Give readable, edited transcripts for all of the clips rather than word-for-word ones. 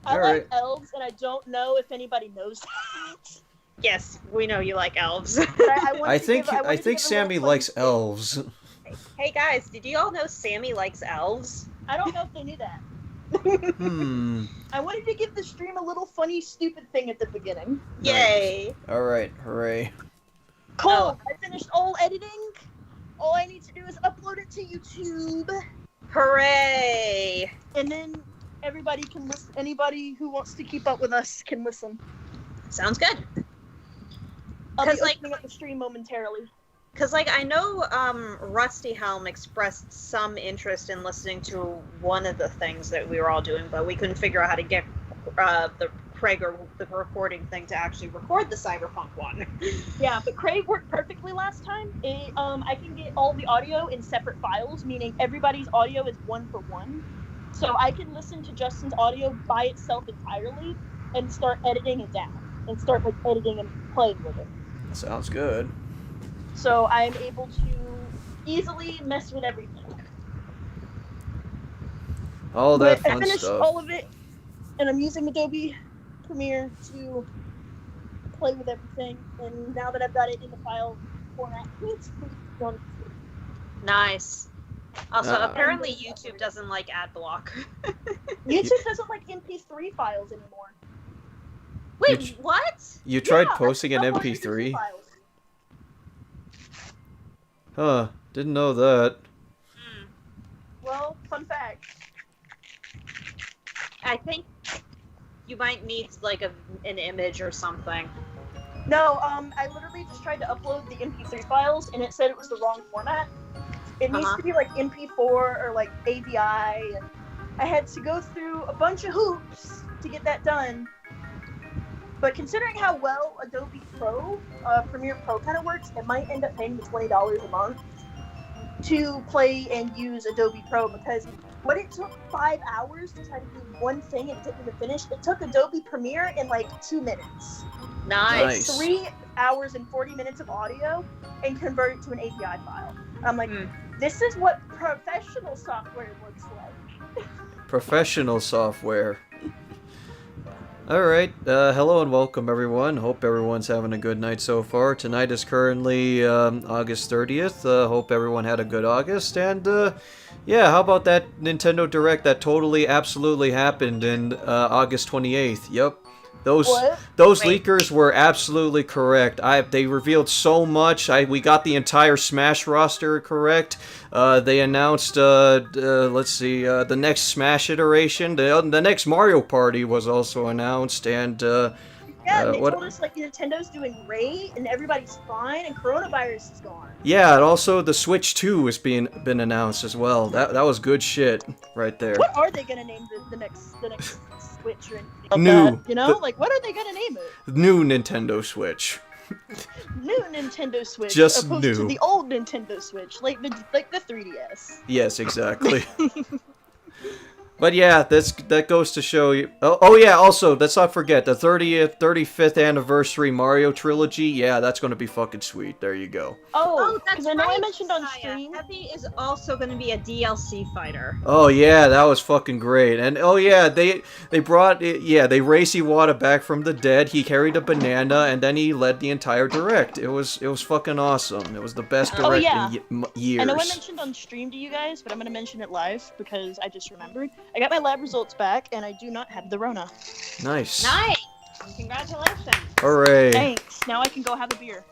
I Alright. like elves, and I don't know if anybody knows that. Yes, we know you like elves. But I wanted I to think give, I I wanted to think give a Sammy little funny likes spin. elves. Hey guys, did you all know Sammy likes elves? I don't know if they knew that. Hmm. I wanted to give the stream a little funny, stupid thing at the beginning. Yay! Alright, hooray. Cool. Oh. I finished all editing. All I need to do is upload it to YouTube, Hooray! and then everybody can listen. Anybody who wants to keep up with us can listen. Sounds good. I'll be 'Cause, like- opening up the stream momentarily. Because, like, I know Rusty Helm expressed some interest in listening to one of the things that we were all doing, but we couldn't figure out how to get the Craig or the recording thing to actually record the Cyberpunk one. Yeah, but Craig worked perfectly last time. I can get all the audio in separate files, meaning everybody's audio is 1-for-1. So I can listen to Justin's audio by itself entirely and start editing it down and start like editing and playing with it. Sounds good. So I'm able to easily mess with everything. All that But I fun finished stuff. all of it, and I'm using Adobe Premiere to play with everything. And now that I've got it in the file format, it's pretty done. Nice. Also, Uh. apparently YouTube doesn't like ad block. YouTube doesn't like MP3 files anymore. Wait, You- what? You tried Yeah, posting an uploaded MP3? files. Huh, didn't know that. Well, fun fact. I think you might need like an image or something. No, I literally just tried to upload the MP3 files, and it said it was the wrong format. It needs Uh-huh. to be like MP4 or like AVI, and I had to go through a bunch of hoops to get that done. But considering how well Adobe Premiere Pro kind of works, it might end up paying me $20 a month to play and use Adobe Pro, because what it took 5 hours to try to do one thing and didn't even finish, it took Adobe Premiere in like 2 minutes. Nice. Nice. 3 hours and 40 minutes of audio and convert it to an API file. I'm like, this is what professional software looks like. Professional software. Alright, hello and welcome everyone. Hope everyone's having a good night so far. Tonight is currently August 30th. Hope everyone had a good August. And yeah, how about that Nintendo Direct that totally, absolutely happened in August 28th? Yep. Those What? Wait. leakers were absolutely correct. They revealed so much. We got the entire Smash roster correct. They announced, let's see, the next Smash iteration. The next Mario Party was also announced, and Yeah, they what- told us like Nintendo's doing great and everybody's fine and coronavirus is gone. yeah, and also the Switch 2 is been announced as well. That was good shit right there. What are they gonna name the next Switch or anything like New. that? You know, The- like what are they gonna name it? New Nintendo Switch. New Nintendo Switch, Just opposed new. to the old Nintendo Switch, like the 3DS. Yes, exactly. But yeah, that goes to show you. Oh yeah, also let's not forget the 35th anniversary Mario trilogy. Yeah, that's gonna be fucking sweet. There you go. Oh, that's because I know I right, mentioned on Saya. stream. Heavy is also going to be a DLC fighter. Oh yeah, that was fucking great. And oh yeah, they brought they raised Iwata back from the dead. He carried a banana and then he led the entire direct. It was fucking awesome. It was the best Oh, direct yeah. in years. I know I mentioned on stream to you guys, but I'm gonna mention it live because I just remembered. I got my lab results back, and I do not have the Rona. Nice. Nice! Congratulations! Hooray. Thanks. Now I can go have a beer.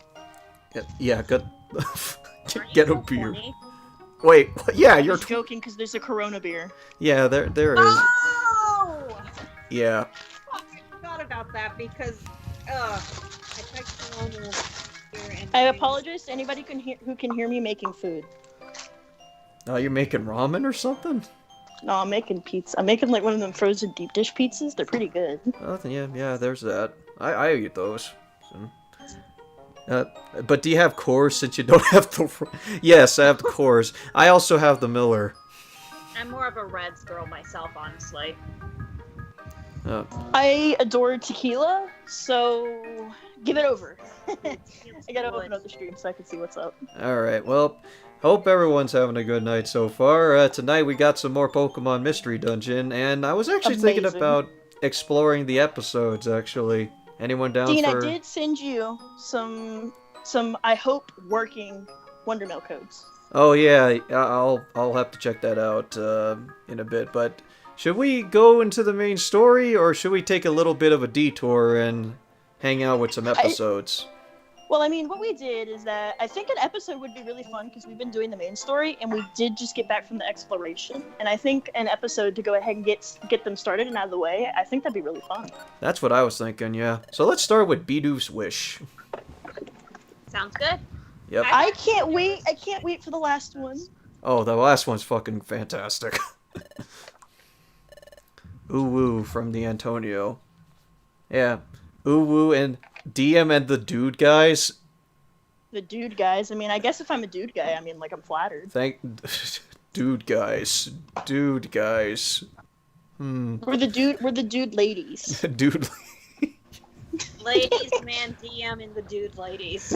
Yeah, good. Aren't you Get a so beer. horny? Wait, yeah, I'm you're. just joking because there's a Corona beer. Yeah, there is. Oh! Yeah. Fuck, I forgot about that because, I tried Corona here and I apologize to anybody who can hear me making food. Oh, you're making ramen or something? No, I'm making pizza. I'm making like one of them frozen deep dish pizzas. They're pretty good. Oh, yeah, there's that. I eat those. So. But do you have cores since you don't have the... Yes, I have the cores. I also have the Miller. I'm more of a Reds girl myself, honestly. Oh. I adore tequila, so give it over. I gotta open up the stream so I can see what's up. Alright, well, hope everyone's having a good night so far. Tonight we got some more Pokemon Mystery Dungeon, and I was actually thinking Amazing. about exploring the episodes, actually. Anyone down Dean, for... I did send you some I hope working Wondermail codes. Oh yeah, I'll have to check that out in a bit. But should we go into the main story, or should we take a little bit of a detour and hang out with some episodes? Well, I mean, what we did is that I think an episode would be really fun because we've been doing the main story and we did just get back from the exploration. And I think an episode to go ahead and get them started and out of the way, I think that'd be really fun. That's what I was thinking, yeah. So let's start with Bidoof's Wish. Sounds good. Yep. I can't wait. I can't wait for the last one. Oh, the last one's fucking fantastic. Uwu from the Antonio. Yeah. Uwu and DM and the dude guys. The dude guys. I mean, I guess if I'm a dude guy, I mean, like, I'm flattered. Dude guys. Dude guys. We're the dude ladies. Dude. Ladies, man, DM and the dude ladies.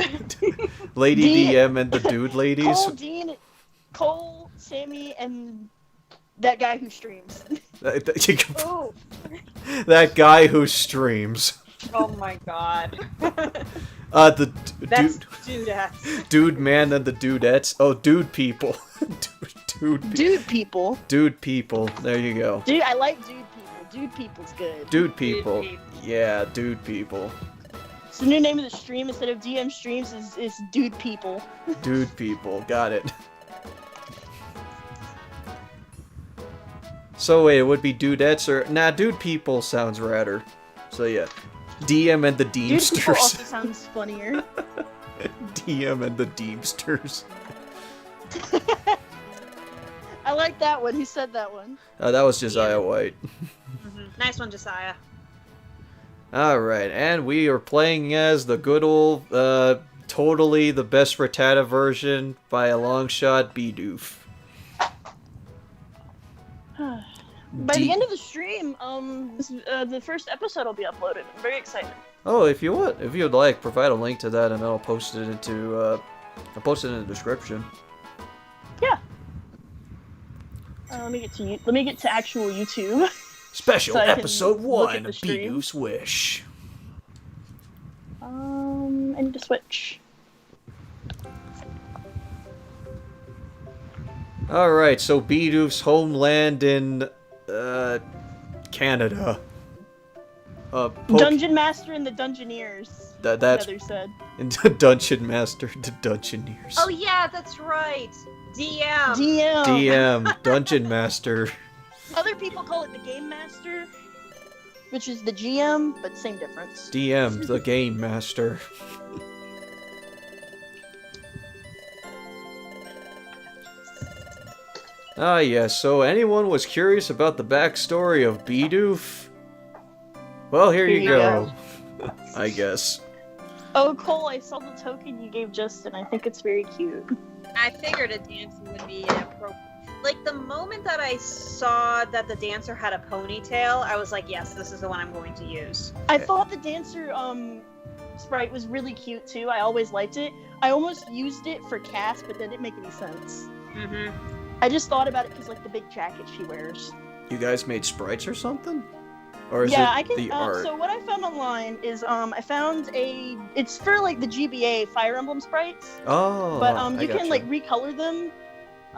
Lady DM and the dude ladies. Cole, Dean, Cole, Sammy, and that guy who streams. Oh. That guy who streams. Oh my god. The That's dudettes. dude man and the dudettes. Oh, dude people. Dude people. Dude people. There you go. Dude, I like dude people. Dude people's good. Dude people. Dude people. Yeah, dude people. So the new name of the stream instead of DM streams is dude people. Dude people. Got it. So wait, it would be dudettes or... Nah, dude people sounds radder. So yeah. DM and the Dude people also Deemsters. sounds funnier. DM and the Deemsters. I like that one. Who said that one? That was Josiah White. Nice one, Josiah. Alright, and we are playing as the good old, totally the best Rattata version by a long shot, Bidoof. By the end of the stream, the first episode will be uploaded. I'm very excited. Oh, if you would like, provide a link to that and I'll post it into, I'll post it in the description. Yeah. Let me get to actual YouTube. Special So I can episode look 1 at the of stream. Bidoof's Wish. I need to switch. Alright, so Bidoof's homeland in, Canada. Dungeon Master and the Dungeoneers. That's Heather said. Dungeon Master, the Dungeoneers. Oh yeah, that's right. DM. DM. DM, Dungeon Master. Other people call it the Game Master, which is the GM, but same difference. DM, the Game Master. Ah, yes, so anyone was curious about the backstory of Bidoof? Well, here you go. I guess. Oh, Cole, I saw the token you gave Justin. I think it's very cute. I figured a dancer would be inappropriate. Like, the moment that I saw that the dancer had a ponytail, I was like, yes, this is the one I'm going to use. I thought the dancer sprite was really cute too. I always liked it. I almost used it for Cass, but that didn't make any sense. Mm-hmm. I just thought about it because like the big jacket she wears. You guys made sprites or something? Or is Yeah, it I can. the art? So what I found online is I found it's for like the GBA Fire Emblem sprites, Oh, but I you can gotcha. like recolor them.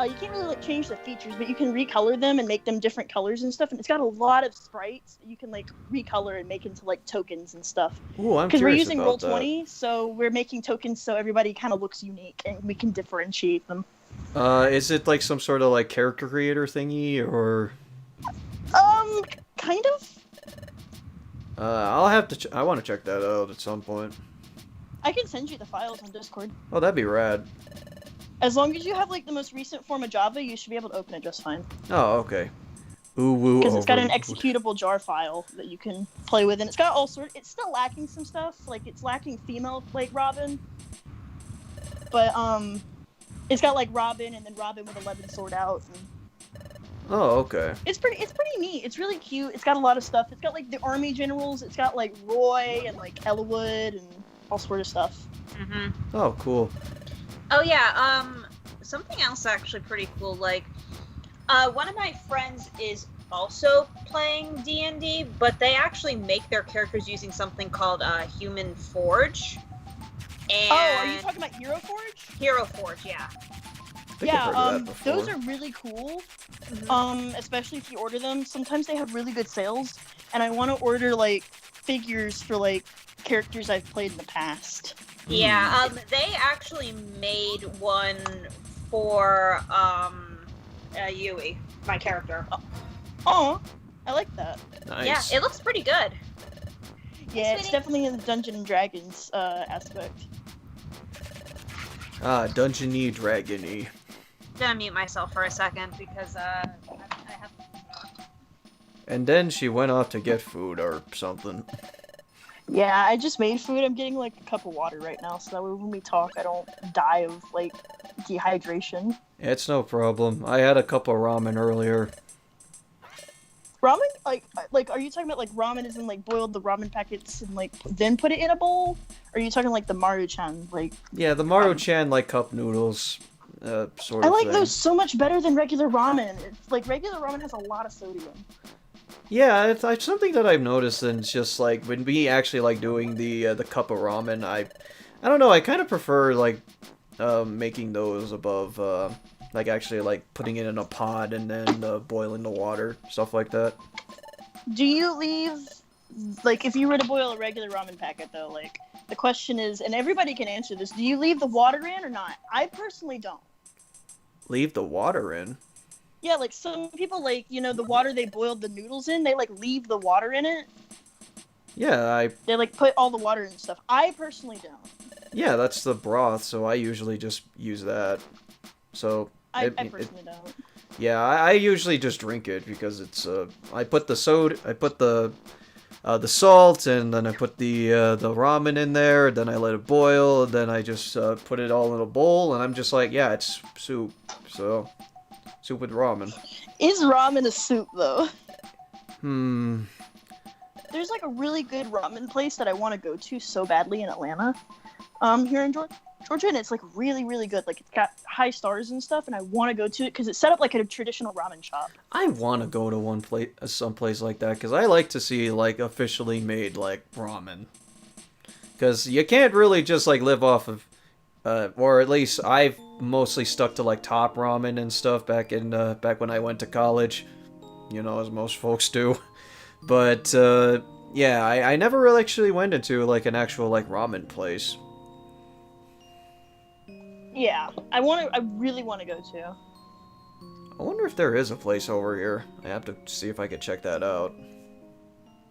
You can't really like change the features, but you can recolor them and make them different colors and stuff. And it's got a lot of sprites that you can like recolor and make into like tokens and stuff. Ooh, I'm Because we're curious using about that. Roll20, so we're making tokens so everybody kind of looks unique and we can differentiate them. Is it like some sort of like character creator thingy, or? Kind of. I'll have to. I want to check that out at some point. I can send you the files on Discord. Oh, that'd be rad. As long as you have like the most recent form of Java, you should be able to open it just fine. Oh, okay. Ooh, woo. Because it's got an overload. executable jar file that you can play with, and it's got all sorts. It's still lacking some stuff, like it's lacking female like Robin, but it's got like Robin and then Robin with 11 sword out. And Oh, okay. it's pretty neat. It's really cute. It's got a lot of stuff. It's got like the army generals. It's got like Roy and like Ellawood and all sort of stuff. Mm-hmm. Oh, cool. Oh yeah, something else actually pretty cool, like, one of my friends is also playing D&D, but they actually make their characters using something called Human Forge. And Oh, are you talking about Hero Forge? Hero Forge, yeah. I think I've heard of that before. Those are really cool. Especially if you order them. Sometimes they have really good sales, and I want to order like figures for like characters I've played in the past. Yeah, they actually made one for Yui, my character. Oh, I like that. Nice. Yeah, it looks pretty good. Yeah, it's Sweetie. definitely in the Dungeons and Dragons aspect. Dungeon-y, dragon-y. Gonna mute myself for a second because I have. And then she went off to get food or something. Yeah, I just made food. I'm getting like a cup of water right now, so that way when we talk, I don't die of like dehydration. It's no problem. I had a cup of ramen earlier. Ramen? Like, are you talking about like ramen as in like boiled the ramen packets and like then put it in a bowl? Or are you talking like the Maruchan? Like, Yeah, the Maruchan like cup noodles, sort I of like thing. those so much better than regular ramen. It's like regular ramen has a lot of sodium. Yeah, it's something that I've noticed, and it's just like when we actually like doing the cup of ramen, I don't know, I kind of prefer like making those above like actually like putting it in a pot and then boiling the water, stuff like that. Do you leave, like, if you were to boil a regular ramen packet though, like, the question is, and everybody can answer this, do you leave the water in or not? I personally don't. Leave the water in. Yeah, like some people, like, you know, the water they boiled the noodles in, they like leave the water in it. Yeah, They like put all the water in and stuff. I personally don't. yeah, that's the broth, so I usually just use that. So I personally don't. yeah, I usually just drink it because it's I put the soda, I put the salt, and then I put the ramen in there, then I let it boil, and then I just put it all in a bowl, and I'm just like, yeah, it's soup. So soup with ramen. Is ramen a soup though? There's like a really good ramen place that I want to go to so badly in Atlanta, here in Georgia, and it's like really, really good. Like it's got high stars and stuff, and I want to go to it because it's set up like a traditional ramen shop. I want to go to some place like that because I like to see like officially made like ramen. Because you can't really just like live off of, or at least I've mostly stuck to like Top Ramen and stuff back when I went to college, you know, as most folks do. But yeah, I never really actually went into like an actual like ramen place. Yeah, I really want to go to. I wonder if there is a place over here. I have to see if I could check that out.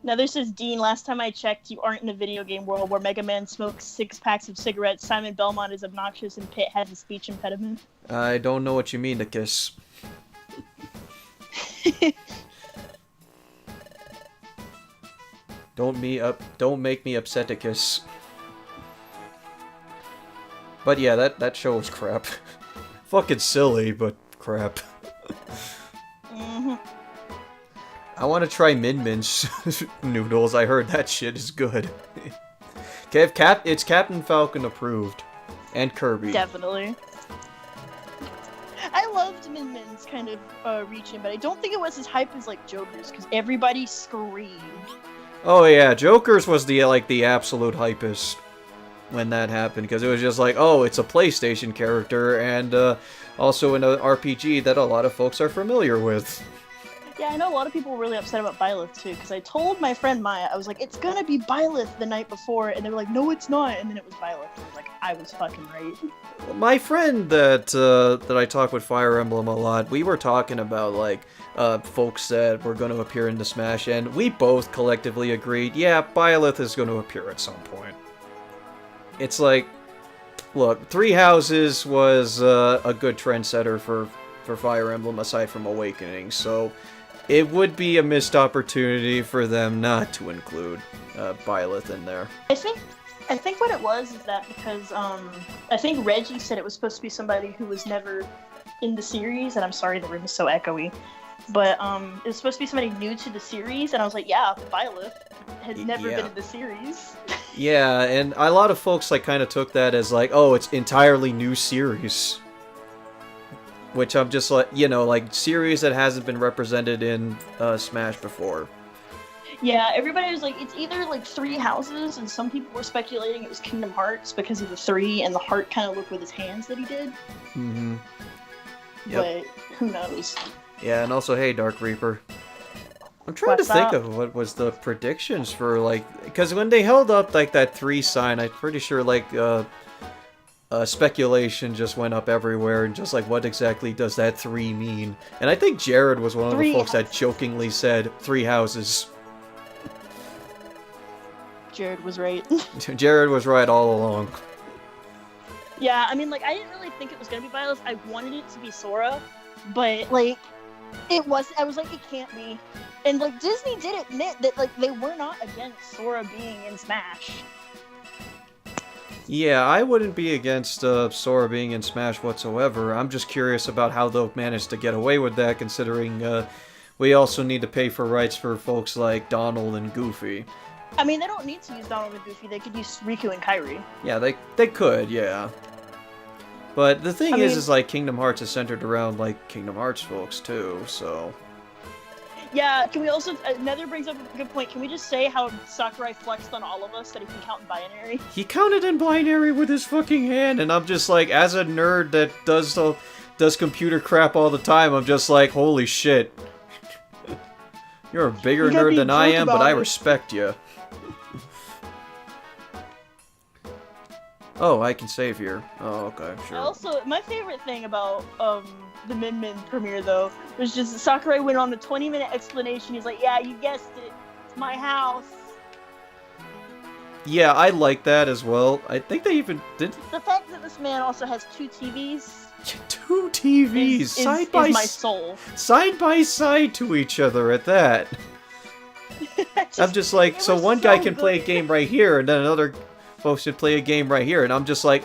Now this is Dean. Last time I checked, you aren't in a video game world where Mega Man smokes 6 packs of cigarettes, Simon Belmont is obnoxious, and Pit has a speech impediment. I don't know what you mean, Nikus. Don't make me upseticus. But yeah, that show was crap. Fucking silly, but crap. I want to try Min Min's noodles. I heard that shit is good. Okay, it's Captain Falcon approved. And Kirby. Definitely. I loved Min Min's kind of reaching, but I don't think it was as hype as like Joker's because everybody screamed. Oh yeah, Joker's was the absolute hypest when that happened, because it was just like, oh, it's a PlayStation character, and also an RPG that a lot of folks are familiar with. Yeah, I know a lot of people were really upset about Byleth too, because I told my friend Maya, I was like, it's gonna be Byleth the night before, and they were like, no, it's not, and then it was Byleth, and I was like, I was fucking right. My friend that I talk with Fire Emblem a lot, we were talking about like folks that were going to appear in the Smash, and we both collectively agreed, yeah, Byleth is going to appear at some point. It's like, look, Three Houses was a good trendsetter for Fire Emblem aside from Awakening, so it would be a missed opportunity for them not to include Byleth in there. I think what it was is that because I think Reggie said it was supposed to be somebody who was never in the series, and I'm sorry the room is so echoey, but it was supposed to be somebody new to the series, and I was like, yeah, Byleth has never been in the series. Yeah, and a lot of folks like kind of took that as like, oh, it's entirely new series. which I'm just like, you know, like series that hasn't been represented in Smash before. Yeah, everybody was like, it's either like 3 houses, and some people were speculating it was Kingdom Hearts because of the 3 and the heart kind of look with his hands that he did. Mm-hmm. But who knows? Yeah, and also, hey, Dark Reaper. I'm trying to think of what was the predictions for, like, because when they held up, like, that 3 sign, I'm pretty sure, like, speculation just went up everywhere, and just, like, what exactly does that 3 mean? And I think Jared was one of the folks that jokingly said 3 houses. Jared was right. Jared was right all along. Yeah, I mean, like, I didn't really think it was gonna be Byleth. I wanted it to be Sora, but, like, it was. I was like, it can't be. And, like, Disney did admit that, like, they were not against Sora being in Smash. Yeah, I wouldn't be against Sora being in Smash whatsoever. I'm just curious about how they'll manage to get away with that, considering we also need to pay for rights for folks like Donald and Goofy. I mean, they don't need to use Donald and Goofy. They could use Riku and Kairi. Yeah, they could, yeah. But the thing is like, Kingdom Hearts is centered around, like, Kingdom Hearts folks, too, so... Yeah, can we also... Nether brings up a good point. Can we just say how Sakurai flexed on all of us that he can count in binary? He counted in binary with his fucking hand, and I'm just like, as a nerd that does computer crap all the time, I'm just like, holy shit. You're a bigger nerd than I am, but I respect you. Oh, I can save here. Oh, okay, sure. Also, my favorite thing about the Min Min premiere, though, was just that Sakurai went on a 20-minute explanation. He's like, yeah, you guessed it. It's my house. Yeah, I like that as well. I think they even did... The fact that this man also has 2 TVs... 2 TVs! Side by my soul. Side by side to each other at that. I'm just like, so one guy can play a game right here, and then another... folks should play a game right here, and I'm just like,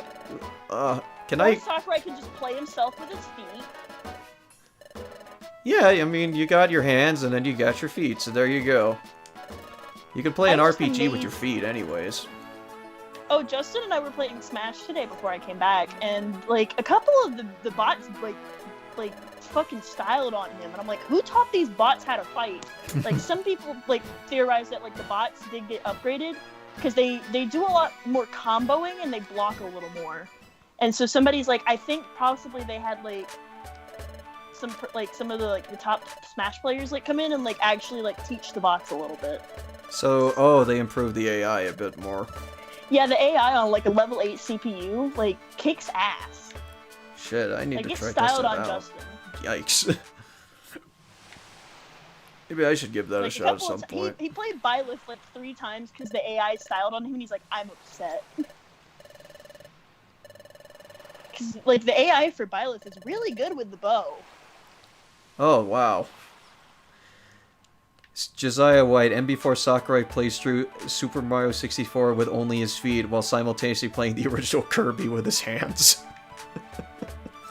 can I... Sakurai can just play himself with his feet. Yeah, I mean, you got your hands, and then you got your feet, so there you go. You can play an RPG with your feet, anyways. Oh, Justin and I were playing Smash today before I came back, and, like, a couple of the bots, like, fucking styled on him, and I'm like, who taught these bots how to fight? Like, some people, like, theorize that, like, the bots did get upgraded, because they do a lot more comboing and they block a little more. And so somebody's like, I think possibly they had like some of the like the top Smash players like come in and like actually like teach the bots a little bit. So, they improved the AI a bit more. Yeah, the AI on like a level 8 CPU like kicks ass. Shit, I need like, to try this that out. out. Justin. Yikes. Maybe I should give that a shot at some point. He played Byleth like 3 times because the AI styled on him, and he's like, I'm upset. Because, like, the AI for Byleth is really good with the bow. Oh, wow. Josiah White, MB4 Sakurai plays through Super Mario 64 with only his feet, while simultaneously playing the original Kirby with his hands.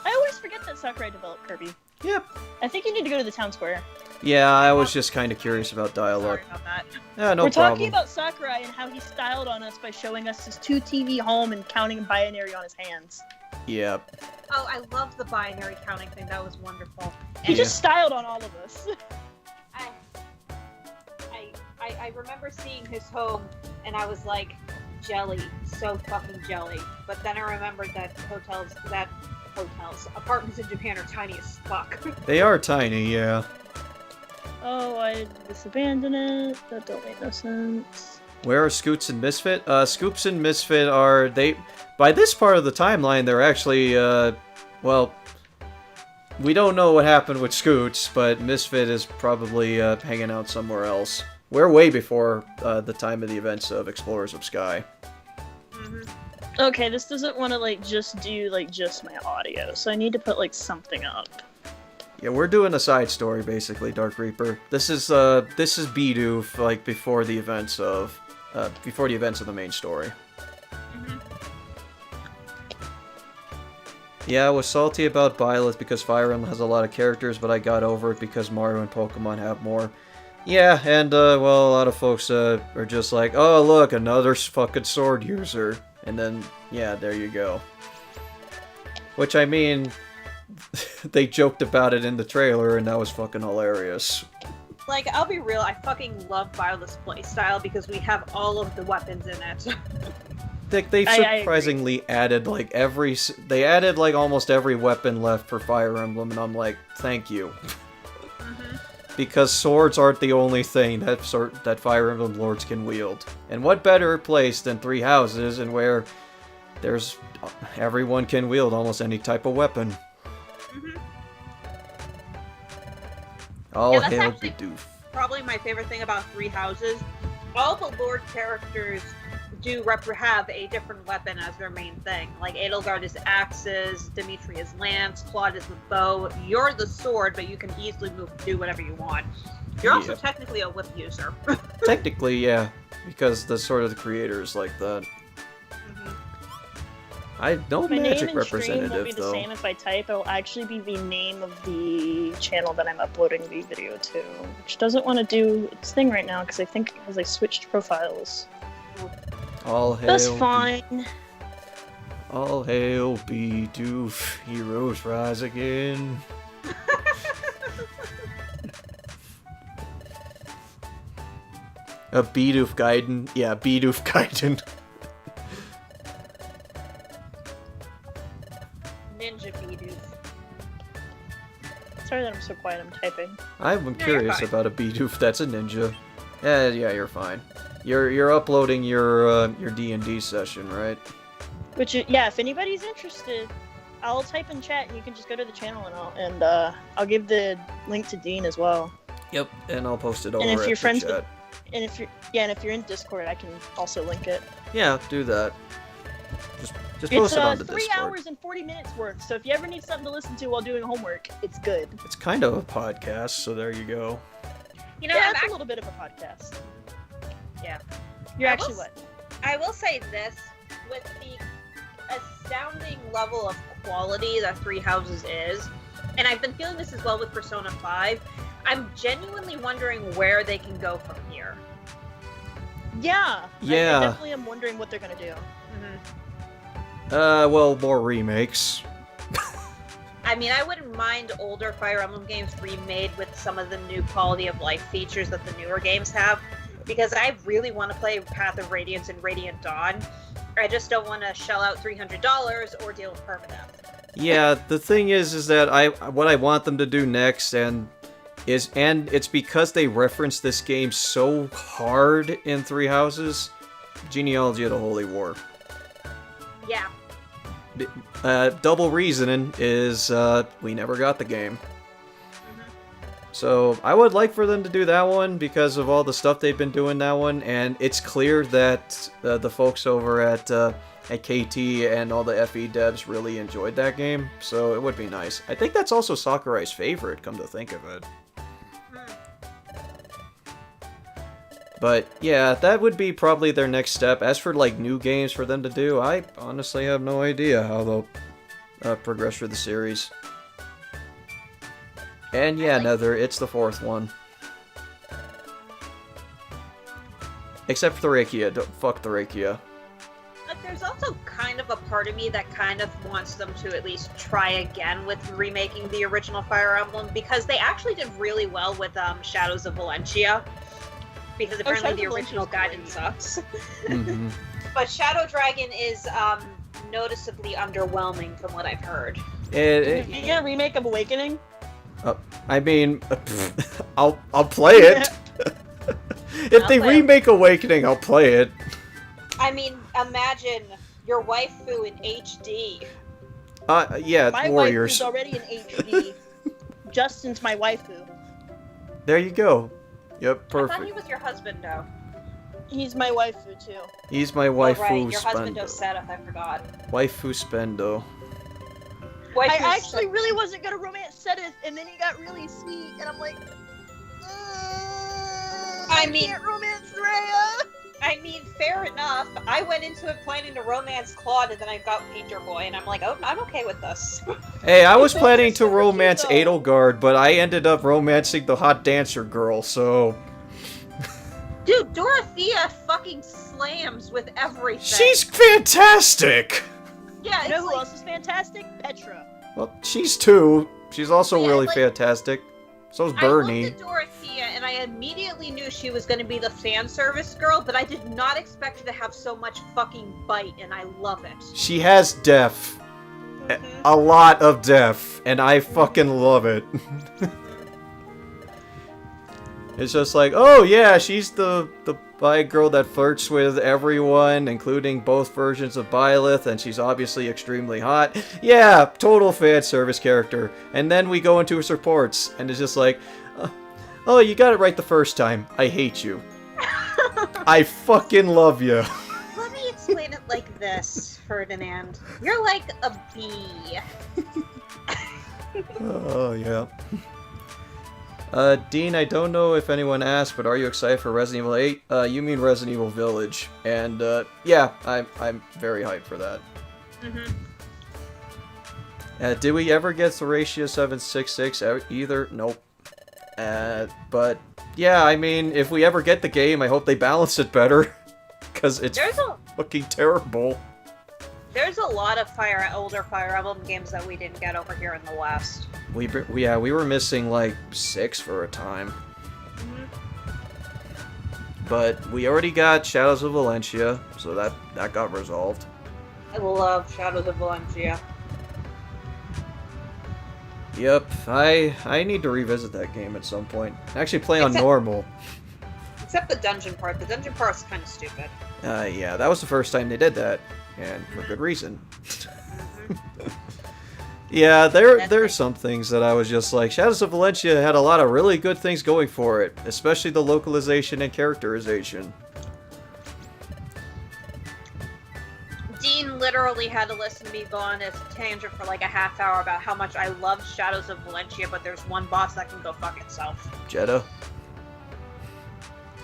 I always forget that Sakurai developed Kirby. Yep. I think you need to go to the town square. Yeah, I was just kind of curious about dialogue. Sorry about that. Yeah, no We're problem. talking about Sakurai and how he styled on us by showing us his 2 TV home and counting binary on his hands. Yep. Oh, I love the binary counting thing. That was wonderful. He just styled on all of us. I remember seeing his home, and I was like, jelly, so fucking jelly. But then I remembered that apartments in Japan are tiny as fuck. They are tiny, yeah. Oh, I just abandoned it. That don't make no sense. Where are Scoots and Misfit? Scoops and Misfit are... By this part of the timeline, they're actually, well... We don't know what happened with Scoots, but Misfit is probably hanging out somewhere else. We're way before the time of the events of Explorers of Sky. Mm-hmm. Okay, this doesn't want to, like, just do, like, just my audio, so I need to put, like, something up. Yeah, we're doing a side story, basically, Dark Reaper. This is Bidoof, like, before the events of the main story. Mm-hmm. Yeah, I was salty about Byleth because Fire Emblem has a lot of characters, but I got over it because Mario and Pokemon have more. Yeah, and, well, a lot of folks are just like, oh, look, another fucking sword user. And then, yeah, there you go. Which, I mean, they joked about it in the trailer, and that was fucking hilarious. Like, I'll be real, I fucking love Violet's playstyle because we have all of the weapons in it. They surprisingly added like they added like almost every weapon left for Fire Emblem, and I'm like, thank you. Because swords aren't the only thing that Fire Emblem lords can wield. And what better place than Three Houses, and where everyone can wield almost any type of weapon. All that's hail actually Bidoof. Probably my favorite thing about Three Houses. All the Lord characters do have a different weapon as their main thing. Like Edelgard is axes, Dimitri is lance, Claude is the bow. You're the sword, but you can easily do whatever you want. You're also technically a whip user. Technically, yeah, because the sort of the creator is like that. I no My magic name and stream representative will be the though. same if I type. It will actually be the name of the channel that I'm uploading the video to, which doesn't want to do its thing right now because I think because I switched profiles. All hail. That's fine. All hail Bidoof, heroes rise again. A Bidoof Gaiden, yeah, Bidoof Gaiden. Ninja Bidoof. Sorry that I'm so quiet. I'm typing. I'm you're curious fine. about a Bidoof that's a ninja. Yeah, you're fine. You're uploading your D&D session, right? Which, yeah, if anybody's interested, I'll type in chat and you can just go to the channel and I'll give the link to Dean as well. Yep, and I'll post it over And if at you're the friends chat. And if you're in Discord, I can also link it. Yeah, do that. Just It's post it on the 3 Discord. hours and 40 minutes worth. So if you ever need something to listen to while doing homework, it's good. It's kind of a podcast, so there you go. You know, Yeah, I'm it's a little bit of a podcast. Yeah. You're I actually will what? I will say this, with the astounding level of quality that Three Houses is, and I've been feeling this as well with Persona 5, I'm genuinely wondering where they can go from here. Yeah. Yeah. I definitely am wondering what they're gonna do. Well, more remakes. I mean, I wouldn't mind older Fire Emblem games remade with some of the new quality of life features that the newer games have, because I really want to play Path of Radiance and Radiant Dawn. I just don't want to shell out $300 or deal with permadeath. Yeah, the thing is that what I want them to do next, and it's because they reference this game so hard in Three Houses, Genealogy of the Holy War. Yeah. Double reasoning is we never got the game. So I would like for them to do that one because of all the stuff they've been doing that one, and it's clear that the folks over at KT and all the FE devs really enjoyed that game, so it would be nice. I think that's also Sakurai's favorite, come to think of it. But yeah, that would be probably their next step. As for like new games for them to do, I honestly have no idea how they'll progress through the series. And yeah, Nether, it's the fourth one. Except for Thrakia. Fuck Thrakia. But there's also kind of a part of me that kind of wants them to at least try again with remaking the original Fire Emblem, because they actually did really well with Shadows of Valentia. Because apparently the original Gaiden sucks. Mm-hmm. But Shadow Dragon is noticeably underwhelming from what I've heard. Did you get a remake of Awakening? I mean, I'll play it. If they remake Awakening, I'll play it. I mean, imagine your waifu in HD. Yeah, My Warriors. waifu's already in HD. Justin's my waifu. There you go. Yep, I thought he perfect. was your husband, though. He's my waifu too. He's my Oh, waifu right, your husband spendo. Osetta, I forgot. Waifu spendo. I actually really wasn't gonna romance Sedith, and then he got really sweet, and I'm like, I mean- can't romance Rhea. I mean, fair enough. I went into it planning to romance Claude, and then I got Painter Boy, and I'm like, oh, I'm okay with this. Hey, I was It's planning only to so romance cute, though. Edelgard, but I ended up romancing the hot dancer girl, so... Dude, Dorothea fucking slams with everything. She's fantastic! Yeah, You know it's who like, else is fantastic? Petra. Well, she's 2. She's also Yeah, really like- fantastic. So's I Bernie. looked at Dorothea and I immediately knew she was going to be the fan service girl, but I did not expect her to have so much fucking bite, and I love it. She has def. Mhm. A lot of def, and I fucking love it. It's just like, oh yeah, she's the bi girl that flirts with everyone, including both versions of Byleth, and she's obviously extremely hot. Yeah, total fan service character. And then we go into his reports, and it's just like, oh, you got it right the first time. I hate you. I fucking love you. Let me explain it like this, Ferdinand. You're like a bee. Oh, yeah. Dean, I don't know if anyone asked, but are you excited for Resident Evil 8? You mean Resident Evil Village. And, yeah, I'm very hyped for that. Mm-hmm. Did we ever get Thracia 766 out either? Nope. But, yeah, I mean, if we ever get the game, I hope they balance it better. Because it's fucking terrible. There's a lot of older Fire Emblem games that we didn't get over here in the West. We were missing, like, 6 for a time. Mm-hmm. But we already got Shadows of Valencia, so that got resolved. I love Shadows of Valencia. Yep, I need to revisit that game at some point. Actually play on Except- normal. Except the dungeon part. The dungeon part's kind of stupid. Yeah, that was the first time they did that, and for good reason. Yeah, there's some things that I was just like, Shadows of Valencia had a lot of really good things going for it, especially the localization and characterization. Dean literally had to listen to me go on this tangent for like a half hour about how much I love Shadows of Valencia, but there's one boss that can go fuck itself. Jeddah?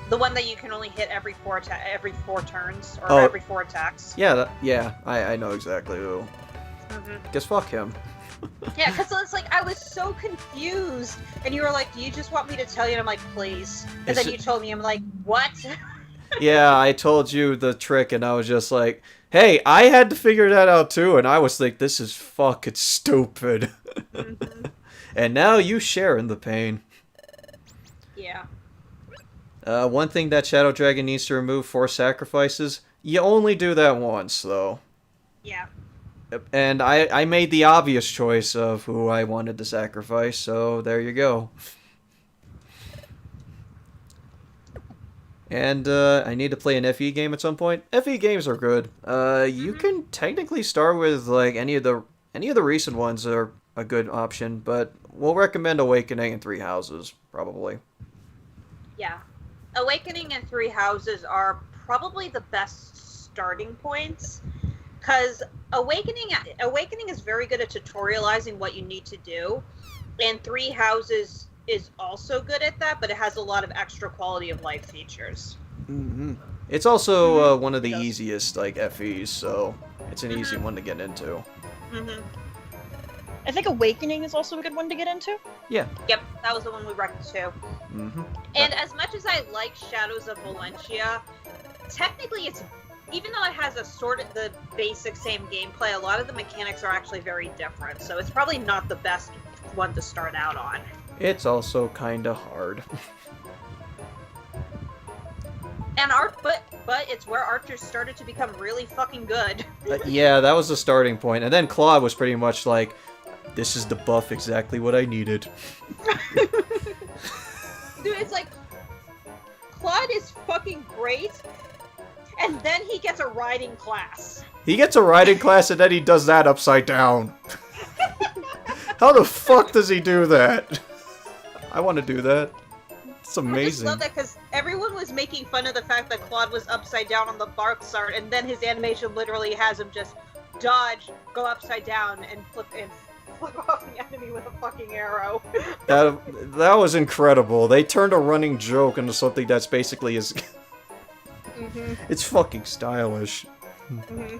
The one that you can only hit every four turns, or Oh. every 4 attacks. Yeah, I know exactly who. Mm-hmm. Guess fuck him. Yeah, because it's like, I was so confused, and you were like, do you just want me to tell you? And I'm like, please. And It's then you told me, I'm like, what? Yeah, I told you the trick, and I was just like, hey, I had to figure that out too, and I was like, this is fucking stupid. Mhm. And now you share in the pain. Yeah. One thing that Shadow Dragon needs to remove for sacrifices, you only do that once, though. Yeah. And I made the obvious choice of who I wanted to sacrifice, so there you go. And I need to play an FE game at some point. FE games are good. You can technically start with like any of the recent ones are a good option, but we'll recommend Awakening and Three Houses probably. Yeah. Awakening and Three Houses are probably the best starting points, because Awakening is very good at tutorializing what you need to do, and Three Houses is also good at that, but it has a lot of extra quality of life features. Mm-hmm. It's also one of the Yes. easiest like FEs, so it's an easy one to get into. Mm-hmm. I think Awakening is also a good one to get into. Yep, that was the one we wrecked too. Mm-hmm. And as much as I like Shadows of Valencia, technically it's, even though it has a sort of the basic same gameplay, a lot of the mechanics are actually very different, so it's probably not the best one to start out on. It's also kind of hard. And but it's where Archers started to become really fucking good. Yeah, that was the starting point. And then Claude was pretty much like, this is the buff exactly what I needed. Dude, it's like, Claude is fucking great, and then he gets a riding class. He gets a riding class and then he does that upside down. How the fuck does he do that? I want to do that. It's I just amazing. love that because everyone was making fun of the fact that Claude was upside down on the Barks art, and then his animation literally has him just dodge, go upside down, and flip off the enemy with a fucking arrow. That was incredible. They turned a running joke into something that's basically is. Mm-hmm. It's fucking stylish. Mm-hmm.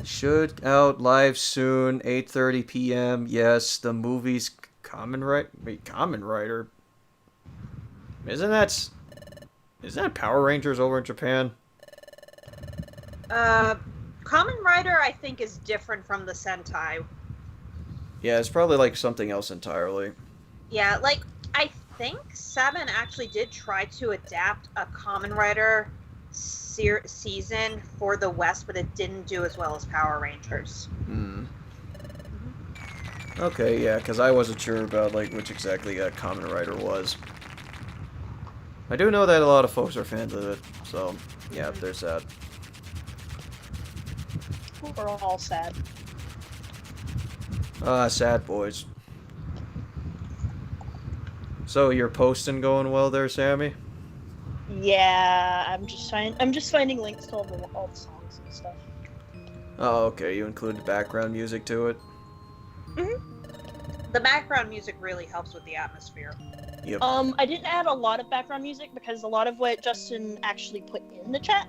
Should out live soon, 8:30 p.m. Yes, the movie's Kamen Rider. Isn't that Power Rangers over in Japan? Kamen Rider, I think, is different from the Sentai. Yeah, it's probably like something else entirely. Yeah, like, I think Seven actually did try to adapt a Kamen Rider season for the West, but it didn't do as well as Power Rangers. Hmm. Okay, yeah, because I wasn't sure about like which exactly Kamen Rider was. I do know that a lot of folks are fans of it, so yeah, there's that. We're all sad. Sad boys. So your posting going well there, Sammy? Yeah, I'm just finding links to all the songs and stuff. Oh, okay. You included background music to it. The background music really helps with the atmosphere. Yep. I didn't add a lot of background music because a lot of what Justin actually put in the chat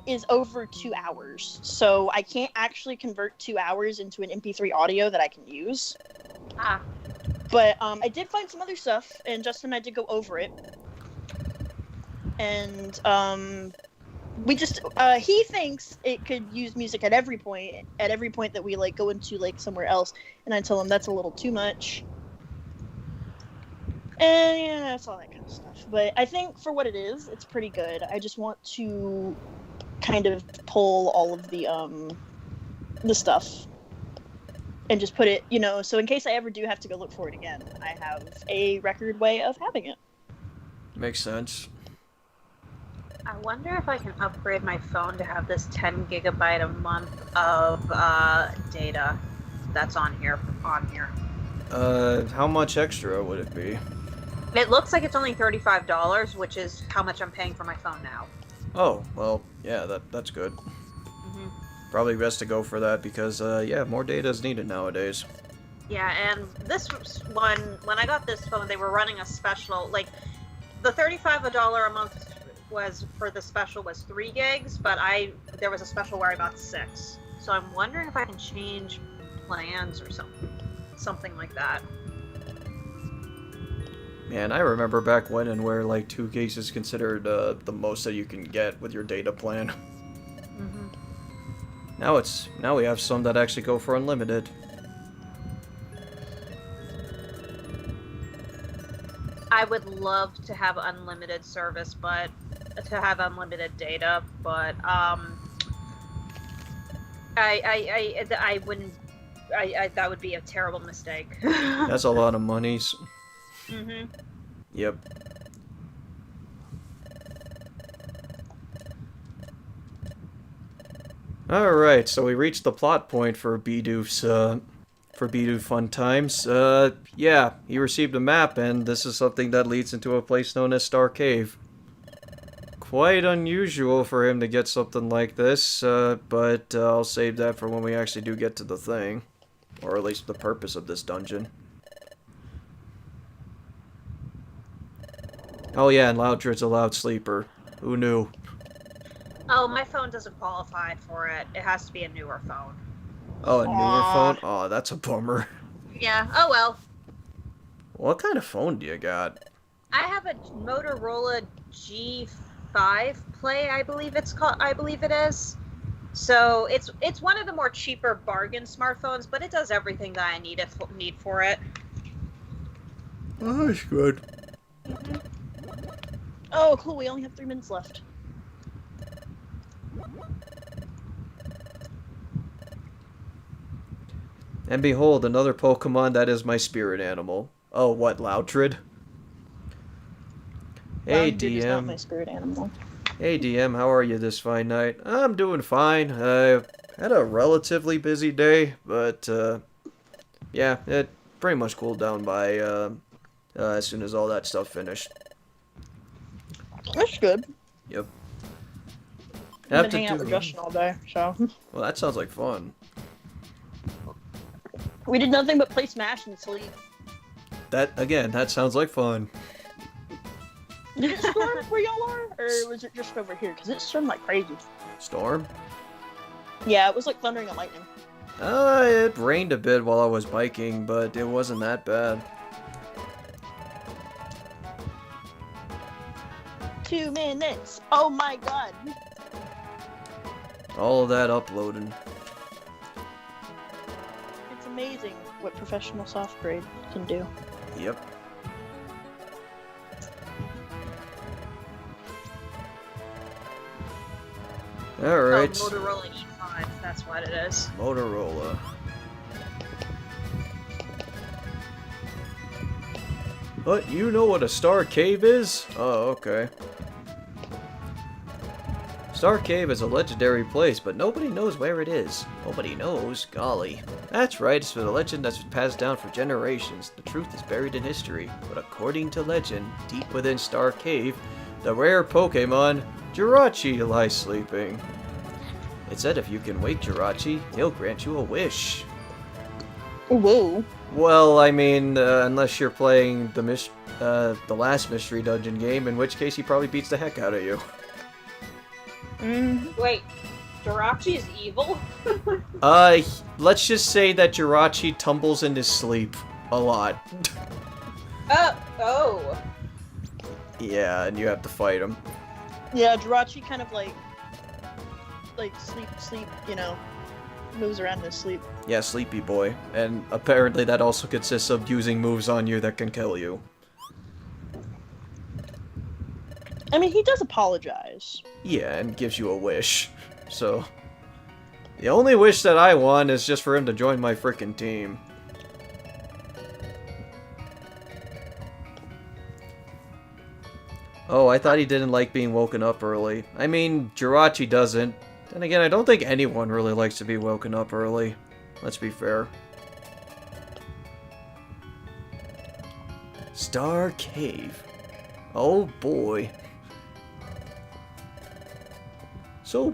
is over 2 hours. So I can't actually convert 2 hours into an MP3 audio that I can use. Ah. But I did find some other stuff, and Justin and I did go over it. And we just he thinks it could use music at every point that we like go into like somewhere else, and I tell him that's a little too much. And yeah, that's all that kind of stuff. But I think for what it is, it's pretty good. I just want to kind of pull all of the stuff and just put it, so in case I ever do have to go look for it again, I have a record way of having it. Makes sense. I wonder if I can upgrade my phone to have this 10 gigabyte a month of data that's on here. How much extra would it be? It looks like it's only $35, which is how much I'm paying for my phone now. Oh, well, yeah, that's good. Probably best to go for that because, yeah, more data is needed nowadays. Yeah, and this one, when I got this phone, they were running a special, like, the $35 a month was, for the special, was 3 gigs, but there was a special where I got 6. So I'm wondering if I can change plans or something like that. Man, I remember back when and where, like, 2 gigs is considered, the most that you can get with your data plan. Now we have some that actually go for unlimited. I would love to have unlimited service, but to have unlimited data, but I wouldn't. That would be a terrible mistake. That's a lot of monies. Yep. Alright, so we reached the plot point for Bidoof's, for Bidoof Fun Times. Yeah, he received a map, and this is something that leads into a place known as Star Cave. Quite unusual for him to get something like this, but I'll save that for when we actually do get to the thing. Or at least the purpose of this dungeon. Oh yeah, and Loudred's a loud sleeper. Who knew? Oh, my phone doesn't qualify for it. It has to be a newer phone. Oh, a newer phone? Oh, that's a bummer. Yeah, oh well. What kind of phone do you got? I have a Motorola G5 Play, I believe it's called. I believe it is. So it's one of the more cheaper bargain smartphones, but it does everything that I need for it. Oh, that's good. Oh, cool. We only have 3 minutes left. And behold, another Pokemon that is my spirit animal. Oh, what, Loudred? Hey, Loudred is not my DM. spirit animal. Hey, DM, how are you this fine night? I'm doing fine. I had a relatively busy day, but, yeah, it pretty much cooled down by, as soon as all that stuff finished. That's good. Yep. I've been hanging out with Justin all day, so. Well, that sounds like fun. We did nothing but play Smash and sleep. That sounds like fun. Did it storm where y'all are? Or was it just over here? Because it stormed like crazy. Storm? Yeah, it was like thundering and lightning. It rained a bit while I was biking, but it wasn't that bad. 2 minutes. Oh my god. All of that uploading. It's amazing what professional soft grade can do. Yep. Alright. Oh, Motorola E5, that's what it is. Motorola. What? You know what a Star Cave is? Oh, okay. Star Cave is a legendary place, but nobody knows where it is. Nobody knows? Golly. That's right, it's a legend that's been passed down for generations. The truth is buried in history. But according to legend, deep within Star Cave, the rare Pokemon, Jirachi, lies sleeping. It said if you can wake Jirachi, he'll grant you a wish. Whoa. Well, I mean, unless you're playing the last Mystery Dungeon game, in which case he probably beats the heck out of you. Wait, Jirachi is evil? Let's just say that Jirachi tumbles in his sleep a lot. Oh. Yeah, and you have to fight him. Yeah, Jirachi kind of like sleep, you know, moves around in his sleep. Yeah, Sleepy Boy. And apparently that also consists of using moves on you that can kill you. I mean, he does apologize. Yeah, and gives you a wish. So, the only wish that I want is just for him to join my frickin' team. Oh, I thought he didn't like being woken up early. I mean, Jirachi doesn't. Then again, I don't think anyone really likes to be woken up early. Let's be fair. Star Cave. Oh boy. So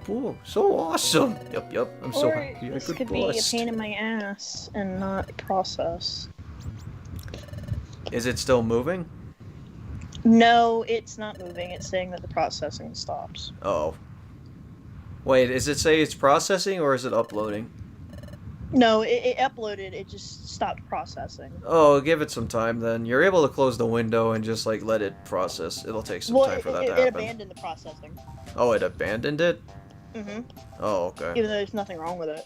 awesome. Yep. I'm so happy I This could could blast. be a pain in my ass and not process. Is it still moving? No, it's not moving. It's saying that the processing stops. Oh. Wait, does it say it's processing or is it uploading? No, it uploaded. It just stopped processing. Oh, give it some time then. You're able to close the window and just like let it process. It'll take some time for that to it happen. abandoned the processing. Oh, it abandoned it? Mm-hmm. Oh, okay. Even though there's nothing wrong with it.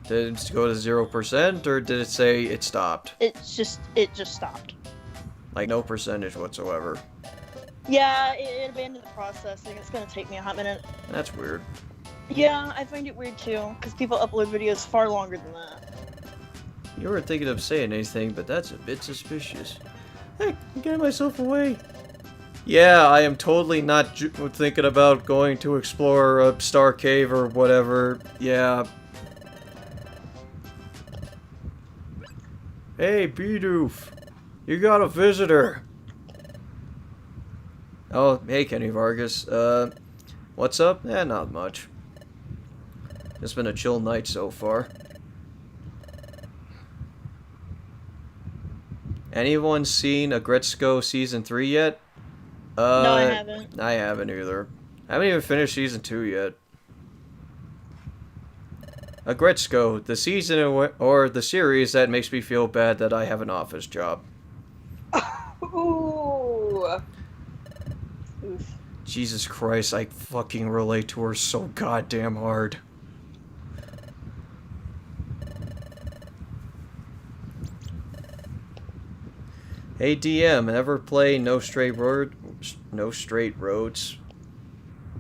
Did it go to 0% or did it say it stopped? It just stopped. Like no percentage whatsoever. Yeah, it abandoned the processing. It's gonna take me a hot minute. That's weird. Yeah, I find it weird too, because people upload videos far longer than that. You weren't thinking of saying anything, but that's a bit suspicious. Heck, I'm getting myself away. Yeah, I am totally not thinking about going to explore a Star Cave or whatever. Yeah. Hey, Bidoof. You got a visitor. Oh, hey, Kenny Vargas. What's up? Not much. It's been a chill night so far. Anyone seen Agretzko Season 3 yet? No, I haven't. I haven't either. I haven't even finished Season 2 yet. Agretzko, the season or the series that makes me feel bad that I have an office job. Ooh. Oof. Jesus Christ, I fucking relate to her so goddamn hard. Hey DM, ever play No Straight Roads?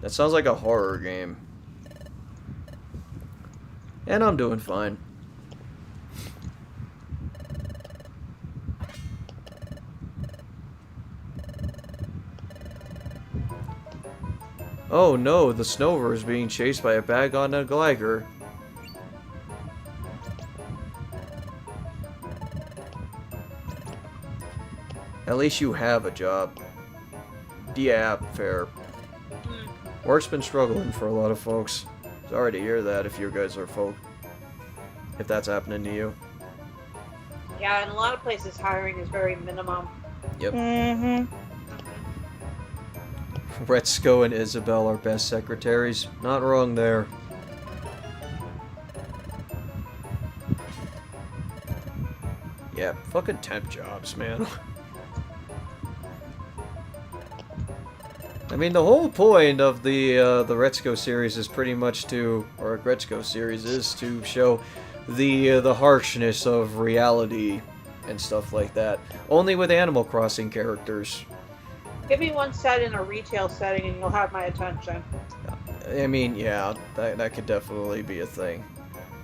That sounds like a horror game. And I'm doing fine. Oh no, the Snover is being chased by a bag on a Gligar. At least you have a job. Yeah, fair. Work's been struggling for a lot of folks. Sorry to hear that if you guys are folk. If that's happening to you. Yeah, in a lot of places, hiring is very minimum. Yep. Mm-hmm. Retzko and Isabel are best secretaries. Not wrong there. Yeah, fucking temp jobs, man. I mean, the whole point of the Retzko series is pretty much to, or Retzko series is to show the harshness of reality and stuff like that. Only with Animal Crossing characters. Give me one set in a retail setting and you'll have my attention. I mean, yeah, that could definitely be a thing.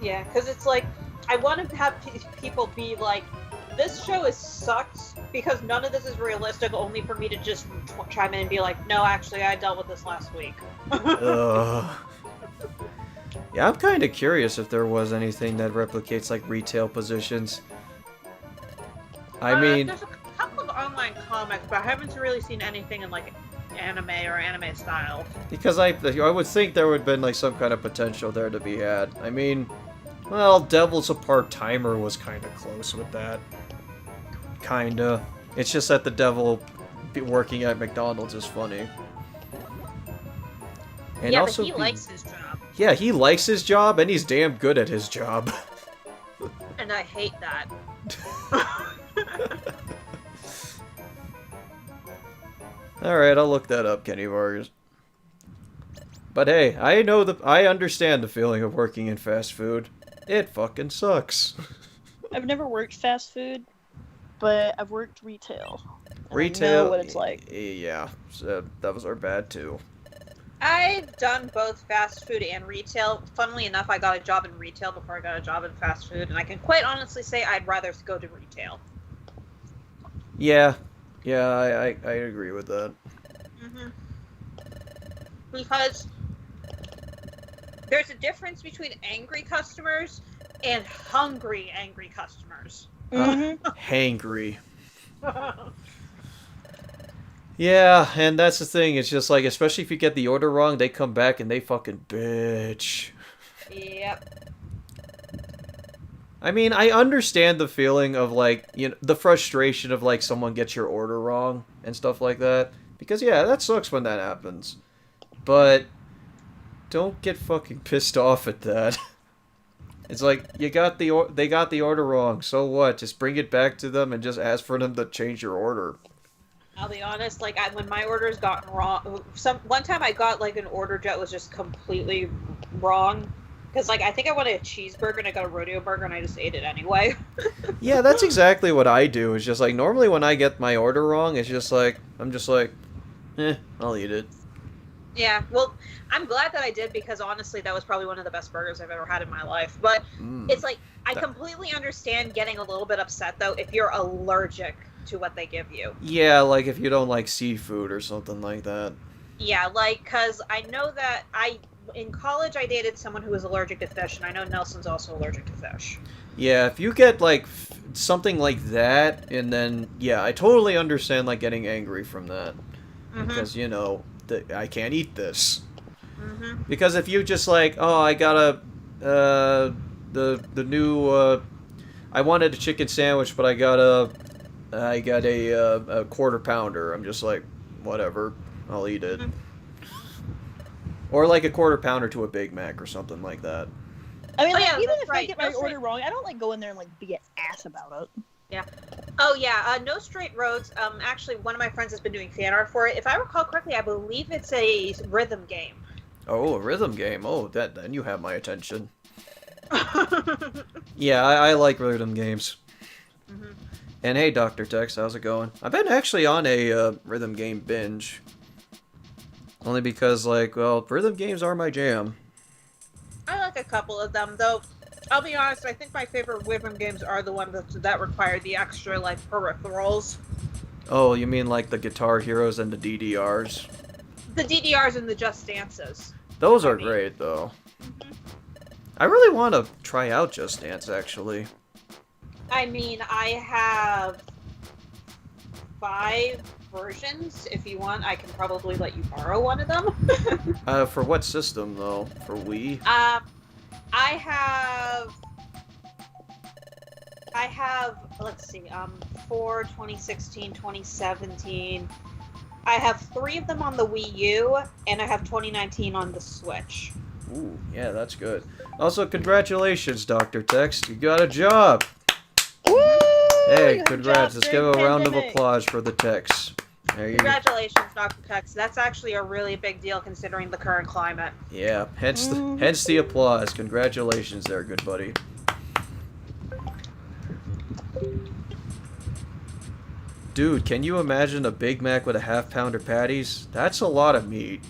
Yeah, because it's like, I want to have people be like, this show is sucks because none of this is realistic, only for me to just chime in and be like, no, actually, I dealt with this last week. Yeah, I'm kind of curious if there was anything that replicates, like, retail positions. I mean... There's a couple of online comics, but I haven't really seen anything in, like, anime or anime style. Because I would think there would have been, like, some kind of potential there to be had. I mean, well, Devil's a Part-Timer was kind of close with that. Kinda. It's just that the devil working at McDonald's is funny. And yeah, also but he likes his job. Yeah, he likes his job, and he's damn good at his job. And I hate that. Alright, I'll look that up, Kenny Vargas. But hey, I understand the feeling of working in fast food. It fucking sucks. I've never worked fast food, but I've worked retail. And Retail, I know what it's like. Yeah, so that was our bad too. I've done both fast food and retail. Funnily enough, I got a job in retail before I got a job in fast food, and I can quite honestly say I'd rather go to retail. Yeah, I agree with that. Mm-hmm. Because there's a difference between angry customers and hungry angry customers. Hangry. Yeah, and that's the thing. It's just like, especially if you get the order wrong, they come back and they fucking bitch. Yep. I mean, I understand the feeling of, like, you know, the frustration of, like, someone gets your order wrong and stuff like that. Because, yeah, that sucks when that happens. But don't get fucking pissed off at that. It's like, they got the order wrong, so what? Just bring it back to them and just ask for them to change your order. I'll be honest, like, when my order's gotten wrong, one time I got, like, an order that was just completely wrong. Because, like, I think I wanted a cheeseburger and I got a rodeo burger and I just ate it anyway. Yeah, that's exactly what I do. It's just like, normally when I get my order wrong, it's just like, I'm just like, I'll eat it. Yeah, well, I'm glad that I did because, honestly, that was probably one of the best burgers I've ever had in my life. But it's like, I completely understand getting a little bit upset, though, if you're allergic to what they give you. Yeah, like if you don't like seafood or something like that. Yeah, like, because I know that in college I dated someone who was allergic to fish, and I know Nelson's also allergic to fish. Yeah, if you get, like, something like that, and then, yeah, I totally understand, like, getting angry from that. Mm-hmm. Because, you know, I can't eat this. Mm-hmm. Because if you just, like, oh, I got the new, I wanted a chicken sandwich, but I got a quarter pounder. I'm just like, whatever, I'll eat it. Mm-hmm. Or like a quarter pounder to a Big Mac or something like that. I mean, like, yeah, even that's if I right. get my That's order right. wrong, I don't like go in there and like be an ass about it. Yeah. Oh, yeah. No Straight Roads. Actually, one of my friends has been doing fan art for it. If I recall correctly, I believe it's a rhythm game. Oh, a rhythm game. Oh, then you have my attention. Yeah, I like rhythm games. Mm-hmm. And hey, Dr. Tex, how's it going? I've been actually on a rhythm game binge. Only because, like, well, rhythm games are my jam. I like a couple of them, though. I'll be honest, I think my favorite rhythm games are the ones that require the extra, like, peripherals. Oh, you mean like the Guitar Heroes and the DDRs? The DDRs and the Just Dances. Those are great, though. Mm-hmm. I really want to try out Just Dance, actually. I mean, I have 5 versions. If you want, I can probably let you borrow one of them. For what system, though? For Wii? I have, let's see, for 2016, 2017, I have 3 of them on the Wii U, and I have 2019 on the Switch. Ooh, yeah, that's good. Also, congratulations, Dr. Tex. You got a job! Woo! Hey, You got a congrats. job Let's give a during round of pandemic. applause for the Tex. There you go. Congratulations, Dr. Tex. That's actually a really big deal considering the current climate. Yeah, hence the applause. Congratulations there, good buddy. Dude, can you imagine a Big Mac with a half-pounder patties? That's a lot of meat.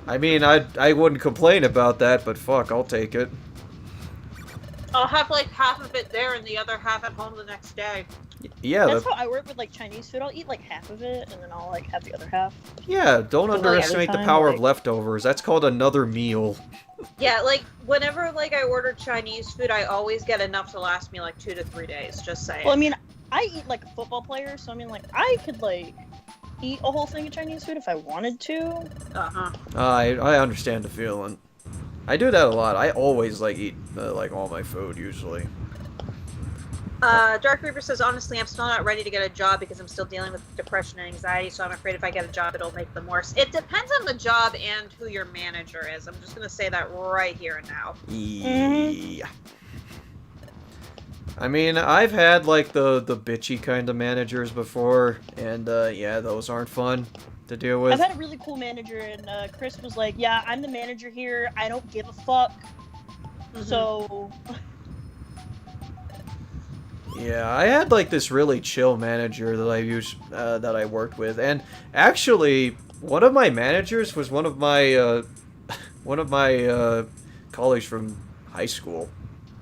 I mean, I wouldn't complain about that, but fuck, I'll take it. I'll have like half of it there and the other half at home the next day. Yeah, That's how I work with like Chinese food. I'll eat like half of it, and then I'll like have the other half. yeah, don't But, like, underestimate every the time, power of like- leftovers. That's called another meal. Yeah, like whenever like I order Chinese food, I always get enough to last me like 2 to 3 days. Just saying. Well, I mean, I eat like a football player, so I mean, like I could like eat a whole thing of Chinese food if I wanted to. Uh-huh. I understand the feeling. I do that a lot. I always like eat like all my food usually. Dark Reaper says, honestly, I'm still not ready to get a job because I'm still dealing with depression and anxiety, so I'm afraid if I get a job, it'll make them worse. It depends on the job and who your manager is. I'm just going to say that right here and now. Yeah. I mean, I've had like the bitchy kind of managers before, and yeah, those aren't fun to deal with. I've had a really cool manager, and Chris was like, "Yeah, I'm the manager here. I don't give a fuck." So Yeah, I had like this really chill manager that I used that I worked with, and actually one of my managers was one of my colleagues from high school.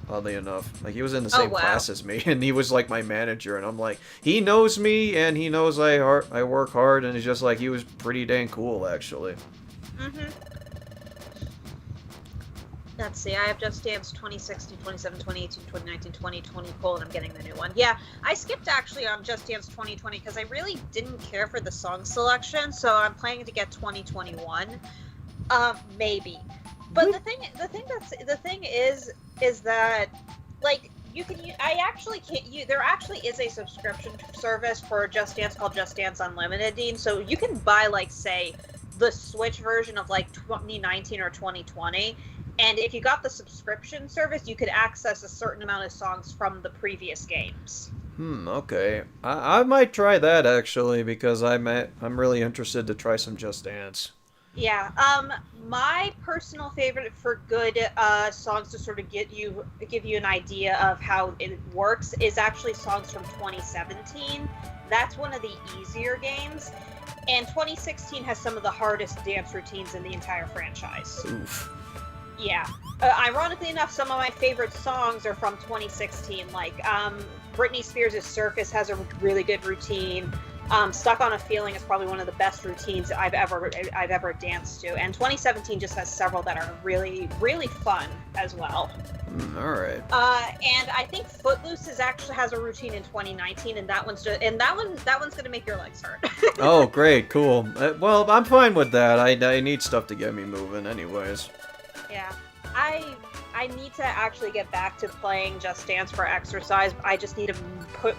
Oddly enough, like he was in the same wow. class as me, and he was like my manager, and I'm like, he knows me, and he knows I work hard, and it's just like he was pretty dang cool actually. Mm-hmm. Let's see, I have Just Dance 2016, 2017, 2018, 2019, 2020, and I'm getting the new one. Yeah, I skipped actually on Just Dance 2020 because I really didn't care for the song selection, so I'm planning to get 2021. Maybe. But the thing is that, like, you can. I actually can't. There actually is a subscription service for Just Dance called Just Dance Unlimited, Dean. So you can buy, like, say, the Switch version of like 2019 or 2020, and if you got the subscription service, you could access a certain amount of songs from the previous games. Okay. I might try that actually because I'm really interested to try some Just Dance. Yeah. My personal favorite for good songs to sort of give you an idea of how it works is actually songs from 2017. That's one of the easier games. And 2016 has some of the hardest dance routines in the entire franchise. Oof. Yeah. Ironically enough, some of my favorite songs are from 2016. Like, Britney Spears' Circus has a really good routine. Stuck on a Feeling is probably one of the best routines I've ever danced to. And 2017 just has several that are really, really fun as well. All right. And I think Footloose has a routine in 2019, and that one's gonna make your legs hurt. Oh, great, cool. Well, I'm fine with that. I need stuff to get me moving, anyways. Yeah, I need to actually get back to playing Just Dance for exercise. I just need to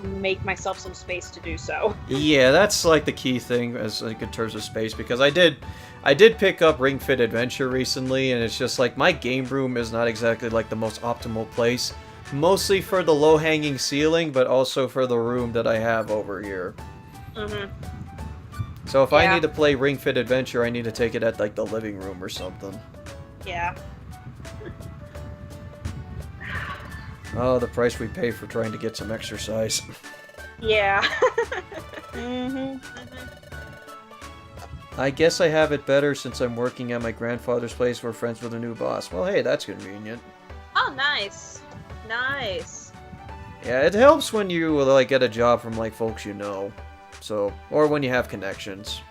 make myself some space to do so. Yeah, that's like the key thing as like in terms of space, because I did pick up Ring Fit Adventure recently, and it's just like my game room is not exactly like the most optimal place. Mostly for the low-hanging ceiling, but also for the room that I have over here. Mm-hmm. So if I need to play Ring Fit Adventure, I need to take it at like the living room or something. Yeah. Oh, the price we pay for trying to get some exercise. Yeah. mm-hmm. I guess I have it better since I'm working at my grandfather's place. We're friends with a new boss. Well, hey, that's convenient. Oh, nice. Nice. Yeah, it helps when you like get a job from like folks you know. So, or when you have connections.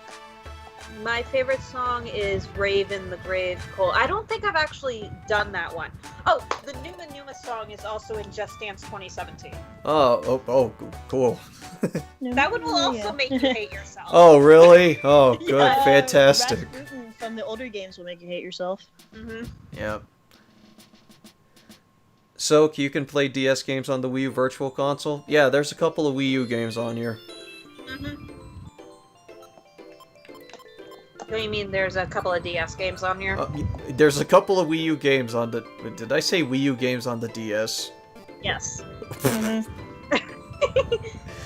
My favorite song is Raven the Grave Coal. I don't think I've actually done that one. Oh, the Numa Numa song is also in Just Dance 2017. Oh, cool. That one will also make you hate yourself. Oh, really? Oh, good, Yeah, fantastic. Rasputin from the older games will make you hate yourself. Mm-hmm. Yeah. So, you can play DS games on the Wii U Virtual Console? Yeah, there's a couple of Wii U games on here. Mm-hmm. What do you mean there's a couple of DS games on here? There's a couple of Wii U games on the... Did I say Wii U games on the DS? Yes. Mm-hmm.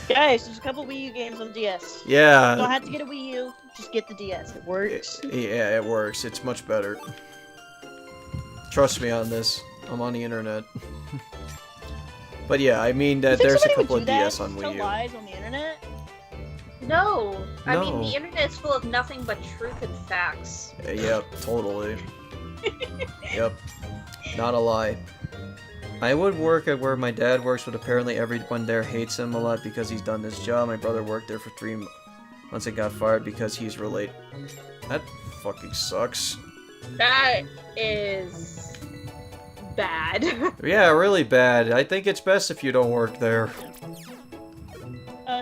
Guys, there's a couple Wii U games on DS. You don't Yeah, have to get a Wii U, just get the DS. It works. yeah, it works. It's much better. Trust me on this. I'm on the internet. But yeah, I mean, You think there's a somebody would couple do of that? DS on Tell Wii U. lies on the internet? No, I mean No. the internet is full of nothing but truth and facts. Yep, totally. Yep, not a lie. I would work at where my dad works, but apparently everyone there hates him a lot because he's done this job. My brother worked there for 3 months and got fired because he's relate. That fucking sucks. That is bad. Yeah, really bad. I think it's best if you don't work there.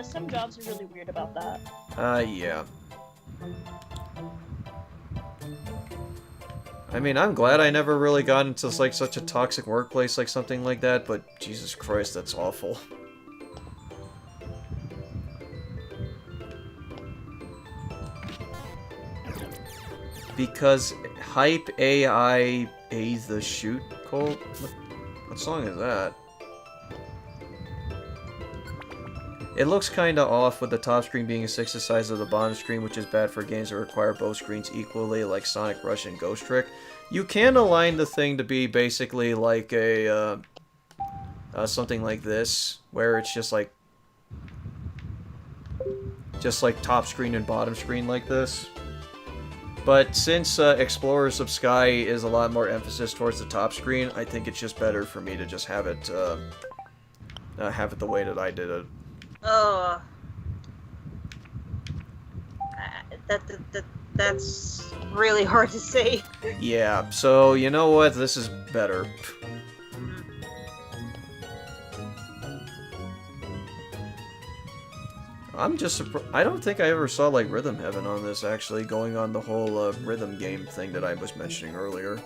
Some jobs are really weird about that. Yeah. I mean, I'm glad I never really got into like such a toxic workplace like something like that, but Jesus Christ, that's awful. Because Hype AI the Shoot Cold? What song is that? It looks kinda off with the top screen being a sixth the size of the bottom screen, which is bad for games that require both screens equally, like Sonic Rush and Ghost Trick. You can align the thing to be basically like a, something like this, where it's just like top screen and bottom screen like this. But since Explorers of Sky is a lot more emphasis towards the top screen, I think it's just better for me to just have it the way that I did it. Oh, that's really hard to say. Yeah, so you know what? This is better. I'm just surprised. I don't think I ever saw like Rhythm Heaven on this actually, going on the whole rhythm game thing that I was mentioning earlier.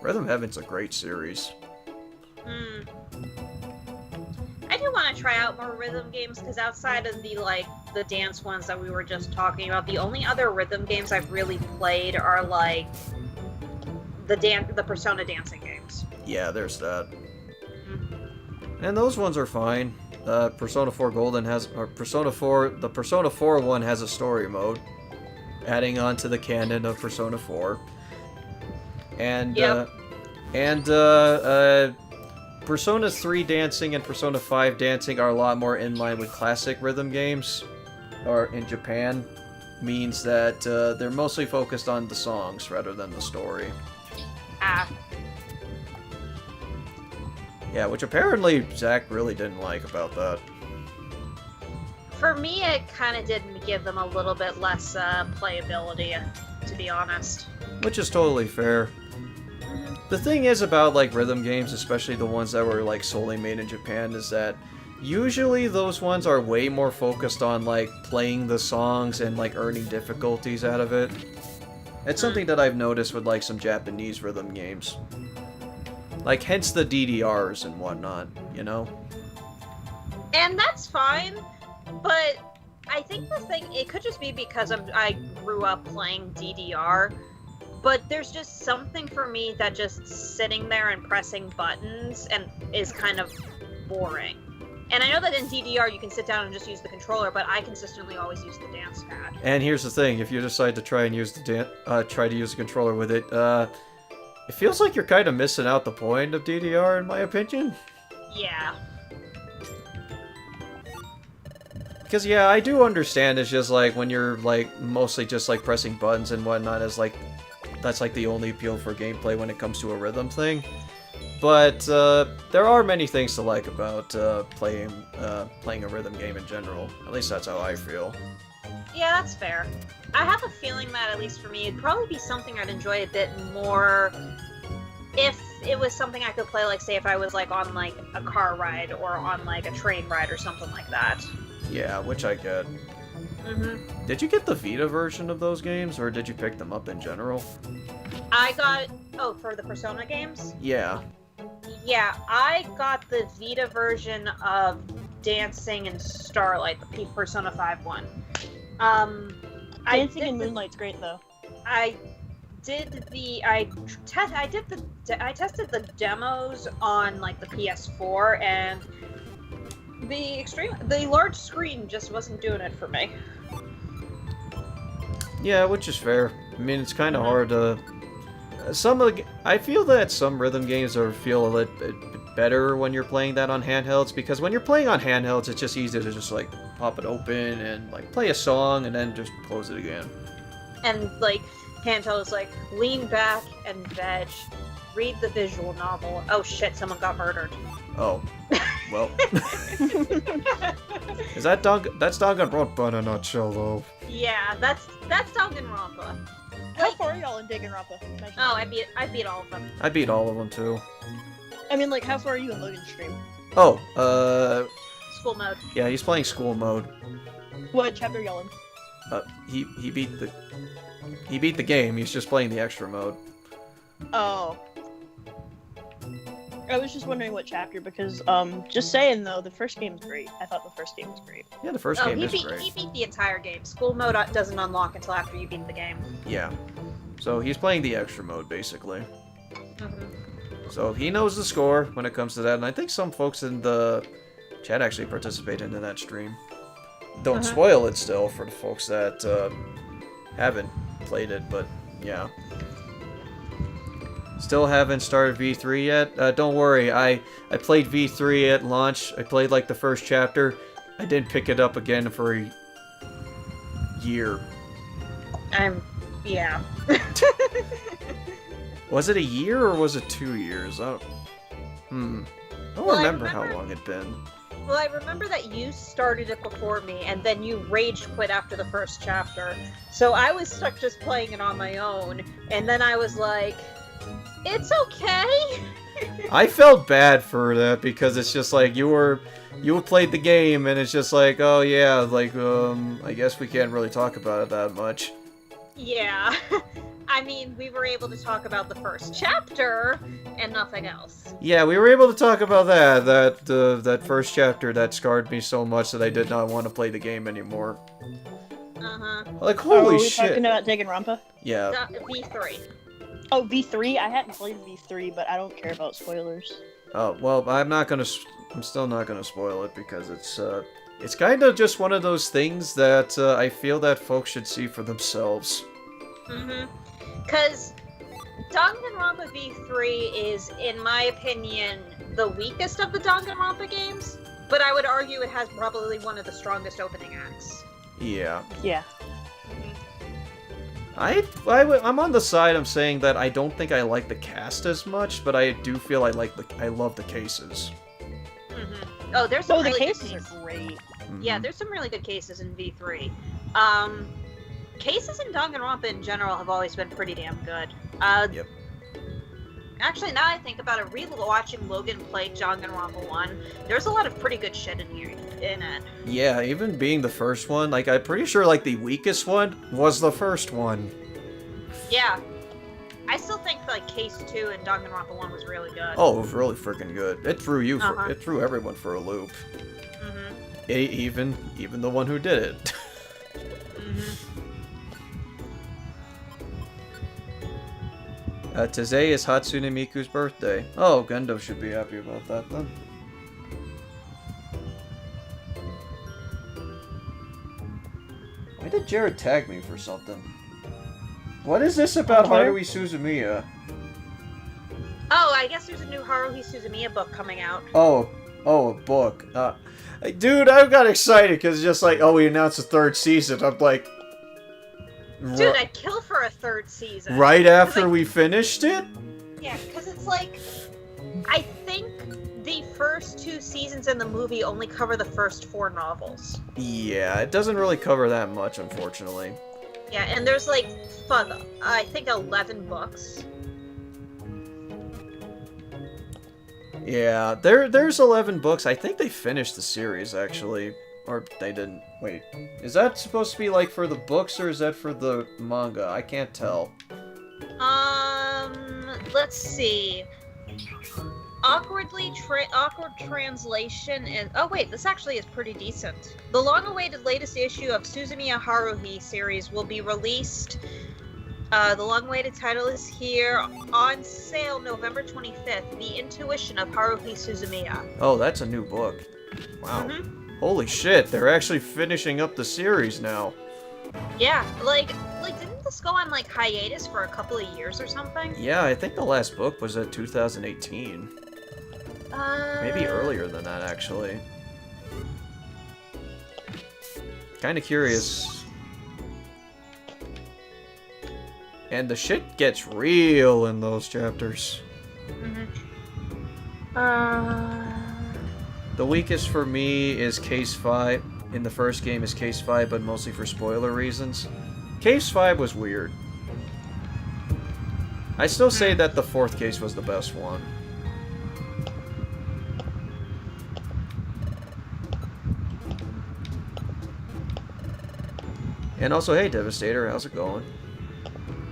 Rhythm Heaven's a great series. I do want to try out more rhythm games because outside of the dance ones that we were just talking about, the only other rhythm games I've really played are like the Persona dancing games. Yeah, there's that. And those ones are fine. Persona 4 Golden has, or Persona 4, the Persona 4 one has a story mode, adding on to the canon of Persona 4. And, Yep. Persona 3 dancing and Persona 5 dancing are a lot more in line with classic rhythm games, or in Japan, means that they're mostly focused on the songs rather than the story. Ah, Yeah, which apparently Zach really didn't like about that. for me, it kind of did give them a little bit less playability, to be honest. Which is totally fair. The thing is about like rhythm games, especially the ones that were like solely made in Japan, is that usually those ones are way more focused on like playing the songs and like earning difficulties out of it. It's something that I've noticed with like some Japanese rhythm games. Like hence the DDRs and whatnot, you know? And that's fine, but I think the thing, it could just be because I grew up playing DDR, but there's just something for me that just sitting there and pressing buttons and is kind of boring. And I know that in DDR you can sit down and just use the controller, but I consistently always use the dance pad. And here's the thing, if you decide to try and use the controller with it, it feels like you're kind of missing out the point of DDR, in my opinion. Yeah. Because, yeah, I do understand it's just, like, when you're, like, mostly just, like, pressing buttons and whatnot is, like, that's, like, the only appeal for gameplay when it comes to a rhythm thing. But, there are many things to like about, playing a rhythm game in general. At least that's how I feel. Yeah, that's fair. I have a feeling that, at least for me, it'd probably be something I'd enjoy a bit more if it was something I could play, like, say, if I was, like, on, like, a car ride or on, like, a train ride or something like that. Yeah, which I get. Mm-hmm. Did you get the Vita version of those games, or did you pick them up in general? I got... Oh, for the Persona games? Yeah. Yeah, I got the Vita version of Dancing in Starlight, the Persona 5 one. Dancing in Moonlight's great though. I tested the demos on like the PS4, and the large screen just wasn't doing it for me. Yeah, which is fair. I mean, it's kind of hard to. I feel that some rhythm games feel a little bit better when you're playing that on handhelds, because when you're playing on handhelds, it's just easy to just like pop it open and like play a song and then just close it again. And like handheld is like lean back and veg, read the visual novel. Oh shit, someone got murdered. Oh, well. Is that that's Danganronpa in a nutshell, though? Yeah, that's Danganronpa. How far are y'all in Danganronpa? Oh, I beat all of them. I beat all of them too. I mean, like, how far are you in Logan's stream? Oh, School mode. yeah, he's playing school mode. What chapter are y'all in? He beat the game. He's just playing the extra mode. Oh. I was just wondering what chapter, because, just saying, though, the first game's great. I thought the first game was great. Yeah, the first game is great. He beat the entire game. School mode doesn't unlock until after you beat the game. Yeah. So he's playing the extra mode, basically. Mm-hmm. So he knows the score when it comes to that, and I think some folks in the chat actually participated in that stream. Don't spoil it still for the folks that haven't played it, but yeah. Still haven't started V3 yet. Don't worry, I played V3 at launch. I played like the first chapter. I didn't pick it up again for a year. Yeah. Was it a year or was it 2 years? I don't remember how long it'd been. Well, I remember that you started it before me, and then you rage quit after the first chapter. So I was stuck just playing it on my own, and then I was like, it's okay. I felt bad for that because it's just like you played the game and it's just like, oh yeah, like I guess we can't really talk about it that much. Yeah. I mean, we were able to talk about the first chapter and nothing else. Yeah, we were able to talk about that first chapter that scarred me so much that I did not want to play the game anymore. Like, holy Are we shit. talking about Danganronpa? Yeah. V3. Oh, V3? I hadn't played V3, but I don't care about spoilers. Oh, well, I'm still not gonna spoil it because it's kind of just one of those things that I feel that folks should see for themselves. Because Danganronpa V3 is, in my opinion, the weakest of the Danganronpa games, but I would argue it has probably one of the strongest opening acts. Yeah. Yeah. I'm on the side of saying that I don't think I like the cast as much, but I do feel I love the cases. Oh, there's some the really cases good cases. are great. Yeah, there's some really good cases in V3. Cases in Danganronpa in general have always been pretty damn good. Yep. Actually, now I think about it, rewatching Logan play Danganronpa 1, there's a lot of pretty good shit in it. Yeah, even being the first one, like, I'm pretty sure, like, the weakest one was the first one. Yeah. I still think, like, Case 2 and Danganronpa 1 was really good. Oh, it was really freaking good. It threw it threw everyone for a loop. Even the one who did it. Today is Hatsune Miku's birthday. Oh, Gendo should be happy about that then. Why did Jared tag me for something? What is this about Haruhi Suzumiya? Oh, I guess there's a new Haruhi Suzumiya book coming out. Oh, a book. Dude, I got excited because just like, oh, we announced the third season. I'm like... Dude, I'd kill for a third season. Right after we finished it? Yeah, because it's like... I think the first 2 seasons in the movie only cover the first 4 novels. Yeah, it doesn't really cover that much, unfortunately. Yeah, and there's like, I think 11 books. Yeah, there's 11 books. I think they finished the series, actually. Or they didn't. Wait, is that supposed to be like for the books or is that for the manga? I can't tell. Let's see. Awkward translation is... Oh wait, this actually is pretty decent. The long-awaited latest issue of Suzumiya Haruhi series will be released. The long-awaited title is here. On sale November 25th. The Intuition of Haruhi Suzumiya. Oh, that's a new book. Wow. Mhm. Holy shit, they're actually finishing up the series now. Yeah, like didn't this go on like hiatus for a couple of years or something? Yeah, I think the last book was at 2018. Maybe earlier than that, actually. Kinda curious. And the shit gets real in those chapters. The weakest for me is Case 5. In the first game is Case 5, but mostly for spoiler reasons. Case 5 was weird. I still say that the fourth case was the best one. And also, hey Devastator, how's it going?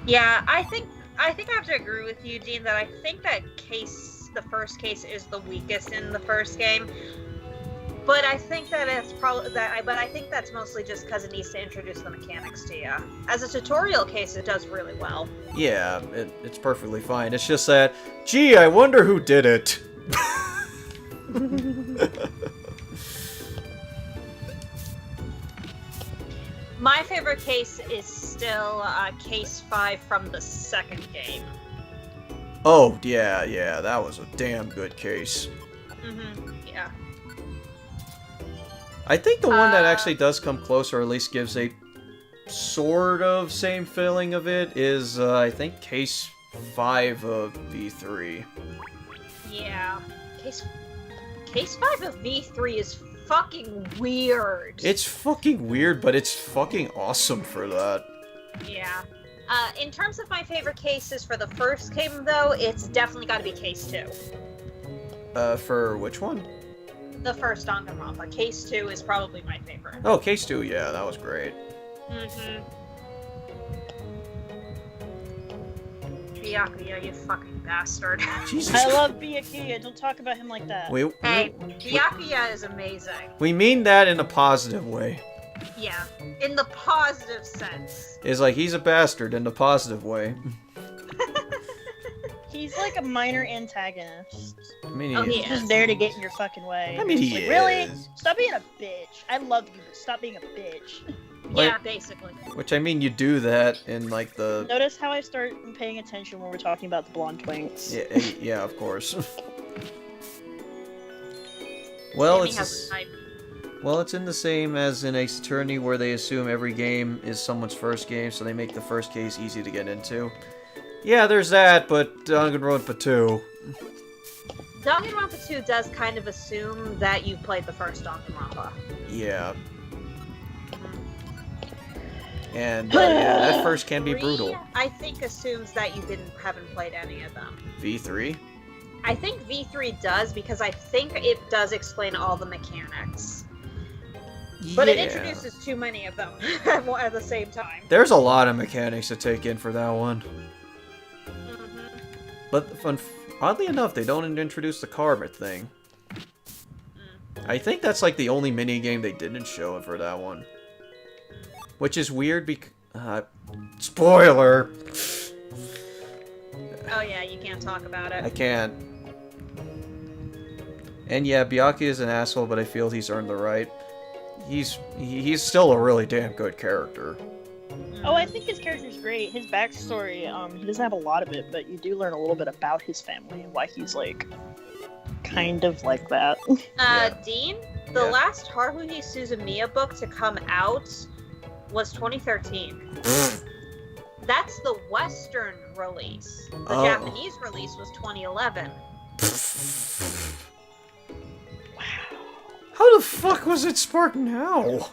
Yeah, I think I have to agree with you, Dean, that I think that the first case is the weakest in the first game. But I think that it's probably but I think that's mostly just because it needs to introduce the mechanics to you. As a tutorial case, it does really well. Yeah, it's perfectly fine. It's just that, gee, I wonder who did it. My favorite case is still Case 5 from the second game. Oh, yeah, that was a damn good case. Yeah. I think the one that actually does come close, or at least gives a sort of same feeling of it, is, I think, Case 5 of V3. Yeah. Case 5 of V3 is fucking weird. It's fucking weird, but it's fucking awesome for that. Yeah. In terms of my favorite cases for the first game, though, it's definitely got to be Case 2. For which one? The first Danganronpa. Case 2 is probably my favorite. Oh, Case 2, yeah, that was great. Byakuya, you fucking bastard. Jesus. I love Byakuya. Don't talk about him like that. Hey, Byakuya is amazing. We mean that in a positive way. Yeah, in the positive sense. It's like, he's a bastard in a positive way. He's like a minor antagonist. I mean, Oh, he he He's is. just there to get in your fucking way. I mean, It's he like, really? is. Stop being a bitch. I love you, but stop being a bitch. Yeah, basically. Which, I mean, you do that in, like, the... Notice how I start paying attention when we're talking about the blonde twinks. Yeah, of course. Well, Sammy it's has a type. well, it's in the same as in Ace Attorney, where they assume every game is someone's first game, so they make the first case easy to get into. Yeah, there's that, but Danganronpa 2. Danganronpa 2 does kind of assume that you've played the first Danganronpa. Yeah. And yeah, that first can be 3, brutal. I think assumes that you haven't played any of them. V3? I think V3 does because I think it does explain all the mechanics. But it introduces too many of them at the same time. There's a lot of mechanics to take in for that one. But oddly enough, they don't introduce the karma thing. I think that's like the only mini game they didn't show for that one. Which is weird because... spoiler! Oh yeah, you can't talk about I it. can't. And yeah, Byakuya is an asshole, but I feel he's earned the right. He's still a really damn good character. Oh, I think his character's great. His backstory, he doesn't have a lot of it, but you do learn a little bit about his family and why he's, like, kind of like that. Dean, the Yeah. last Haruhi Suzumiya book to come out was 2013. That's the Western release. The Oh. Japanese release was 2011. How the fuck was it Spark now?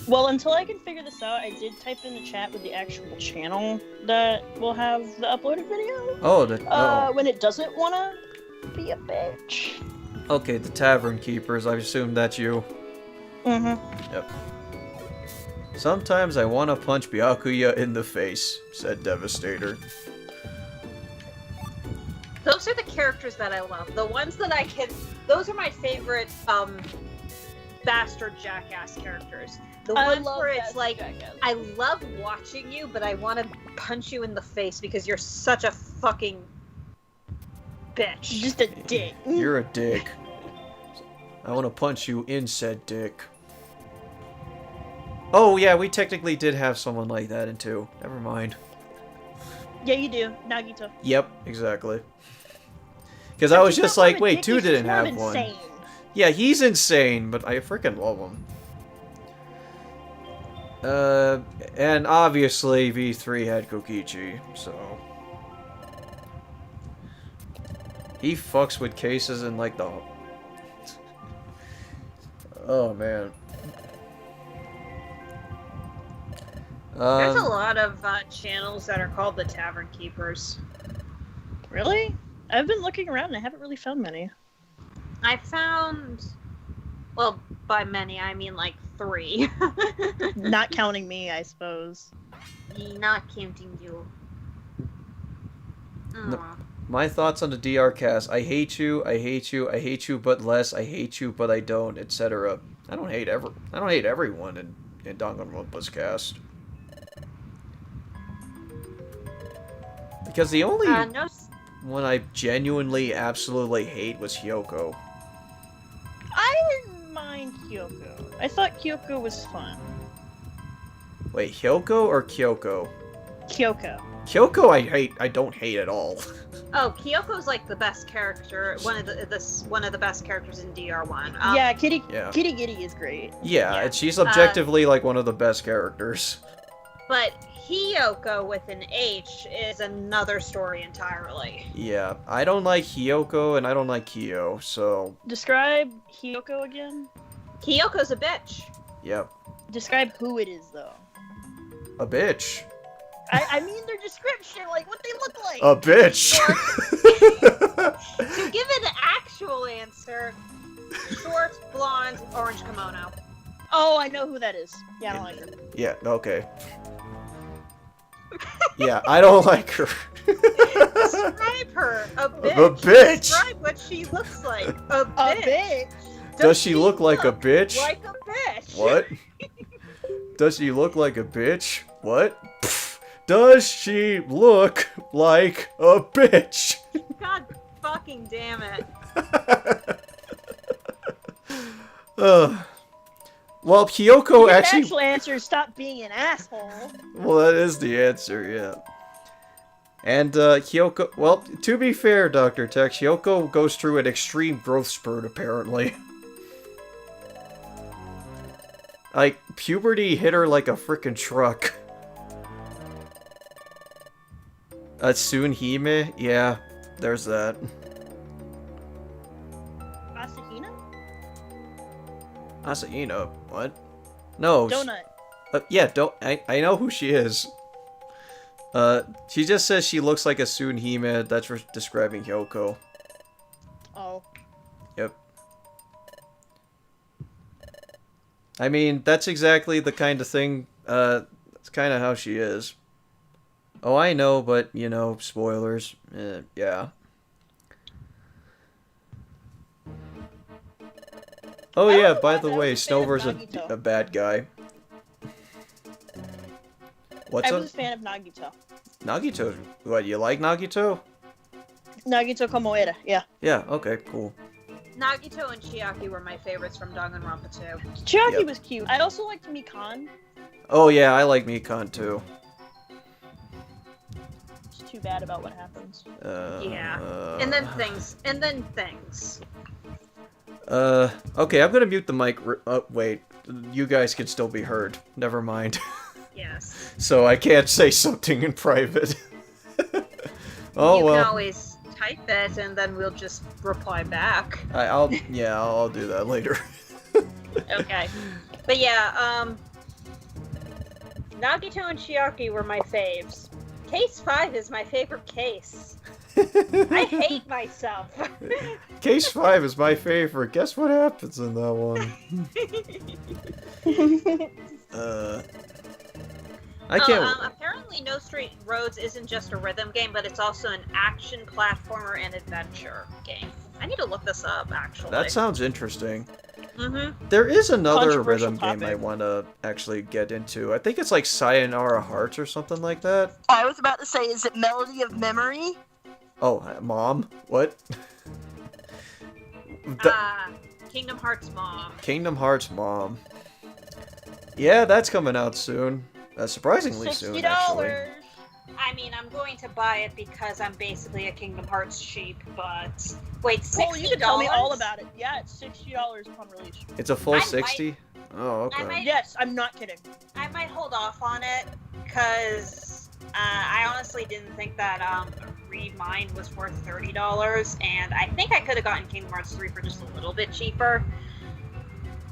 Well, until I can figure this out, I did type in the chat with the actual channel that will have the uploaded video. Oh, When it doesn't wanna be a bitch. okay, the Tavern Keepers, I assume that's you. Mm-hmm. Yep. Sometimes I want to punch Byakuya in the face, said Devastator. Those are the characters that I love. The ones that I can... Those are my favorite, bastard jackass characters. The ones where it's like, I love watching you, but I want to punch you in the face because you're such a fucking bitch. Just a dick. You're a dick. I want to punch you in said dick. Oh, yeah, we technically did have someone like that in 2. Never mind. Yeah, you do. Nagito. Yep, exactly. Because I was just like, wait, 2 didn't have one. Insane. Yeah, he's insane, but I freaking love him. And obviously V3 had Kokichi, so... He fucks with cases in like the... Oh, man. There's a lot of channels that are called the Tavern Keepers. Really? I've been looking around and I haven't really found many. I found, well, by many I mean like 3. Not counting me, I suppose. Not counting you. No. My thoughts on the DR cast. I hate you, I hate you, I hate you but less, I hate you but I don't, etc. I don't hate everyone in Danganronpa's cast. Because the only one I genuinely absolutely hate was Hyoko. I didn't mind Kyoko. I thought Kyoko was fun. Wait, Hyoko or Kyoko? Kyoko. Kyoko I don't hate at all. Oh, Kyoko's like the best character, one of the best characters in DR1. Yeah, Kitty Giddy is great. Yeah, and she's objectively like one of the best characters. But Hiyoko with an H is another story entirely. Yeah, I don't like Hyoko and I don't like Kyo, so... Describe Hyoko again? Hiyoko's a bitch. Yep. Describe who it is, though. A bitch. I mean their description, like what they look like. A bitch. To give an actual answer, short, blonde, orange kimono. Oh, I know who that is. Yeah, I don't like her. Yeah, okay. Yeah, I don't like her. Describe her. A bitch. A bitch. Describe what she looks like. A bitch. A bitch. Does she look like a bitch? Like a bitch. What? Does she look like a bitch? What? Does she look like a bitch? God fucking damn it. Well, Kyoko The actually... actual answer is stop being an asshole. Well, that is the answer, yeah. And, Kyoko... Well, to be fair, Dr. Tech, Kyoko goes through an extreme growth spurt, apparently. Like, puberty hit her like a frickin' truck. Tsunehime? Yeah, there's that. Asahina? Asahina? What? No. Donut. Yeah, I know who she is. She just says she looks like a Tsunehime. That's for describing Hyoko. Oh. Yep. I mean, that's exactly the kind of thing, that's kind of how she is. Oh, I know, but, you know, spoilers. Yeah. Oh, yeah, by the way, Snover's a bad guy. What's I up? was a fan of Nagito. Nagito? What, you like Nagito? Nagito como era, yeah. Yeah, okay, cool. Nagito and Chiaki were my favorites from Danganronpa 2. Chiaki Yep. was cute. I also liked Mikan. Oh, yeah, I like Mikan, too. It's too bad about what happens. Yeah. And then things. Okay, I'm gonna mute the mic. Wait, you guys can still be heard. Never mind. Yes. So I can't say something in private. Oh, you well. can always type it and then we'll just reply back. I'll do that later. Okay. But yeah, Nagito and Chiaki were my faves. Case 5 is my favorite case. I hate myself. Case 5 is my favorite. Guess what happens in that one? I can't. Apparently, No Straight Roads isn't just a rhythm game, but it's also an action platformer and adventure game. I need to look this up, actually. That sounds interesting. Mm-hmm. There is another Controversial rhythm game I topic. want to actually get into. I think it's like Sayonara Hearts or something like that. I was about to say, is it Melody of Memory? Oh, Mom? What? Kingdom Hearts Mom. Kingdom Hearts Mom. Yeah, that's coming out soon. Surprisingly soon, actually. $60. I mean, I'm going to buy it because I'm basically a Kingdom Hearts sheep, but... Wait, $60? Well, you can tell me all about it. Yeah, it's $60 upon release. It's a full I 60? Oh, okay. I might- Yes, I'm not kidding. I might hold off on it, because I honestly didn't think that Read Mine was worth $30, and I think I could have gotten Kingdom Hearts 3 for just a little bit cheaper.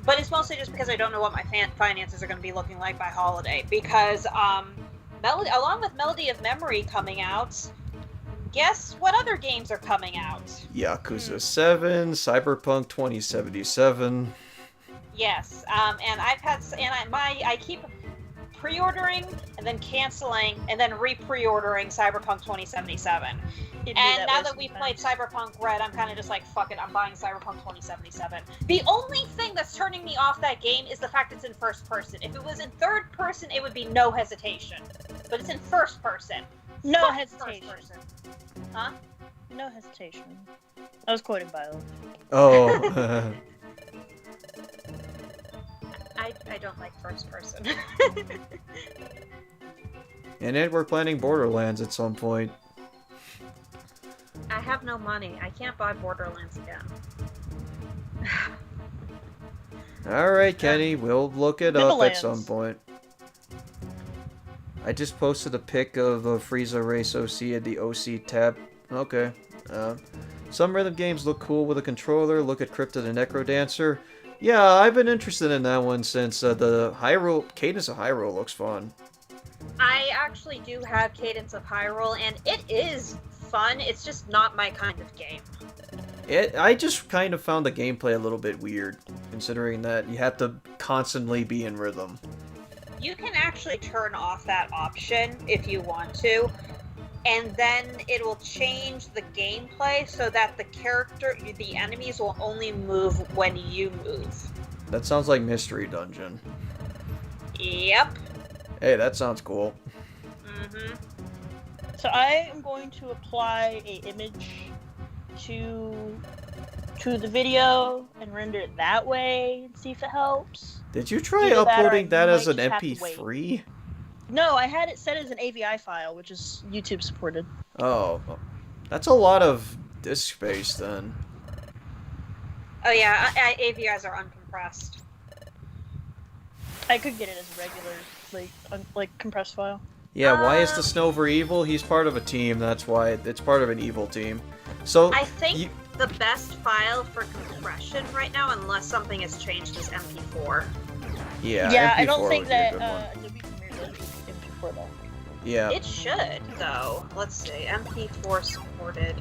But it's mostly just because I don't know what my finances are going to be looking like by holiday, because along with Melody of Memory coming out, guess what other games are coming out? Yakuza 7, Cyberpunk 2077. Yes, and I keep pre-ordering and then canceling and then re-pre-ordering Cyberpunk 2077. And now that we played Cyberpunk Red, I'm kind of just like, fuck it, I'm buying Cyberpunk 2077. The only thing that's turning me off that game is the fact it's in first person. If it was in third person, it would be no hesitation. But it's in first person. No Fuck hesitation. First person. Huh? No hesitation. I was quoting Violet. Oh. I don't like first person. And then we're planning Borderlands at some point. I have no money. I can't buy Borderlands again. Alright, Kenny, we'll look it up at Nibblelands. some point. I just posted a pic of Frieza Race OC at the OC tab. Okay. Some rhythm games look cool with a controller. Look at Crypta the Necrodancer. Yeah, I've been interested in that one since the Cadence of Hyrule looks fun. I actually do have Cadence of Hyrule, and it is fun. It's just not my kind of game. I just kind of found the gameplay a little bit weird, considering that you have to constantly be in rhythm. You can actually turn off that option if you want to, and then it will change the gameplay so that the enemies will only move when you move. That sounds like Mystery Dungeon. Yep. Hey, that sounds cool. Mm-hmm. So I am going to apply a image to the video and render it that way and see if it helps. Did you try Either that or uploading that as might an have to MP3? No, I had it set as an AVI file, which is YouTube supported. Oh, that's a lot of disk space then. Oh yeah, AVIs are uncompressed. I could get it as a regular, like compressed file. Yeah, why is the Snover evil? He's part of a team, that's why. It's part of an evil team. So, I think the best file for compression right now, unless something has changed, is MP4. yeah, Yeah, I MP4 don't think would be a that good one. Adobe Premiere does MP4 though. Yeah. It should, though. Let's see, MP4 supported.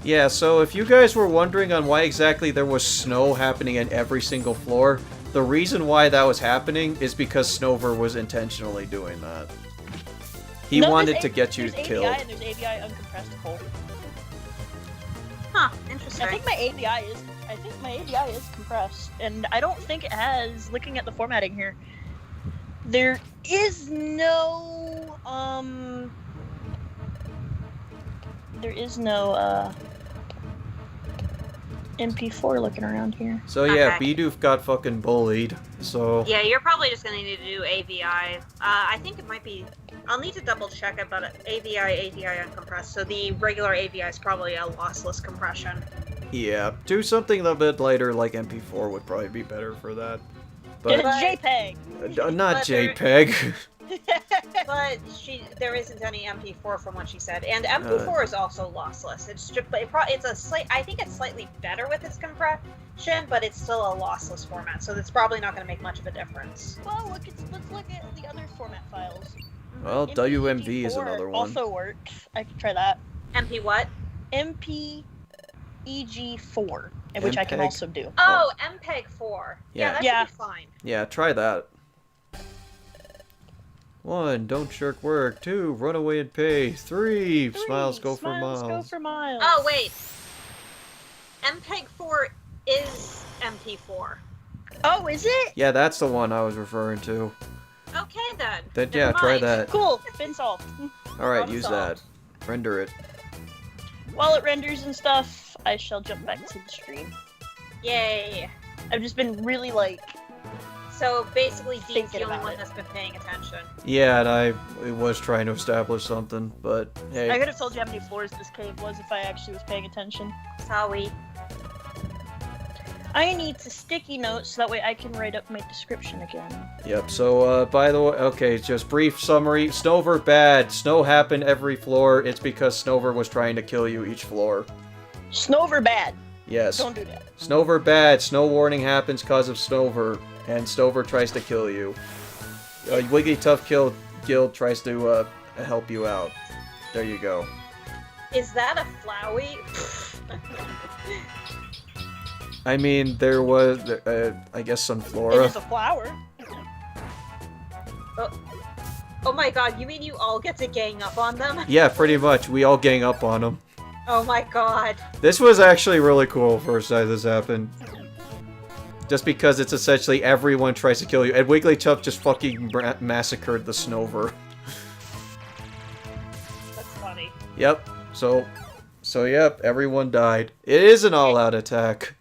Yeah, so if you guys were wondering on why exactly there was snow happening in every single floor, the reason why that was happening is because Snover was intentionally doing that. He wanted to get you there's killed. AVI and there's AVI uncompressed Cole. Huh, interesting. I think my AVI is compressed, and I don't think it has. Looking at the formatting here, there is no MP4 looking around here. So yeah, Okay. Bidoof got fucking bullied, so... Yeah, you're probably just gonna need to do AVI. I think it might be... I'll need to double check it, but AVI uncompressed. So the regular AVI is probably a lossless compression. Yeah, do something a little bit lighter like MP4 would probably be better for that. But But, JPEG. not But there- JPEG. But there isn't any MP4 from what she said, and MP4 is also lossless. It's just, but I think it's slightly better with its compression, but it's still a lossless format, so it's probably not going to make much of a difference. Well, let's look at the other format files. Well, WMV is MP4 another one. Also works. I could try that. MP what? MPEG4, which I can MPEG? also do. Oh, MPEG-4. Yeah. That Yeah. should be fine. Yeah, try that. 1, don't shirk work. 2, run away and pay. 3, smiles go for miles. Go for miles. Oh, wait. MPEG-4 is MP4. Oh, is it? Yeah, that's the one I was referring to. Okay, then. Then Never yeah, try mind. that. Cool. Been solved. Alright, Problem use solved. that. Render it. While it renders and stuff, I shall jump back to the stream. Yay! I've just been really like, So basically, Dean's Thinking the only about one it. that's been paying attention. Yeah, and I was trying to establish something, but hey. I could have told you how many floors this cave was if I actually was paying attention. Sorry. I need to sticky notes so that way I can write up my description again. Yep, so, by the way, okay, just brief summary. Snover bad. Snow happened every floor. It's because Snover was trying to kill you each floor. Snover bad. Yes. Don't do that. Snover bad. Snow warning happens cause of Snover, and Snover tries to kill you. Wigglytuff Guild tries to, help you out. There you go. Is that a Flowey? I mean, there was, I guess, It Sunflora. is a flower. Oh my god, you mean you all get to gang up on them? Yeah, pretty much. We all gang up on him. Oh my god. This was actually really cool first time this happened. Just because it's essentially everyone tries to kill you. And Wigglytuff just fucking massacred the Snover. That's funny. Yep. So yep, everyone died. It is an all-out attack.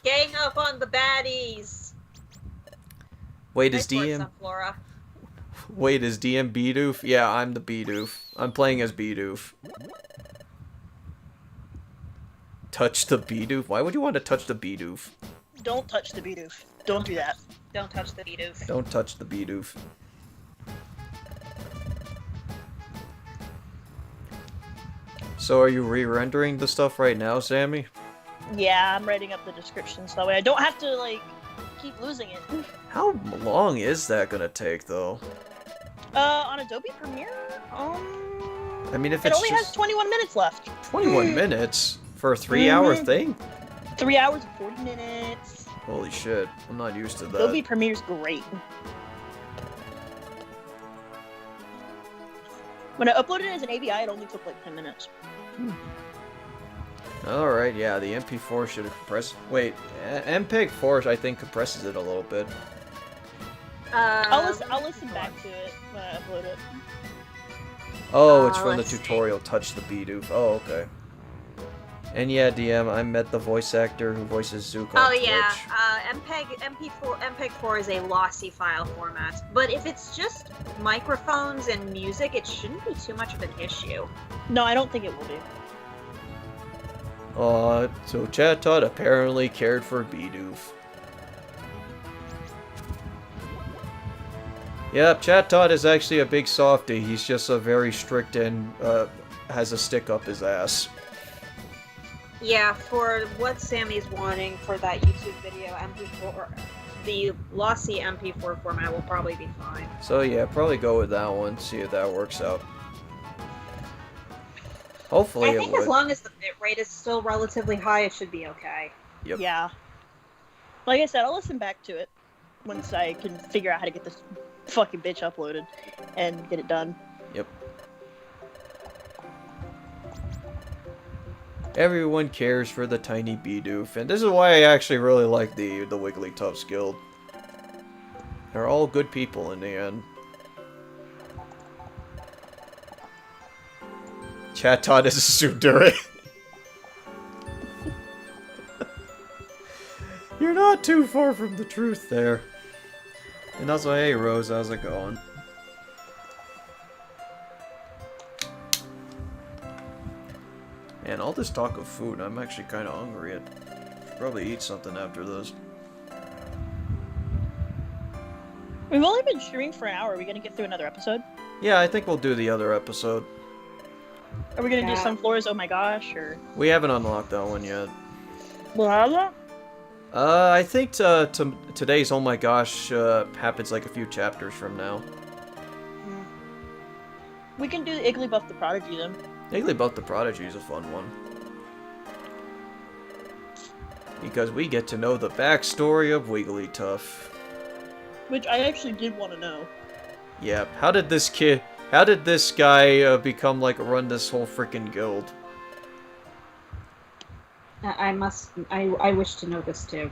Gang up on the baddies! Wait, Nice is work, DM... Sunflora. Wait, is DM Bidoof? Yeah, I'm the Bidoof. I'm playing as Bidoof. Touch the Bidoof? Why would you want to touch the Bidoof? Don't touch the Bidoof. Don't do that. Don't touch the Bidoof. Don't touch the Bidoof. So are you re-rendering the stuff right now, Sammy? Yeah, I'm writing up the description so that way I don't have to, like, keep losing it. How long is that gonna take, though? On Adobe Premiere, I mean, if it it's only has just 21 minutes left. 21 minutes for a 3-hour Mhm. thing? 3 hours and 40 minutes. Holy shit, I'm not used to that. Adobe Premiere's great. When I uploaded it as an AVI, it only took like 10 minutes. Alright, yeah, the MP4 should have compressed. Wait, MPEG 4 I think compresses it a little bit. I'll listen back to it when I upload it. Oh, it's from the let's see. tutorial, Touch the Bidoof. Oh, okay. And yeah, DM, I met the voice actor who voices Zook on Oh yeah, Twitch. MPEG-4 is a lossy file format, but if it's just microphones and music, it shouldn't be too much of an issue. No, I don't think it will be. So Chad Todd apparently cared for Bidoof. Yep, Chad Todd is actually a big softie. He's just a very strict and has a stick up his ass. Yeah, for what Sammy's wanting for that YouTube video, MP4, the lossy MP4 format will probably be fine. So yeah, probably go with that one. See if that works out. Hopefully I it think would. as long as the bitrate is still relatively high, it should be okay. Yep. Yeah. Like I said, I'll listen back to it once I can figure out how to get this fucking bitch uploaded and get it done. Yep. Everyone cares for the tiny Bidoof, and this is why I actually really like the Wigglytuff's guild. They're all good people in the end. Chat Todd is a tsundere. You're not too far from the truth there. And also, hey Rose, how's it going? And all this talk of food, I'm actually kind of hungry. I should probably eat something after this. We've only been streaming for an hour. Are we gonna get through another episode? Yeah, I think we'll do the other episode. Are we gonna do Yeah. some floors? Oh my gosh, or We haven't unlocked that one yet. blah? I think today's Oh My Gosh happens like a few chapters from now. We can do the Igglybuff the Prodigy then. Igglybuff the Prodigy is a fun one. Because we get to know the backstory of Wigglytuff. Which I actually did want to know. Yeah, how did this guy become like run this whole freaking guild? I wish to know this too.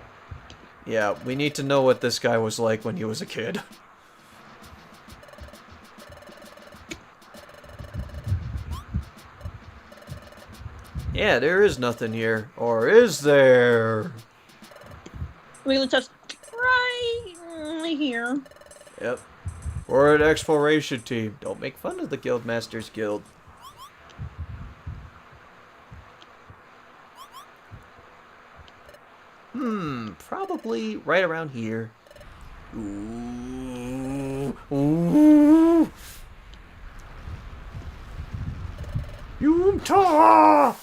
Yeah, we need to know what this guy was like when he was a kid. Yeah, there is nothing here. Or is there? Wigglytuff's right here. Yep. We're an exploration team. Don't make fun of the Guildmasters Guild. Probably right around here. Ooh. Ooh. Yumta!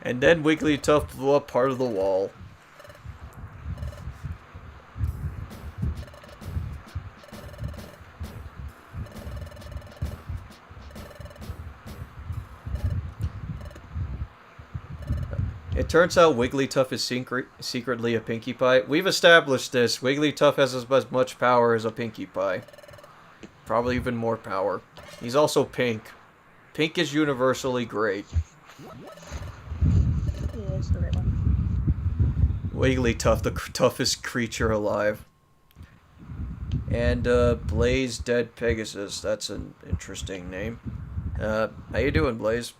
And then Wigglytuff blew up part of the wall. It turns out Wigglytuff is secretly a Pinkie Pie. We've established this. Wigglytuff has as much power as a Pinkie Pie. Probably even more power. He's also pink. Pink is universally great. Yeah, it's the right one. Wigglytuff, the toughest creature alive. And Blaze Dead Pegasus. That's an interesting name. How you doing, Blaze?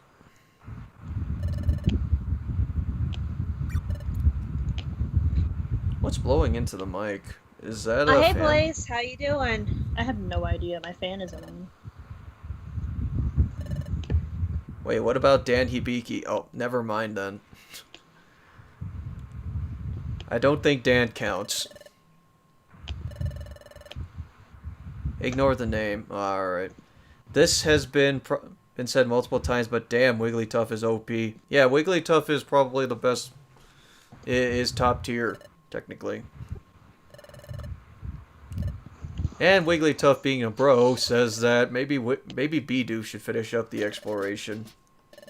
What's blowing into the mic? Is that a Hey fan? Blaze, how you doing? I have no idea. My fan is on. Wait, what about Dan Hibiki? Oh, never mind then. I don't think Dan counts. Ignore the name. Alright. This has been said multiple times, but damn, Wigglytuff is OP. Yeah, Wigglytuff is probably the best. Is top tier, technically. And Wigglytuff, being a bro, says that maybe Bidoof should finish up the exploration.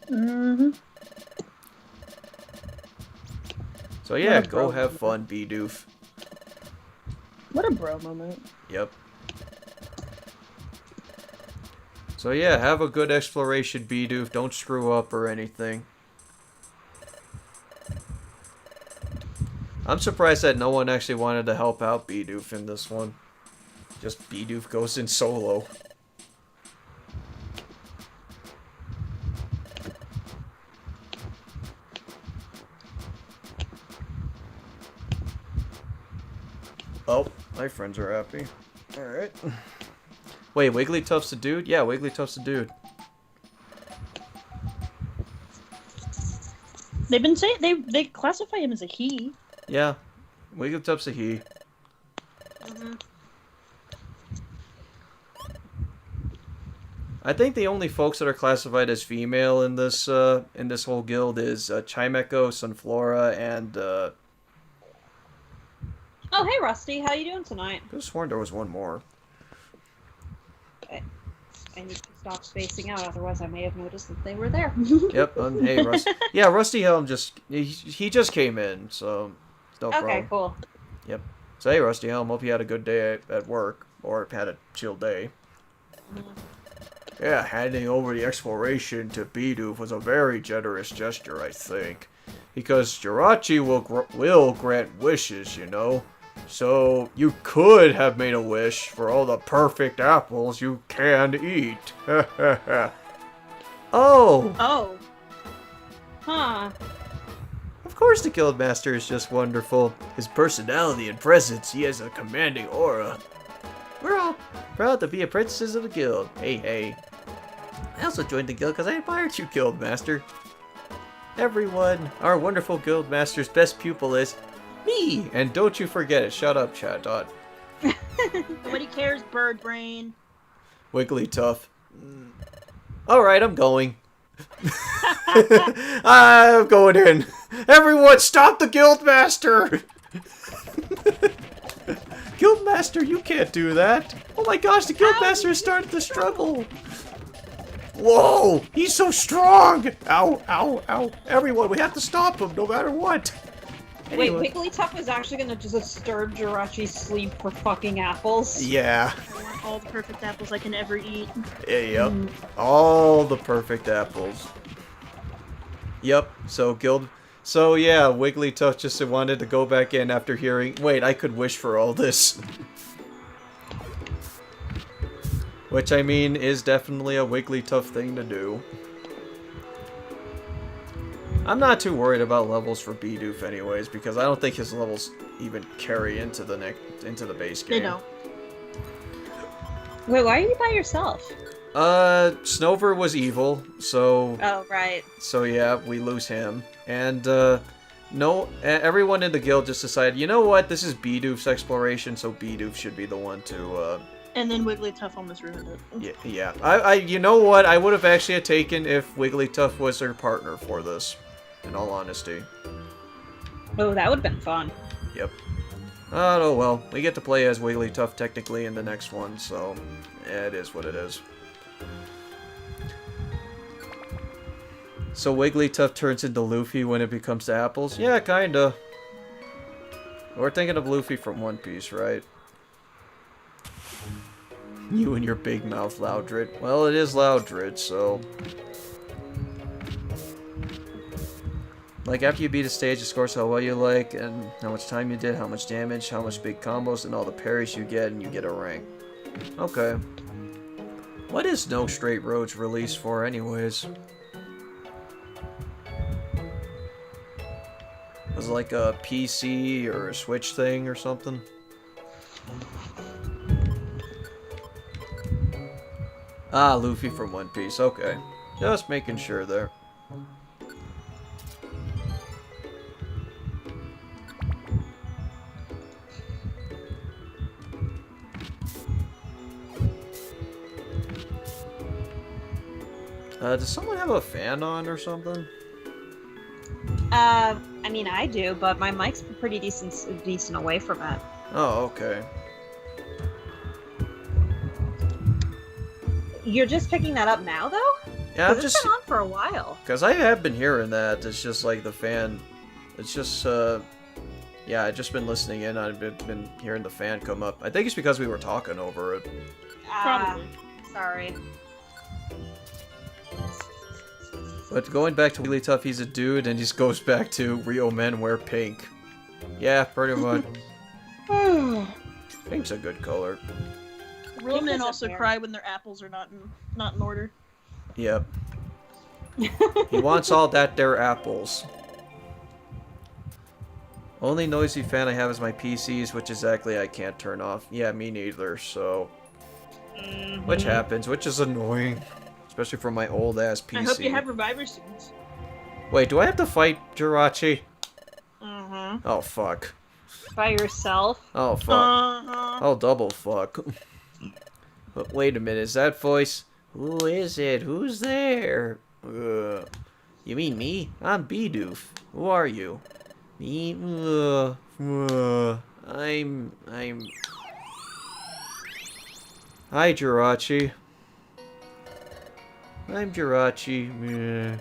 Mm-hmm. So yeah, What a go bro have moment. fun, Bidoof. What a bro moment. Yep. So yeah, have a good exploration, Bidoof. Don't screw up or anything. I'm surprised that no one actually wanted to help out Bidoof in this one. Just Bidoof goes in solo. Oh, my friends are happy. Alright. Wait, Wigglytuff's a dude? Yeah, Wigglytuff's a dude. They've been saying they classify him as a he. Yeah, Wigglytuff's a he. I think the only folks that are classified as female in this whole guild is Chimecho, Sunflora, and Oh, hey Rusty, how you doing tonight? I could have sworn there was one more. I need to stop spacing out, otherwise I may have noticed that they were there. Yep. Hey, Rusty. Yeah, Rusty Helm he just came in, so no problem. Okay, cool. So hey, Rusty Helm, hope you had a good day at work or had a chill day. Yeah, handing over the exploration to Bidoof was a very generous gesture, I think, because Jirachi will grant wishes, you know. So you could have made a wish for all the perfect apples you can eat. Oh. Oh. Huh. Of course the Guildmaster is just wonderful. His personality and presence, he has a commanding aura. We're all proud to be a princess of the guild. Hey, hey. I also joined the guild because I admired you, Guildmaster. Everyone, our wonderful Guildmaster's best pupil is me. And don't you forget it. Shut up, Chat Dot. Nobody cares, bird brain. Wigglytuff. Alright, I'm going. I'm going in. Everyone, stop the Guildmaster! Guildmaster, you can't do that. Oh my gosh, the Guildmaster has started to struggle. Whoa, he's so strong. Ow, ow, ow. Everyone, we have to stop him no matter what. Anyway. Wait, Wigglytuff is actually gonna just disturb Jirachi's sleep for fucking apples? Yeah. I want all the perfect apples I can ever eat. Yep. All the perfect apples. Yep. So yeah, Wigglytuff just wanted to go back in after hearing, wait, I could wish for all this. Which, I mean, is definitely a Wigglytuff thing to do. I'm not too worried about levels for Bidoof anyways, because I don't think his levels even carry into the base game. They don't. Wait, why are you by yourself? Snover was evil, so Oh, right. yeah, we lose him. And no, everyone in the guild just decided, you know what, this is Bidoof's exploration, so Bidoof should be the one to And then Wigglytuff almost ruined it. yeah. You know what, I would have actually taken if Wigglytuff was her partner for this, in all honesty. Oh, that would have been fun. Yep. Oh well, we get to play as Wigglytuff technically in the next one, so yeah, it is what it is. So Wigglytuff turns into Luffy when it becomes the apples? Yeah, kinda. We're thinking of Luffy from One Piece, right? You and your big mouth, Loudred. Well, it is Loudred, so... Like, after you beat a stage, it scores how well you like, and how much time you did, how much damage, how much big combos, and all the parries you get, and you get a rank. Okay. What is No Straight Roads released for, anyways? Was it like a PC or a Switch thing or something? Ah, Luffy from One Piece, okay. Just making sure there. Does someone have a fan on or something? I mean, I do, but my mic's pretty decent away from it. Oh, okay. You're just picking that up now, though? Yeah, I'm 'Cause just... it's been on for a while. Because I have been hearing that. It's just like the fan... It's just, yeah, I've just been listening in. I've been hearing the fan come up. I think it's because we were talking over it. Probably. Sorry. But going back to Wigglytuff, he's a dude, and he just goes back to real men wear pink. Yeah, pretty much. Pink's a good color. Real men isn't also fair. cry when their apples are not in order. Yep. He wants all that there apples. Only noisy fan I have is my PCs, which exactly I can't turn off. Yeah, me neither, so... Which happens, which is annoying. Especially for my old-ass PC. I hope you have reviver suits. Wait, do I have to fight Jirachi? Uh-huh. Oh, fuck. By yourself? Oh, fuck. Uh-huh. Oh, double fuck. But wait a minute, is that voice? Who is it? Who's there? You mean me? I'm Bidoof. Who are you? Me? I'm... Hi, Jirachi. I'm Jirachi.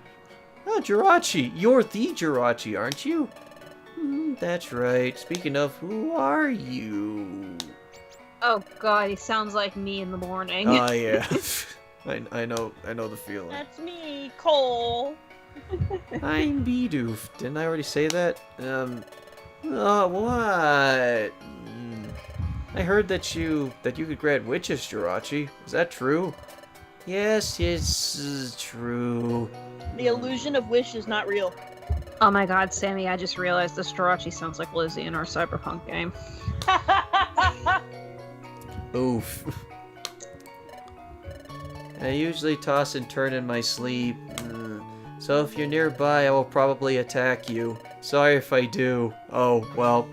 Oh, Jirachi! You're the Jirachi, aren't you? That's right. Speaking of, who are you? Oh god, he sounds like me in the morning. Oh, yeah. I know the feeling. That's me, Cole. I'm Bidoof. Didn't I already say that? Oh, what? I heard that you could grant witches, Jirachi. Is that true? Yes, it's true. The illusion of wish is not real. Oh my god, Sammy, I just realized this Jirachi sounds like Lizzie in our Cyberpunk game. Oof. I usually toss and turn in my sleep. So if you're nearby, I will probably attack you. Sorry if I do. Oh, well.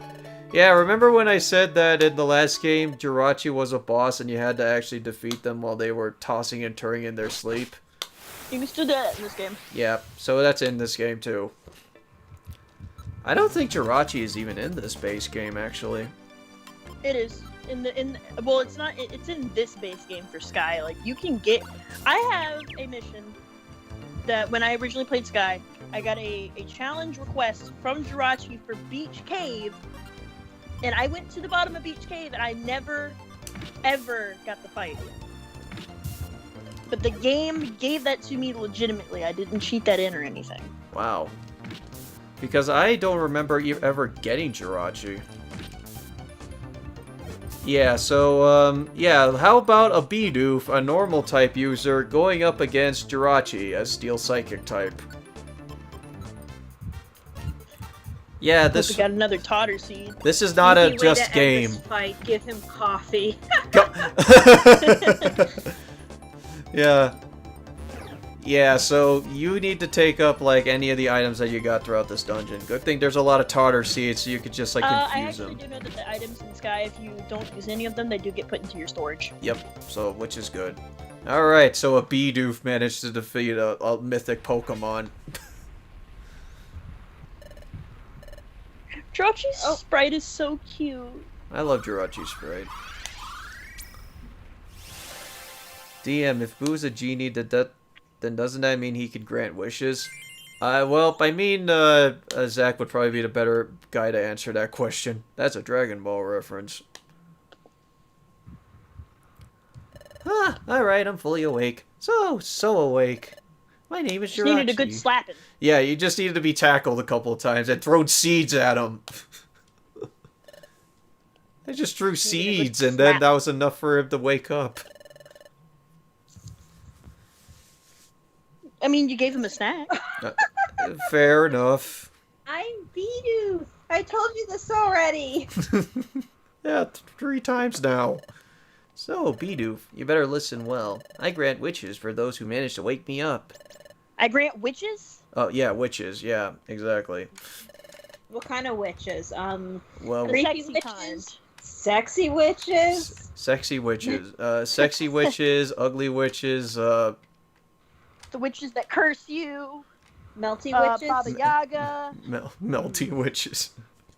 Yeah, remember when I said that in the last game, Jirachi was a boss and you had to actually defeat them while they were tossing and turning in their sleep? You can still do that in this game. Yeah, so that's in this game too. I don't think Jirachi is even in this base game, actually. It is. Well, it's not. It's in this base game for Sky. Like, you can get. I have a mission that when I originally played Sky, I got a challenge request from Jirachi for Beach Cave, and I went to the bottom of Beach Cave, and I never, ever got the fight. But the game gave that to me legitimately. I didn't cheat that in or anything. Wow. Because I don't remember ever getting Jirachi. Yeah, so, yeah, how about a Bidoof, a normal type user, going up against Jirachi as Steel Psychic type? Yeah, Hope we this got another Totter seed. this is not a Easy way to just end game. this fight, give him coffee. Go- Yeah. Yeah, so you need to take up, like, any of the items that you got throughout this dungeon. Good thing there's a lot of Tartar seeds, so you could just, like, I confuse actually them. do know that the items in Sky, if you don't use any of them, they do get put into your storage. Yep, so, which is good. Alright, so a Bidoof managed to defeat a mythic Pokemon. Jirachi's Oh. sprite is so cute. I love Jirachi Sprite. DM, if Boo's a genie, then doesn't that mean he can grant wishes? Well, I mean, Zach would probably be the better guy to answer that question. That's a Dragon Ball reference. Ah, alright, I'm fully awake. So awake. My name is Just needed a Jirachi. good slapping. Yeah, you just needed to be tackled a couple of times and thrown seeds at him. I just threw seeds, and then that was enough for him to wake up. I mean, you gave him a snack. Fair enough. I'm Bidoof. I told you this already. Yeah, 3 times now. So, Bidoof, you better listen well. I grant wishes for those who manage to wake me up. I grant witches? Oh, yeah, witches. Yeah, exactly. What kind of witches? Well, Creepy Sexy witches? kind. Sexy witches? sexy witches. Sexy witches, ugly witches, The witches that curse you. Melty witches? Baba Yaga. melty witches.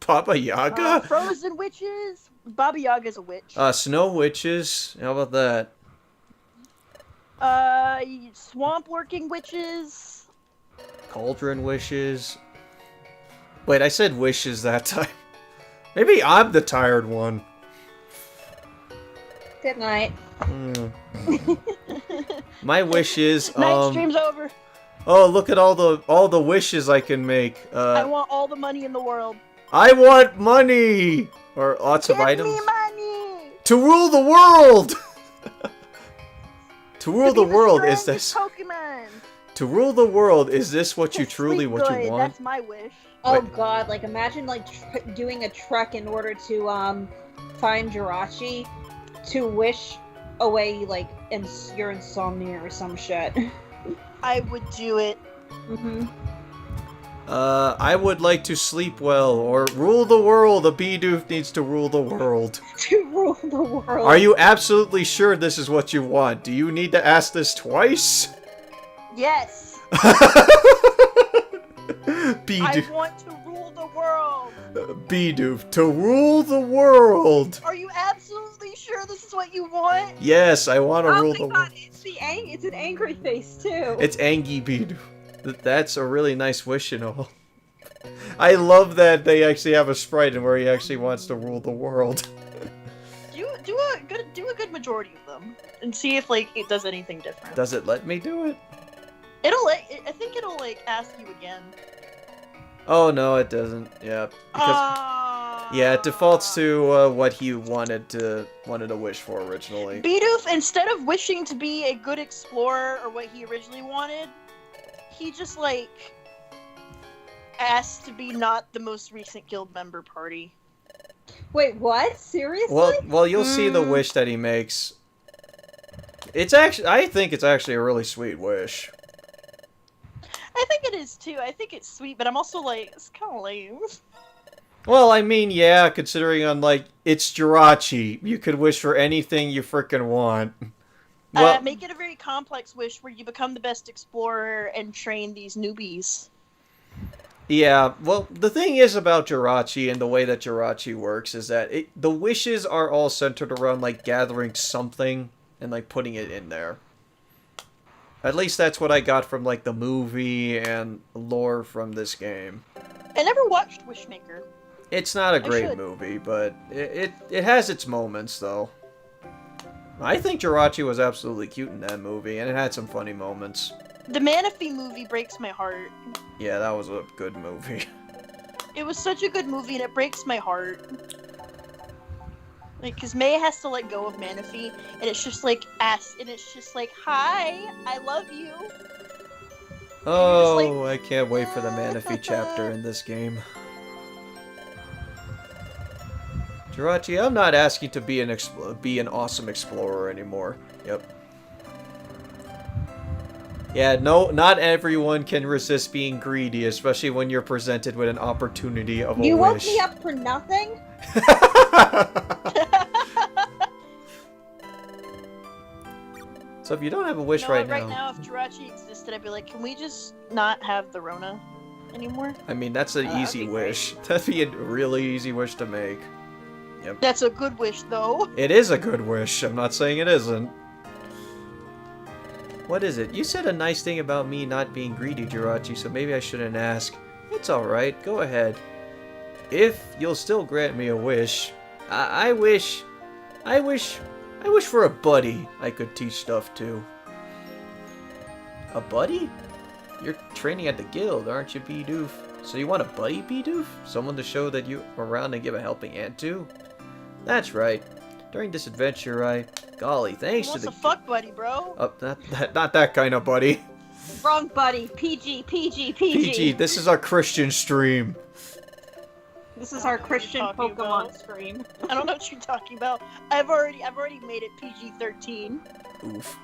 Baba Yaga? Frozen witches. Baba Yaga's a witch. Snow witches. How about that? Swamp working witches. Cauldron wishes. Wait, I said wishes that time. Maybe I'm the tired one. Good night. My wish is Night stream's over. oh, look at all the wishes I can make. I want all the money in the world. I want money or lots of Give items me money. to rule the world. To rule To the be world is strongest this Pokemon. to rule the world is this what you To truly sleep what you good, want? That's my wish. Oh Wait. god, like imagine like doing a trek in order to find Jirachi to wish away like your insomnia or some shit. I would do it. Mm-hmm. I would like to sleep well or rule the world. A Bidoof needs to rule the world. To rule the world. Are you absolutely sure this is what you want? Do you need to ask this twice? Yes. Bidoof. I want to rule the world. Bidoof, to rule the world. Are you absolutely sure this is what you want? Yes, I want to Oh rule my the god, world. it's an angry face too. It's Angie Bidoof. That's a really nice wish and all. I love that they actually have a sprite and where he actually wants to rule the world. Do a good majority of them and see if like it does anything different. Does it let me do it? I think it'll like ask you again. Oh no, it doesn't. Yeah, because yeah, it defaults to what he wanted to wish for originally. Bidoof, instead of wishing to be a good explorer or what he originally wanted, he just like asked to be not the most recent guild member party. Wait, what? Seriously? Well, you'll see the wish that he makes. I think it's actually a really sweet wish. I think it is too. I think it's sweet, but I'm also like, it's kind of lame. Well, I mean, yeah, considering on like it's Jirachi, you could wish for anything you frickin' want. Well, Make it a very complex wish where you become the best explorer and train these newbies. yeah. Well, the thing is about Jirachi and the way that Jirachi works is that the wishes are all centered around like gathering something and like putting it in there. At least that's what I got from like the movie and lore from this game. I never watched Wishmaker. It's not a I great should. movie, but it has its moments though. I think Jirachi was absolutely cute in that movie, and it had some funny moments. The Manaphy movie breaks my heart. Yeah, that was a good movie. It was such a good movie, and it breaks my heart. Like, cause May has to let go of Manaphy, and it's just like hi, I love you. Oh, I can't wait for the Manaphy chapter in this game. Jirachi, I'm not asking to be an awesome explorer anymore. Yep. Yeah, no, not everyone can resist being greedy, especially when you're presented with an opportunity of a You woke wish. me up for nothing? So if you don't have a wish You know right what, now, right now, if Jirachi existed, I'd be like, can we just not have the Rona anymore? I mean, that's an that would easy be great. wish. That'd be a really easy wish to make. That's a good wish, though. It is a good wish. I'm not saying it isn't. What is it? You said a nice thing about me not being greedy, Jirachi, so maybe I shouldn't ask. It's alright, go ahead. If you'll still grant me a wish, I wish for a buddy I could teach stuff to. A buddy? You're training at the guild, aren't you, Bidoof? So you want a buddy, Bidoof? Someone to show that you're around and give a helping hand to? That's right. During this adventure, golly, thanks to What's the... a fuck buddy, bro? Not that kind of buddy. Wrong, buddy. PG. PG, this is our Christian stream. This is our Christian talking Pokemon about. stream. I don't know what you're talking about. I've already made it PG-13. Oof.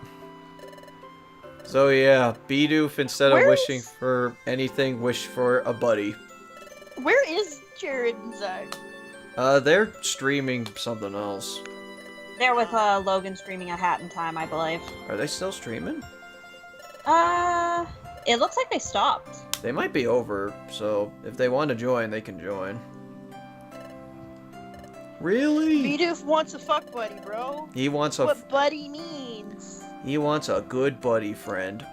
So yeah, Bidoof, instead of Where wishing is- for anything, wish for a buddy. Where is Jared and Zach? They're streaming something else. They're with Logan streaming a Hat in Time, I believe. Are they still streaming? It looks like they stopped. They might be over, so if they want to join, they can join. Really? Bidoof wants a fuck buddy, bro. He wants a What buddy means. he wants a good buddy friend.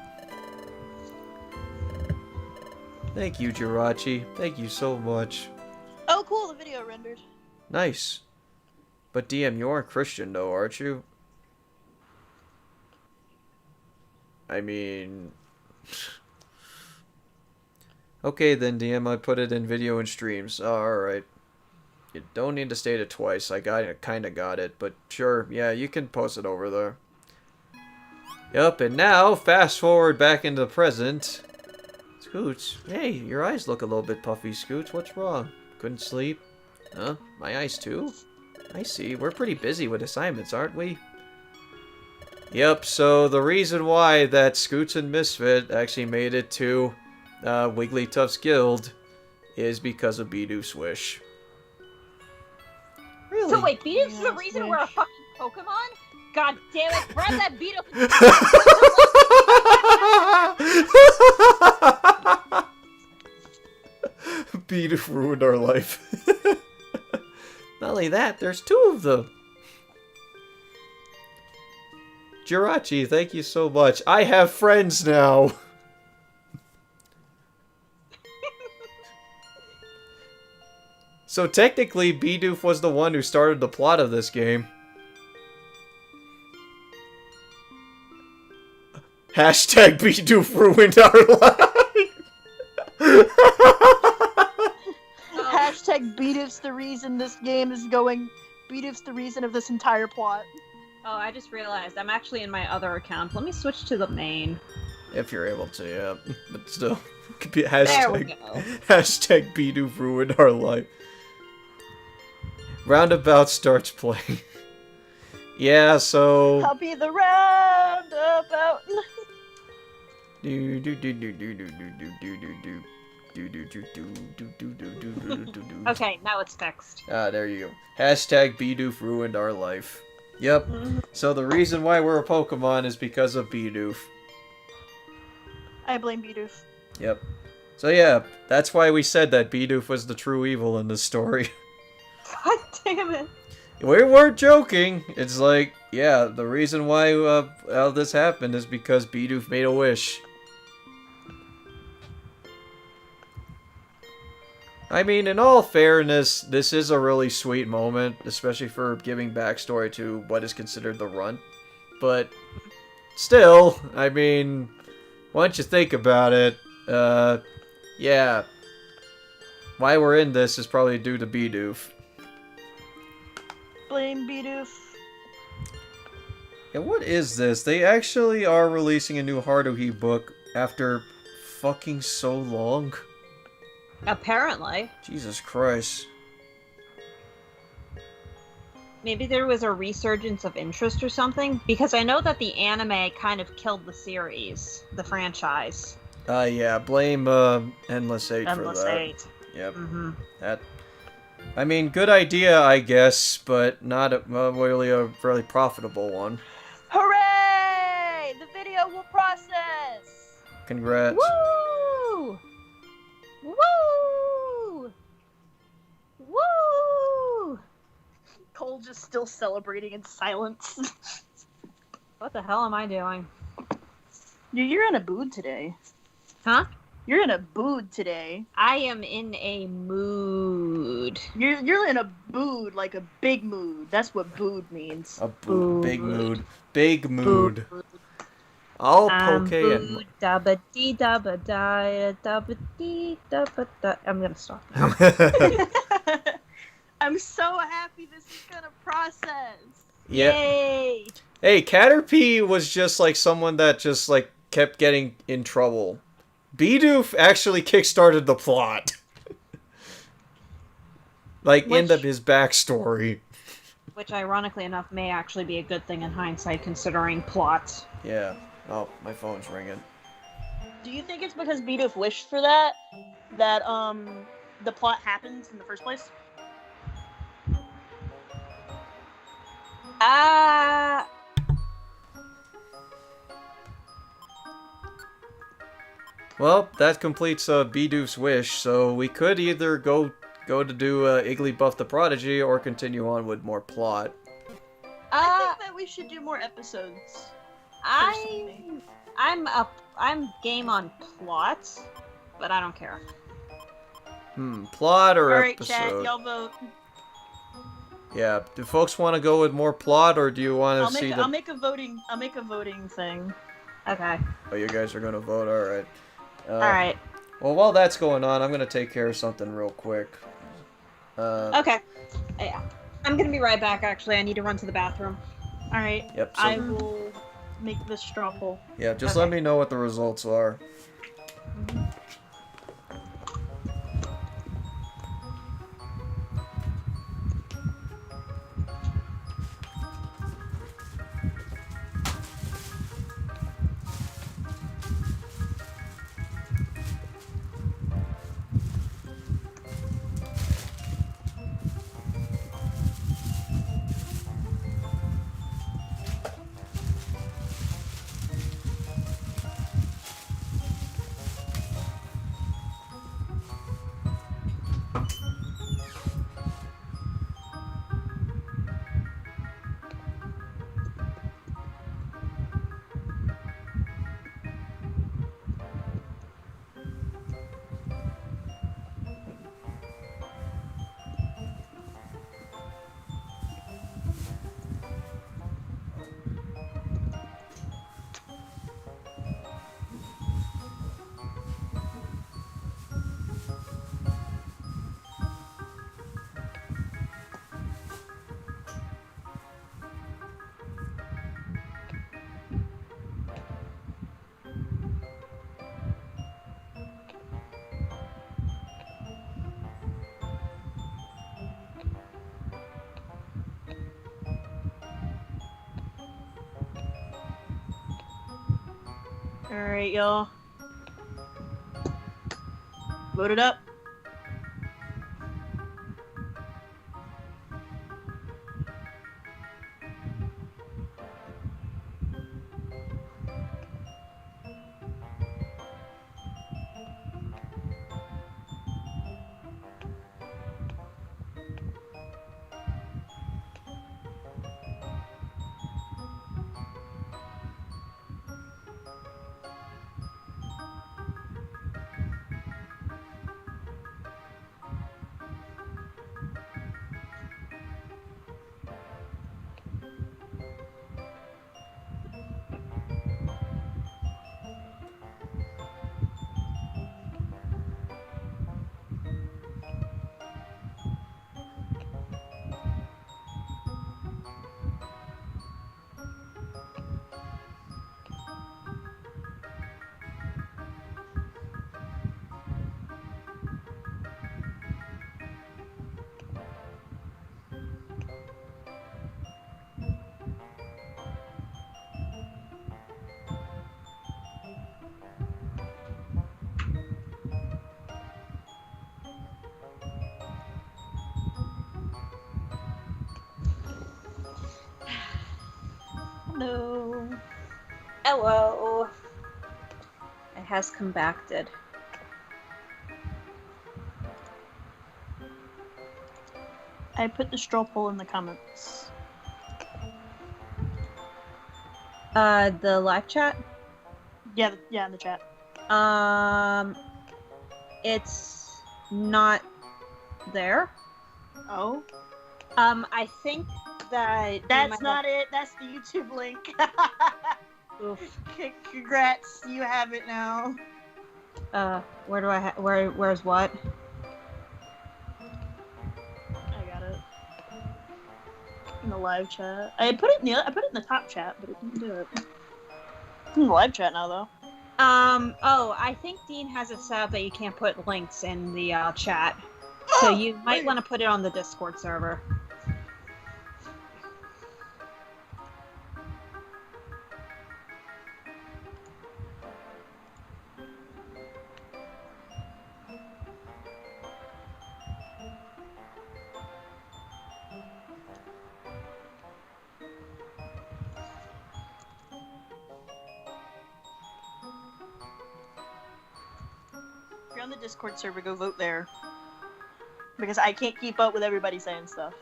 Thank you, Jirachi. Thank you so much. Oh, cool, the video rendered. Nice. But DM, you're a Christian though, aren't you? I mean... Okay then, DM, I put it in video and streams. Alright. You don't need to state it twice. I kinda got it, but sure, yeah, you can post it over there. Yup, and now, fast forward back into the present. Scoots, hey, your eyes look a little bit puffy, Scoots. What's wrong? Couldn't sleep? Huh? My eyes too? I see. We're pretty busy with assignments, aren't we? Yep, so the reason why that Scoots and Misfit actually made it to Wigglytuff's guild is because of Bidoof's wish. Really? So wait, Beedle's the Yes, reason wish. we're a fucking Pokemon? God damn it, grab that Beedle! Bidoof ruined our life. Not only that, there's two of them. Jirachi, thank you so much. I have friends now. So technically, Bidoof was the one who started the plot of this game. Hashtag Bidoof ruined our life. Hashtag Bedoof's the reason this game is going. Bedoof's the reason of this entire plot. Oh, I just realized I'm actually in my other account. Let me switch to the main. If you're able to, yeah. But still, could be There we hashtag, go. hashtag Bidoof ruined our life. Roundabout starts playing. Yeah, so... I'll be the roundabout. Do do do do do do do do do do do. Do, do, do, do, do, do, do, do, do, do, do. Okay, now it's fixed. Ah, there you go. Hashtag Bidoof ruined our life. Yep. So the reason why we're a Pokemon is because of Bidoof. I blame Bidoof. Yep. So yeah, that's why we said that Bidoof was the true evil in this story. God damn it. We weren't joking. It's like, yeah, the reason why how this happened is because Bidoof made a wish. I mean, in all fairness, this is a really sweet moment, especially for giving backstory to what is considered the runt. But still, I mean, once you think about it, yeah, why we're in this is probably due to Bidoof. Blame Bidoof. Yeah, what is this? They actually are releasing a new Haruhi book after fucking so long? Apparently. Jesus Christ. maybe there was a resurgence of interest or something, because I know that the anime kind of killed the series, the franchise. Yeah, blame Endless 8 for Endless that. 8. Yep. Mm-hmm. That. I mean, good idea, I guess, but not really a really profitable one. Hooray! The video will process. Congrats. Woo! Woo! Woo! Cole just still celebrating in silence. What the hell am I doing? You're in a mood today. Huh? You're in a mood today. I am in a mood. You're in a mood, like a big mood. That's what mood means. A Mood. big mood. Big mood. I'll poke in. Dabba dee dabba da dabba dee dabba da. I'm gonna stop. I'm so happy this is gonna process. Yeah. Yay! Hey, Caterpie was just like someone that just like kept getting in trouble. Bidoof actually kickstarted the plot. Like, end up his backstory. Which, ironically enough, may actually be a good thing in hindsight, considering plot. Yeah. Oh, my phone's ringing. Do you think it's because Bidoof wished for that the plot happens in the first place? Well, that completes Bidoof's wish, so we could either go to do Igglybuff the Prodigy or continue on with more plot. I think that we should do more episodes. I'm game on plot, but I don't care. Plot or Alright, episode? chat, y'all vote. Yeah, do folks want to go with more plot, or do you want to see I'll make a voting thing. Okay. Oh, you guys are gonna vote. All right. Alright. Well, while that's going on, I'm gonna take care of something real quick. Okay. Yeah. I'm gonna be right back, actually. I need to run to the bathroom. Alright. Yep. So, I will make this straw poll. yeah, just Okay. let me know what the results are. Alright, y'all. Vote it up. Hello. Hello. It has compacted. I put the straw poll in the comments. The live chat? Yeah, in the chat. It's not there. Oh, I think that that's not it. That's the YouTube link. Oof. Congrats, you have it now. Where do I where's what? I got it in the live chat. I put it in the top chat, but it didn't do it. It's in the live chat now, though. I think Dean has it set up that you can't put links in the chat. So you might want to put it on the Discord server. If you're on the Discord server, go vote there. Because I can't keep up with everybody saying stuff.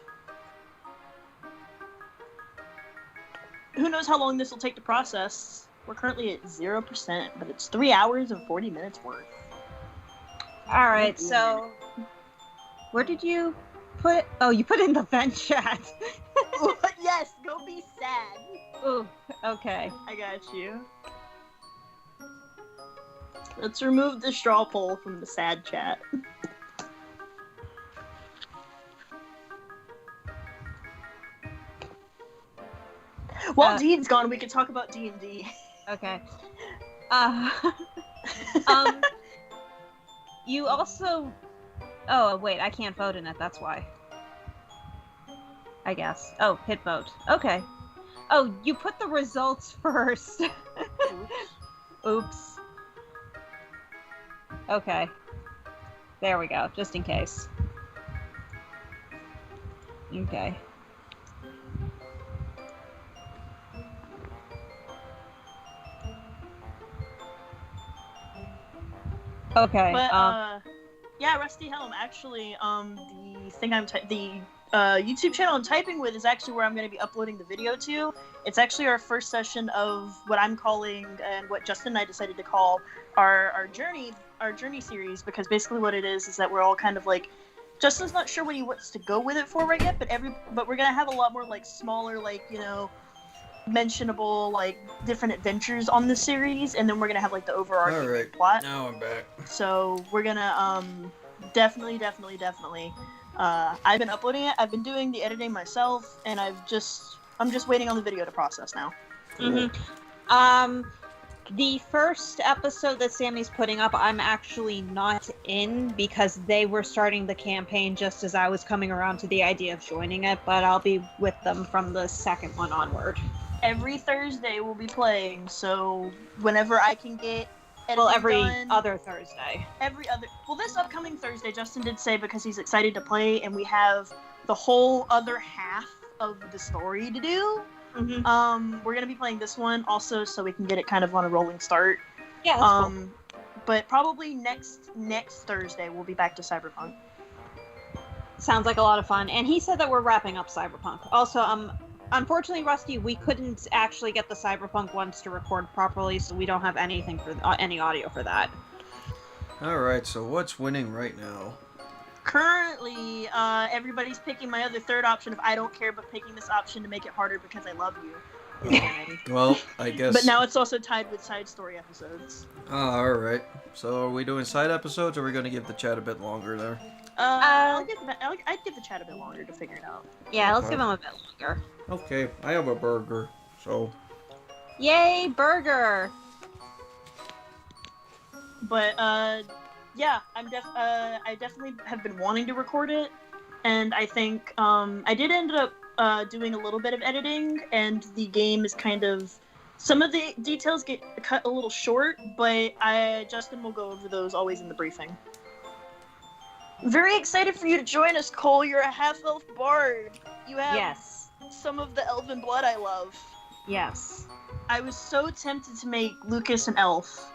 Who knows how long this will take to process? We're currently at 0%, but it's 3 hours and 40 minutes worth. Alright, so where did you put it? Oh, you put it in the vent chat. Yes, go be sad. Ooh, okay. I got you. Let's remove the straw poll from the sad chat. While Dean's gone, we can talk about D&D. Okay. You also... Oh, wait, I can't vote in it, that's why. I guess. Oh, hit vote. Okay. Oh, you put the results first. Oops. Okay. There we go, just in case. Okay. Okay. But yeah, Rusty Helm. Actually, the thing YouTube channel I'm typing with is actually where I'm going to be uploading the video to. It's actually our first session of what I'm calling and what Justin and I decided to call our journey series, because basically what it is that we're all kind of like, Justin's not sure what he wants to go with it for right yet, but we're gonna have a lot more like smaller, like, you know, mentionable, like, different adventures on the series, and then we're gonna have like the overarching plot. Now I'm back. So we're gonna definitely I've been uploading it, I've been doing the editing myself, and I'm just waiting on the video to process now. Mm-hmm. The first episode that Sammy's putting up, I'm actually not in, because they were starting the campaign just as I was coming around to the idea of joining it, but I'll be with them from the second one onward. Every Thursday we'll be playing, so whenever I can get every done, other Thursday. This upcoming Thursday, Justin did say, because he's excited to play, and we have the whole other half of the story to do. Mm-hmm. We're gonna be playing this one also, so we can get it kind of on a rolling start. Yeah, that's cool. But probably next Thursday we'll be back to Cyberpunk. Sounds like a lot of fun. And he said that we're wrapping up Cyberpunk. Also, unfortunately, Rusty, we couldn't actually get the Cyberpunk ones to record properly, so we don't have anything for any audio for that. Alright, so what's winning right now? Currently, everybody's picking my other third option of I don't care, but picking this option to make it harder because I love you. Well, I guess... But now it's also tied with side story episodes. Alright. So are we doing side episodes, or are we going to give the chat a bit longer there? I'd give the chat a bit longer to figure it out. Yeah, let's give them a bit longer. Okay, I have a burger, so... Yay, burger! But, yeah, I definitely have been wanting to record it, and I think, I did end up, doing a little bit of editing, and the game is kind of, some of the details get cut a little short, but Justin will go over those always in the briefing. Very excited for you to join us, Cole. You're a half-elf bard. You have some of the elven blood I love. Yes. I was so tempted to make Lucas an elf.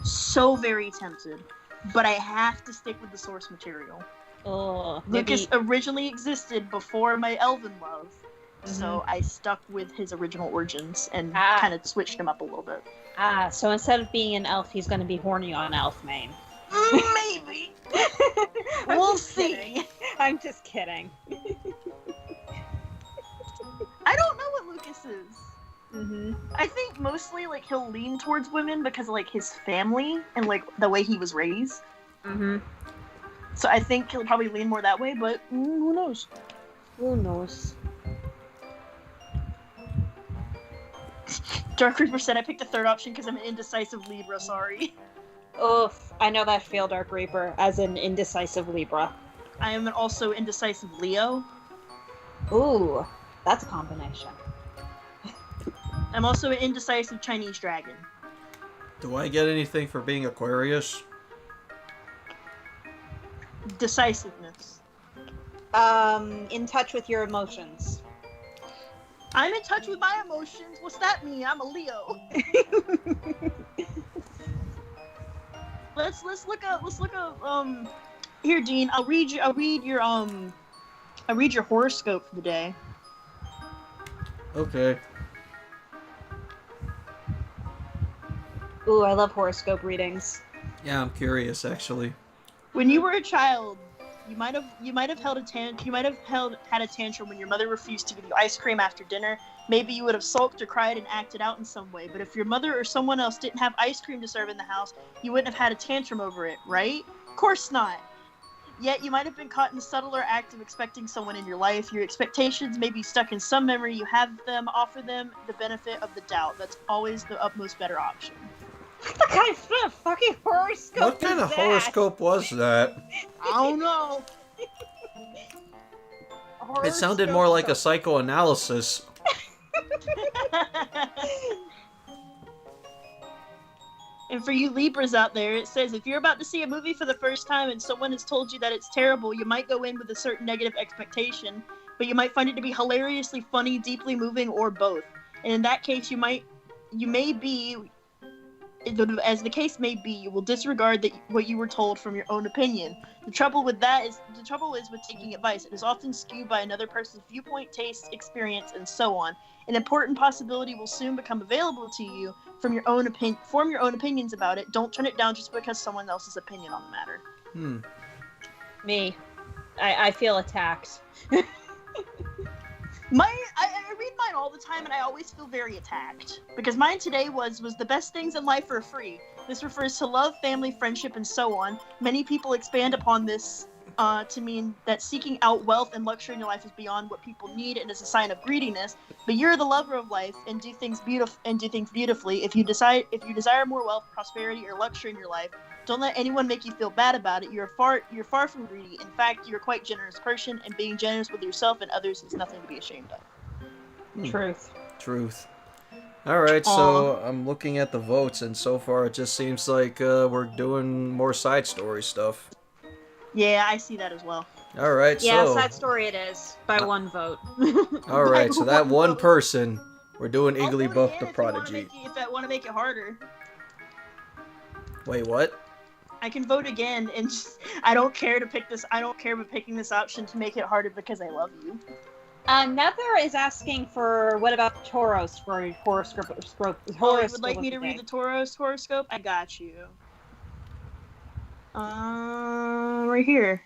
So very tempted. But I have to stick with the source material. Oh, Lucas originally existed before my elven love. Mm-hmm. So I stuck with his original origins and Ah. kind of switched him up a little bit. So instead of being an elf, he's going to be horny on Elfmane. Maybe. We'll see. Kidding. I'm just kidding. I don't know what Lucas is. Mm-hmm. I think mostly like he'll lean towards women because of like his family and like the way he was raised. Mm-hmm. So I think he'll probably lean more that way, but who knows? Who knows? Dark Reaper said I picked the third option because I'm an indecisive Libra, sorry. Oof, I know that feel, Dark Reaper, as an indecisive Libra. I am also indecisive Leo. Ooh, that's a combination. I'm also an indecisive Chinese dragon. Do I get anything for being Aquarius? Decisiveness. In touch with your emotions. I'm in touch with my emotions. What's that mean? I'm a Leo. Let's look up here, Dean. I'll read your horoscope for the day. Okay. Ooh, I love horoscope readings. Yeah, I'm curious actually. When you were a child, you might have had a tantrum when your mother refused to give you ice cream after dinner. Maybe you would have sulked or cried and acted out in some way. But if your mother or someone else didn't have ice cream to serve in the house, you wouldn't have had a tantrum over it, right? Of course not. Yet you might have been caught in the subtler act of expecting someone in your life. Your expectations may be stuck in some memory. You have them, offer them the benefit of the doubt. That's always the utmost better option. What kind of fucking horoscope What kind of horoscope was that? I don't know. It sounded more like a psychoanalysis. And for you Libras out there, it says if you're about to see a movie for the first time and someone has told you that it's terrible, you might go in with a certain negative expectation, but you might find it to be hilariously funny, deeply moving, or both. And in that case, you may be, as the case may be, you will disregard what you were told from your own opinion. The trouble is with taking advice. It is often skewed by another person's viewpoint, taste, experience, and so on. An important possibility will soon become available to you form your own opinions about it. Don't turn it down just because someone else's opinion on the matter. Me. I feel attacked. I read mine all the time and I always feel very attacked. Because mine today was the best things in life are free. This refers to love, family, friendship, and so on. Many people expand upon this to mean that seeking out wealth and luxury in your life is beyond what people need and is a sign of greediness. But you're the lover of life and do things beautifully. If you desire more wealth, prosperity, or luxury in your life, don't let anyone make you feel bad about it. You're far from greedy. In fact, you're a quite generous person, and being generous with yourself and others is nothing to be ashamed of. Truth. Alright, so I'm looking at the votes, and so far it just seems like we're doing more side story stuff. Yeah, I see that as well. Alright, Yeah, so... side story it is. By one vote. Alright, so that one person, we're doing I'll Iggly vote Buff again the if you wanna Prodigy. if I want to make it harder. Wait, what? I can vote again, and I don't care to pick this. I don't care about picking this option to make it harder because I love you. Nether is asking for what about Tauros for horoscope? Oh, you would like me to read the Tauros horoscope? I got you. Right here.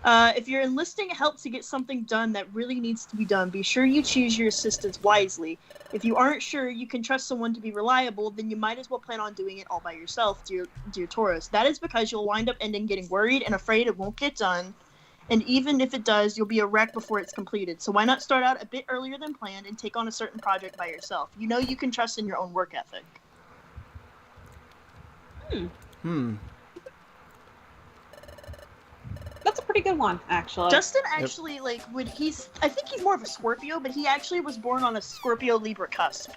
If you're enlisting help to get something done that really needs to be done, be sure you choose your assistants wisely. If you aren't sure you can trust someone to be reliable, then you might as well plan on doing it all by yourself, dear Tauros. That is because you'll wind up getting worried and afraid it won't get done. And even if it does, you'll be a wreck before it's completed. So why not start out a bit earlier than planned and take on a certain project by yourself? You know you can trust in your own work ethic. That's a pretty good one, actually. Justin actually, I think he's more of a Scorpio, but he actually was born on a Scorpio-Libra cusp.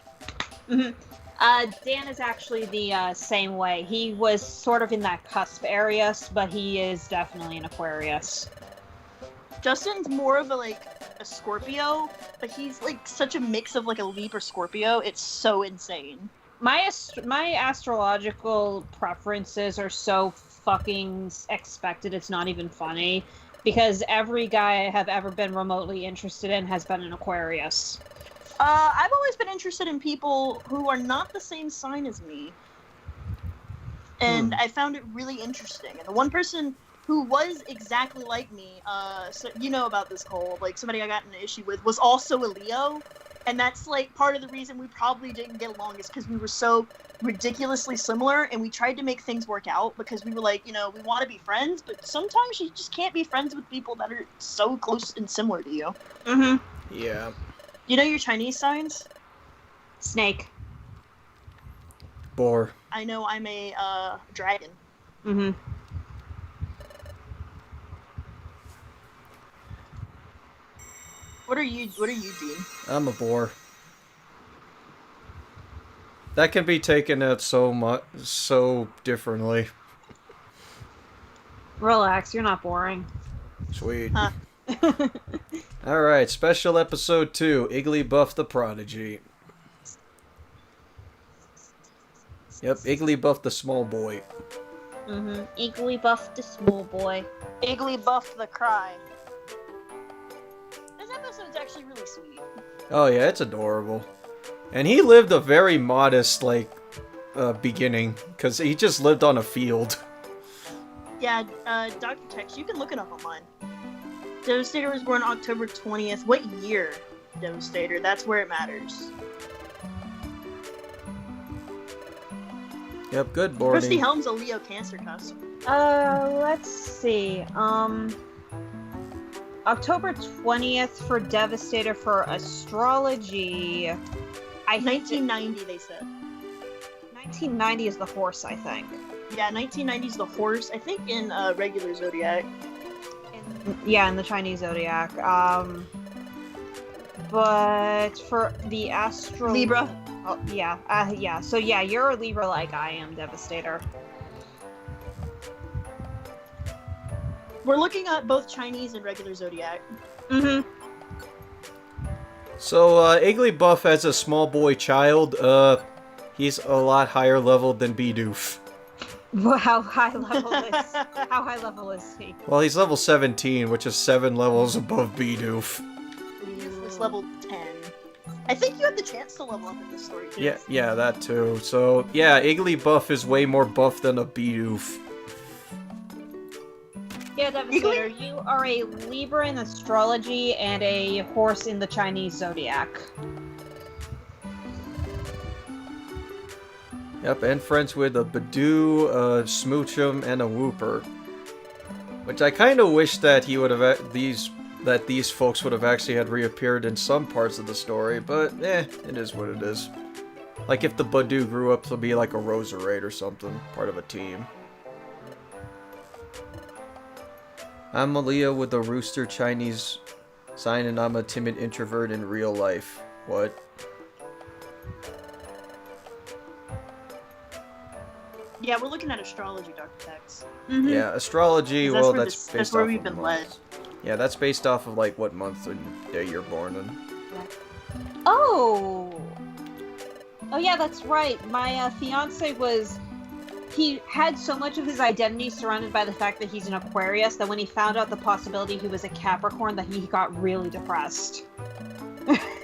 Mm-hmm. Dan is actually the same way. He was sort of in that cusp area, but he is definitely an Aquarius. Justin's more of a, a Scorpio, but he's like such a mix of like a Libra Scorpio. It's so insane. My astrological preferences are so fucking expected. It's not even funny, because every guy I have ever been remotely interested in has been an Aquarius. I've always been interested in people who are not the same sign as me, and I found it really interesting. And the one person who was exactly like me, so you know about this, Cole, like somebody I got in an issue with, was also a Leo, and that's like part of the reason we probably didn't get along, is because we were so ridiculously similar, and we tried to make things work out because we were like, you know, we want to be friends, but sometimes you just can't be friends with people that are so close and similar to you. Mm-hmm. Yeah. You know your Chinese signs? Snake. Boar. I know I'm a dragon. Mm-hmm. What are you, Dean? I'm a boar. That can be taken out so differently. Relax, you're not boring. Sweet. Huh. Alright, special episode 2, Igglybuff the Prodigy. Yep, Igglybuff the small boy. Mm-hmm. Igglybuff the small boy. Igglybuff the Cry. This episode's actually really sweet. Oh yeah, it's adorable. And he lived a very modest, like, beginning, because he just lived on a field. Yeah, Dr. Tex, you can look it up online. Devastator was born October 20th. What year, Devastator? That's where it matters. Yep, good boarding. Christy Helm's a Leo Cancer cusp. Let's see. October 20th for Devastator for astrology. 1990, they said. 1990 is the horse, I think. Yeah, 1990 is the horse. I think in regular zodiac. Yeah, in the Chinese zodiac. But for the astro Libra. Oh, yeah. Yeah. So yeah, you're a Libra like I am, Devastator. We're looking at both Chinese and regular zodiac. Mm-hmm. So, Igglybuff as a small boy child, he's a lot higher level than Bidoof. Well, how high level is he? Well, he's level 17, which is 7 levels above Bidoof. It's level 10. I think you have the chance to level up in this story, too. Yeah, that too. So, yeah, Igglybuff is way more buff than a Bidoof. Yeah, Devastator, you are a Libra in astrology and a horse in the Chinese zodiac. Yep, and friends with a Badoo, a Smoochum, and a Wooper. Which I kind of wish that he would have these folks would have actually had reappeared in some parts of the story, but it is what it is. Like if the Badoo grew up to be like a Roserade or something, part of a team. I'm a Leo with a rooster Chinese sign, and I'm a timid introvert in real life. What? Yeah, we're looking at astrology, Dr. Tex. Mm-hmm. Yeah, astrology, That's well, where that's this- based that's where off we've of been months. Yeah, that's based off of, like, what month and day you're born in. Oh! Oh yeah, that's right. My fiance he had so much of his identity surrounded by the fact that he's an Aquarius that when he found out the possibility he was a Capricorn, that he got really depressed.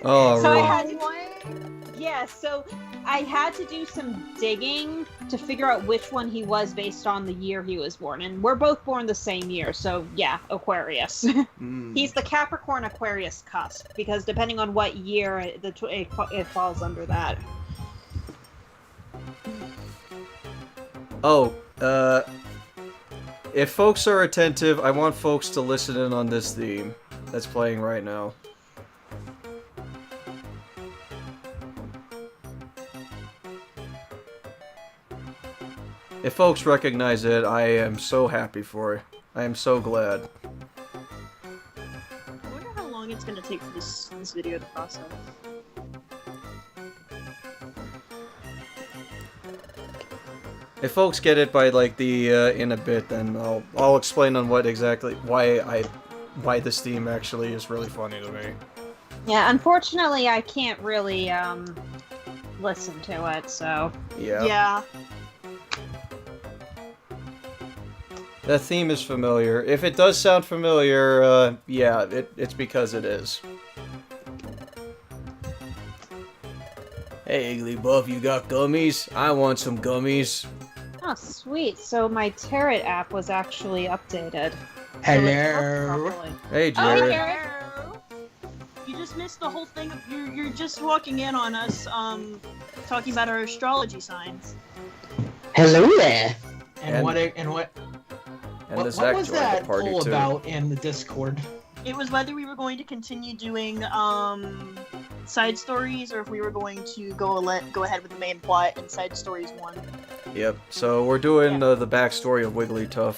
Oh, So I really? had so I had to do some digging to figure out which one he was based on the year he was born. And we're both born the same year, so yeah, Aquarius. He's the Capricorn Aquarius cusp, because depending on what year it falls under that. Oh, if folks are attentive, I want folks to listen in on this theme that's playing right now. If folks recognize it, I am so happy for you. I am so glad. I wonder how long it's going to take for this video to process. If folks get it by like the in a bit, then I'll explain on why why this theme actually is really funny to me. Yeah, unfortunately, I can't really listen to it. So Yeah. That theme is familiar. If it does sound familiar, yeah, it's because it is. Hey, Igglybuff, you got gummies? I want some gummies. oh sweet. So my Tarot app was actually updated. Hello. Hey, Oh, Jared. Jared. You just missed the whole thing. You're just walking in on us, talking about our astrology signs. Hello there. And- And what the Zach was joined that the party poll too. about in the Discord? It was whether we were going to continue doing side stories or if we were going to go ahead with the main plot and side stories 1. Yep. So we're doing the backstory of Wigglytuff.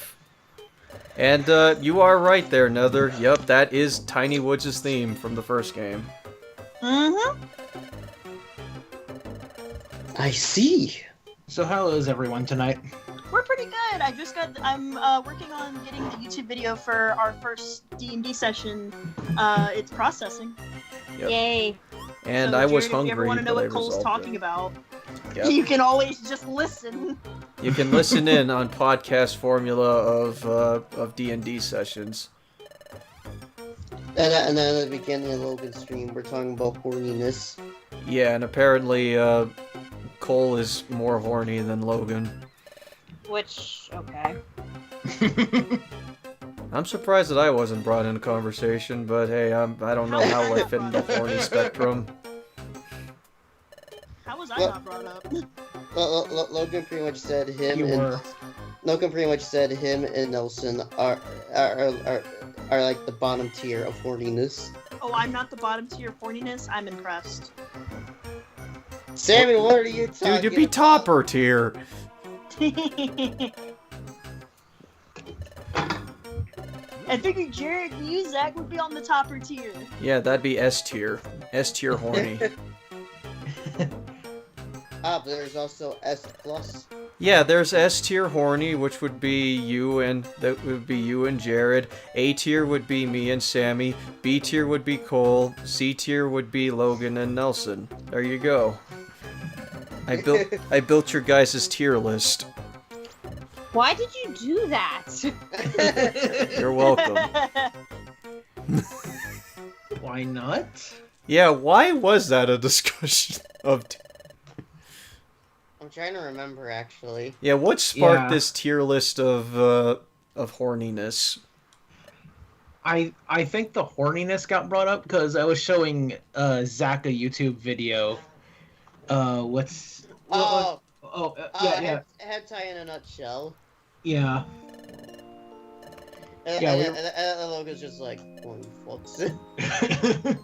And you are right there, Nether. Yep, that is Tiny Woods' theme from the first game. Mm-hmm. I see. So how is everyone tonight? We're pretty good. I'm working on getting the YouTube video for our first D&D session. It's processing. Yep. Yay. And So, I was Jared, hungry, if you ever want to know but I what Cole's resolved talking it. about, Yep. you can always just listen. You can listen in on podcast formula of D&D sessions. And at the beginning of Logan's stream, we're talking about horniness. Yeah, and apparently Cole is more horny than Logan. Which okay. I'm surprised that I wasn't brought into conversation, but hey, I don't know how I fit in the horny spectrum. How was I Well- not brought up? Logan pretty much said him You and were. Logan pretty much said him and Nelson are like the bottom tier of horniness. Oh, I'm not the bottom tier of horniness. I'm impressed. Sammy, what are you talking Dude, you'd be about? topper tier. I figured Jared and you, Zach, would be on the topper tier. Yeah, that'd be S tier. S tier horny. But there's also S plus. Yeah, there's S tier horny, which would be you and Jared. A tier would be me and Sammy. B tier would be Cole. C tier would be Logan and Nelson. There you go. I built your guys' tier list. Why did you do that? You're welcome. Why not? Yeah, why was that a discussion of? I'm trying to remember actually. Yeah, what sparked Yeah. this tier list of horniness? I think the horniness got brought up because I was showing Zach a YouTube video. Yeah. Hentai in a nutshell. Yeah. And, Yeah, and Logan's just like, holy fucks.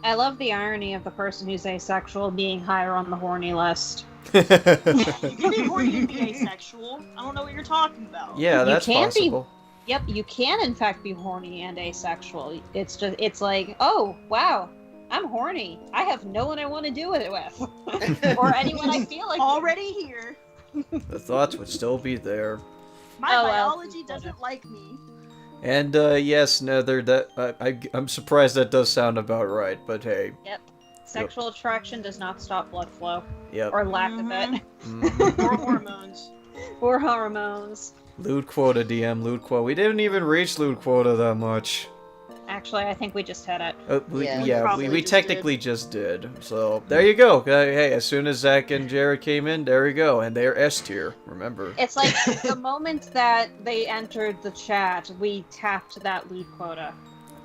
I love the irony of the person who's asexual being higher on the horny list. You can be horny and be asexual. I don't know what you're talking about. Yeah, You that's can be- possible. Yep, you can in fact be horny and asexual. It's like, oh wow, I'm horny. I have no one I want to do it with, or anyone I feel like. Already here. The thoughts would still be there. My Oh, well. biology doesn't like me. And yes, Nether, that I'm surprised that does sound about right, but hey, Sexual attraction does not stop blood flow, yep. or lack of it, Mhm. Or hormones. or hormones. Loot quota, DM, loot quota. We didn't even reach loot quota that much. Actually, I think we just hit it. Yeah, probably we just technically just did. So there you go. Hey, as soon as Zach and Jared came in, there we go, and they're S tier. Remember? It's like the moment that they entered the chat, we tapped that lead quota.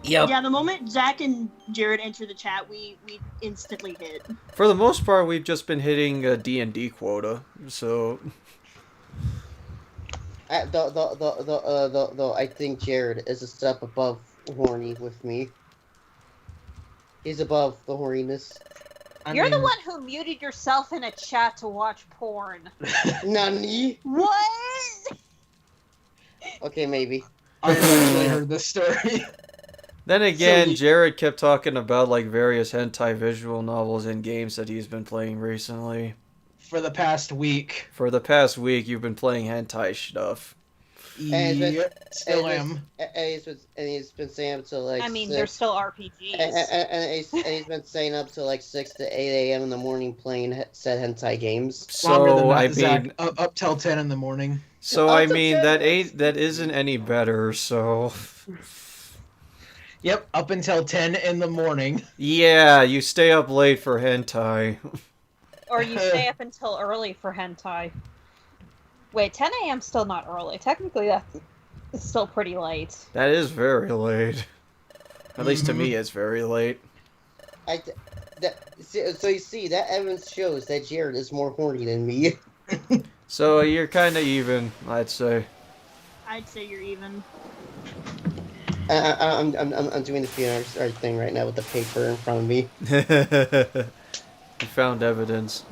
Yep. Yeah, the moment Zach and Jared enter the chat, we instantly hit. For the most part, we've just been hitting a D&D quota. So Though I think Jared is a step above horny with me. He's above the horniness. You're the one who muted yourself in a chat to watch porn. Nani? What? Okay, maybe. I've actually heard this story. then again, So you- Jared kept talking about like various hentai visual novels and games that he's been playing recently. For the past week. For the past week, you've been playing hentai stuff. And it's Yep, still and am. and he's been staying up till like I mean, 6, they're still RPGs. and he's been staying up till like 6 to 8 a.m. in the morning playing said hentai games. Longer than So that, I Zach, mean, up till 10 in the morning. that isn't any better. So Yep, up until 10 in the morning. yeah, you stay up late for hentai. Or you stay up until early for hentai. Wait, 10 a.m. still not early. Technically, that's still pretty late. That is very late. At least to Mm-hmm. me, it's very late. So you see, that evidence shows that Jared is more horny than me. So you're kind of even, I'd say. I'd say you're even. I'm doing the finger art thing right now with the paper in front of me. You found evidence.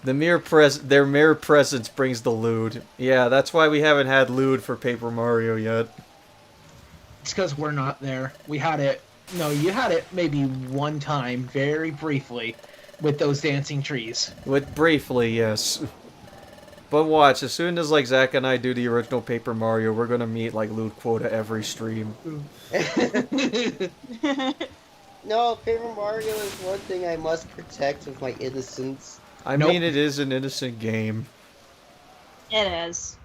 Their mere presence brings the lewd. Yeah, that's why we haven't had lewd for Paper Mario yet. It's because we're not there. We had it. No, you had it maybe one time, very briefly, with those dancing trees. With briefly, yes. But watch, as soon as like Zach and I do the original Paper Mario, we're gonna meet like lewd quota every stream. No, Paper Mario is one thing I must protect with my innocence. I Nope. mean, it is an innocent game. It is.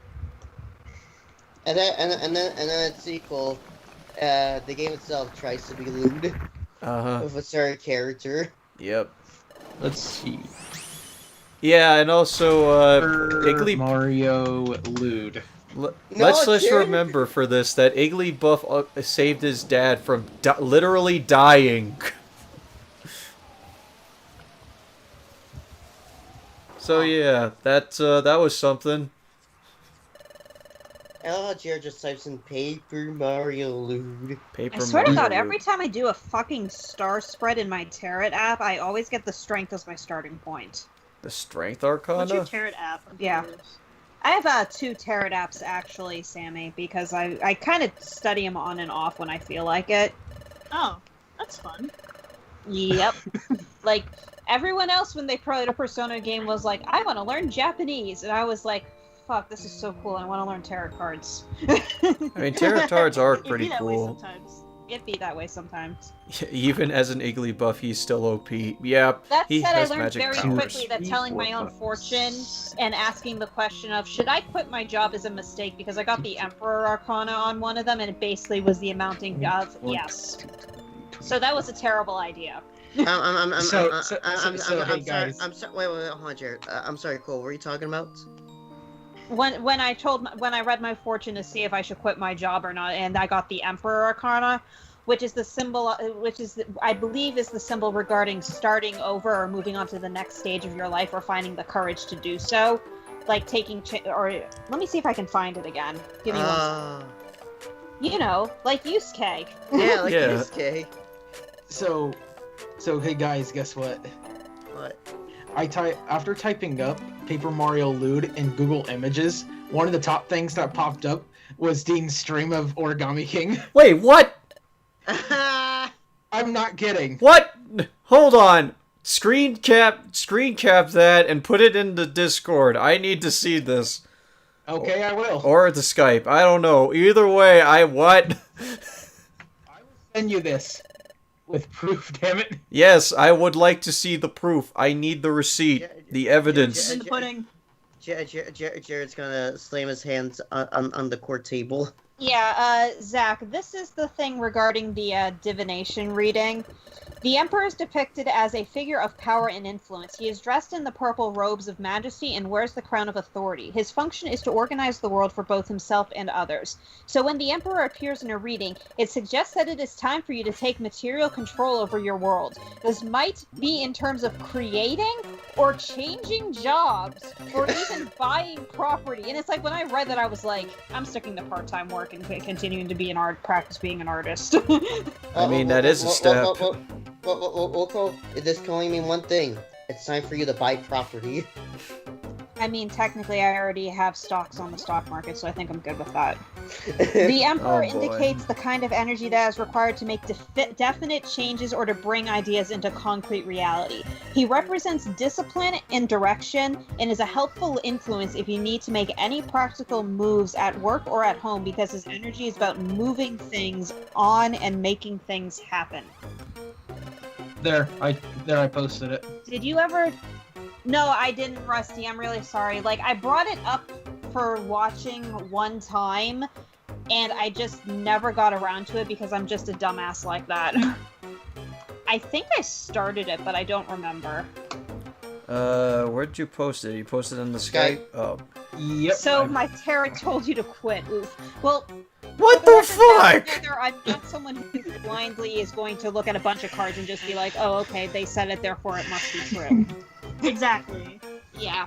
And then its sequel, the game itself tries to be lewd Uh-huh. with a certain character. Yep. Let's see. Yeah, and also, Iggly... Mario Lewd. Let's just Jared. remember for this that Igglybuff saved his dad from literally dying. So yeah, that was something. I love how Jared just types in Paper Mario lewd. Paper I swear to Mario God, every Lewd. time I do a fucking star spread in my Tarot app, I always get the strength as my starting point. The Strength What's your Arcana? tarot app? I'm Yeah. curious. I have 2 Tarot apps actually, Sammy, because I kind of study them on and off when I feel like it. Oh, that's fun. Yep. Like, everyone else when they played a Persona game was like, I want to learn Japanese. And I was like, fuck, this is so cool. I want to learn tarot cards. I mean, tarot cards are It'd be pretty that way cool. sometimes. It be that way sometimes. Even as an Igglybuff, he's still OP. Yeah, That he said, I has learned magic very powers. quickly that telling my own fortune and asking the question of, should I quit my job is a mistake because I got the Emperor Arcana on one of them and it basically was the amounting of yes. So that was a terrible idea. I'm So, hey, sorry. guys. I'm sorry. Wait, hold on, Jared. I'm sorry, Cole. What were you talking about? When I read my fortune to see if I should quit my job or not, and I got the Emperor Arcana, which is the symbol, I believe is the symbol regarding starting over or moving on to the next stage of your life or finding the courage to do so, like taking or let me see if I can find it again. Give me one. You know, like Yusuke. Yeah, like Yeah. Yusuke. So hey guys, guess what? What? After typing up Paper Mario Lewd in Google Images, one of the top things that popped up was Dean's stream of Origami King. Wait, what? I'm not kidding. What? Hold on. Screen cap that and put it in the Discord. I need to see this. Okay, I will. Or the Skype. I don't know. Either way, what? Send you this with proof, damn it. Yes, I would like to see the proof. I need the receipt, the evidence. In the pudding. Jared's gonna slam his hands on the court table. Yeah, Zach, this is the thing regarding the divination reading. The Emperor is depicted as a figure of power and influence. He is dressed in the purple robes of majesty and wears the crown of authority. His function is to organize the world for both himself and others. So when the Emperor appears in a reading, it suggests that it is time for you to take material control over your world. This might be in terms of creating or changing jobs or even buying property. And it's like, when I read that, I was like, I'm sticking to part-time work and continuing to be practice being an artist. I mean, that is a step. Cole, this can only mean one thing. It's time for you to buy property. I mean, technically, I already have stocks on the stock market, so I think I'm good with that. The Emperor Oh, boy. indicates the kind of energy that is required to make definite changes or to bring ideas into concrete reality. He represents discipline and direction and is a helpful influence if you need to make any practical moves at work or at home, because his energy is about moving things on and making things happen. There, I posted it. Did you ever... No, I didn't, Rusty. I'm really sorry. Like, I brought it up for watching one time, and I just never got around to it because I'm just a dumbass like that. I think I started it, but I don't remember. Where'd you post it? You posted it in the Skype? Oh. Yep. So my Tara told you to quit. Oof. Well, What the fuck? I'm not someone who blindly is going to look at a bunch of cards and just be like, oh, okay, they said it, therefore it must be true. Exactly. Yeah.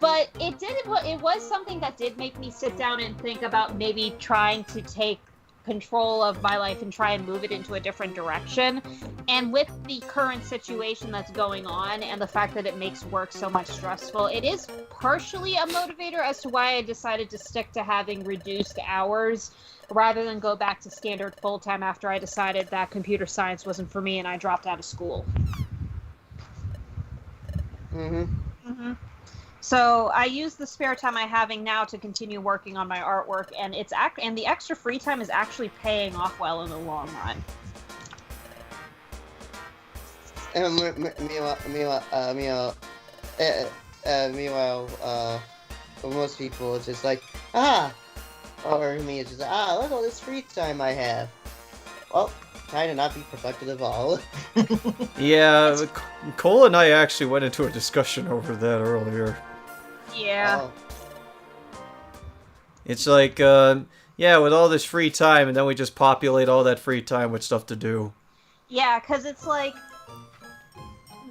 But it was something that did make me sit down and think about maybe trying to take control of my life and try and move it into a different direction. And with the current situation that's going on and the fact that it makes work so much stressful, it is partially a motivator as to why I decided to stick to having reduced hours rather than go back to standard full-time after I decided that computer science wasn't for me and I dropped out of school. Mm-hmm. So I use the spare time I'm having now to continue working on my artwork, and and the extra free time is actually paying off well in the long run. Meanwhile, for most people, it's just like, or me, it's just like, look at all this free time I have. Well, trying to not be productive at all. Yeah, Cole and I actually went into a discussion over that earlier. Yeah. Oh. It's like, yeah, with all this free time, and then we just populate all that free time with stuff to do. Yeah, because it's like,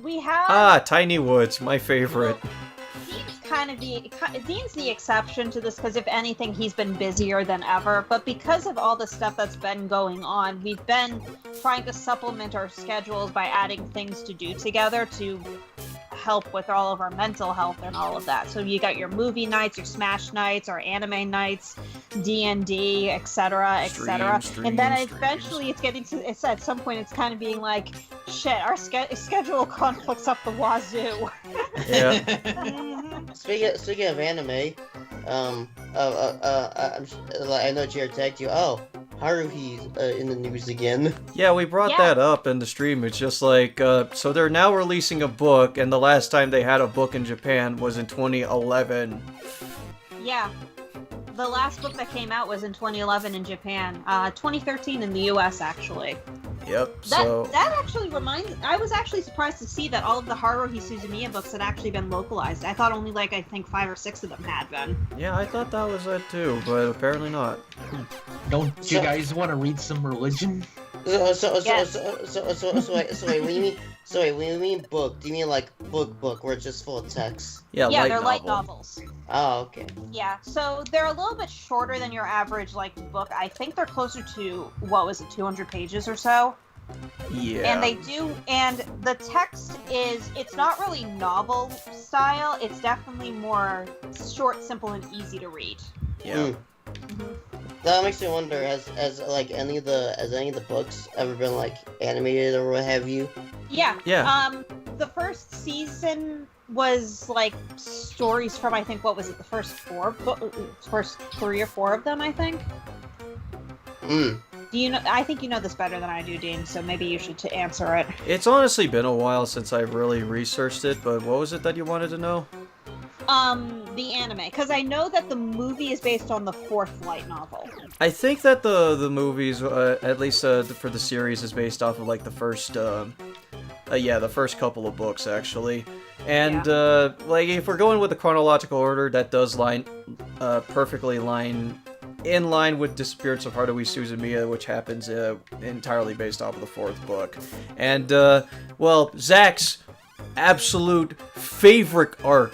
we have... Tiny Woods, my favorite. Dean's the exception to this, because if anything, he's been busier than ever. But because of all the stuff that's been going on, we've been trying to supplement our schedules by adding things to do together to help with all of our mental health and all of that. So you got your movie nights, your Smash nights, our anime nights, D&D, etc., etc. And then eventually it's at some point it's kind of being like, shit, our schedule conflicts up the wazoo. Yeah. Speaking of anime, I know Jared tagged you. Oh, Haruhi's in the news again. Yeah, we brought that up in the stream. It's just like, so they're now releasing a book, and the last time they had a book in Japan was in 2011. Yeah. The last book that came out was in 2011 in Japan. 2013 in the US, actually. Yep, That actually I was actually surprised to see that all of the Haruhi Suzumiya books had actually been localized. I thought only, I think 5 or 6 of them had been. Yeah, I thought that was it too, but apparently not. Don't you guys want to read some religion? So wait, when you mean book, do you mean like book where it's just full of text? Yeah, they're light novels. Oh, okay. Yeah, so they're a little bit shorter than your average book. I think they're closer to 200 pages or so. Yeah. And the text it's not really novel style. It's definitely more short, simple, and easy to read. Yeah. Mm-hmm. That makes me wonder, has any of the books ever been animated or what have you? Yeah. Yeah. The first season was stories from, I think, what was it, the first 3 or 4 of them, I think. Do you know? I think you know this better than I do, Dean. So maybe you should answer it. It's honestly been a while since I've really researched it, but what was it that you wanted to know? The anime, because I know that the movie is based on the 4th light novel. I think that the movies, at least for the series, is based off of the first, the first couple of books actually. And if we're going with the chronological order, that does perfectly in line with Disappearance of Haruhi Suzumiya, which happens entirely based off of the 4th book. And Zach's absolute favorite arc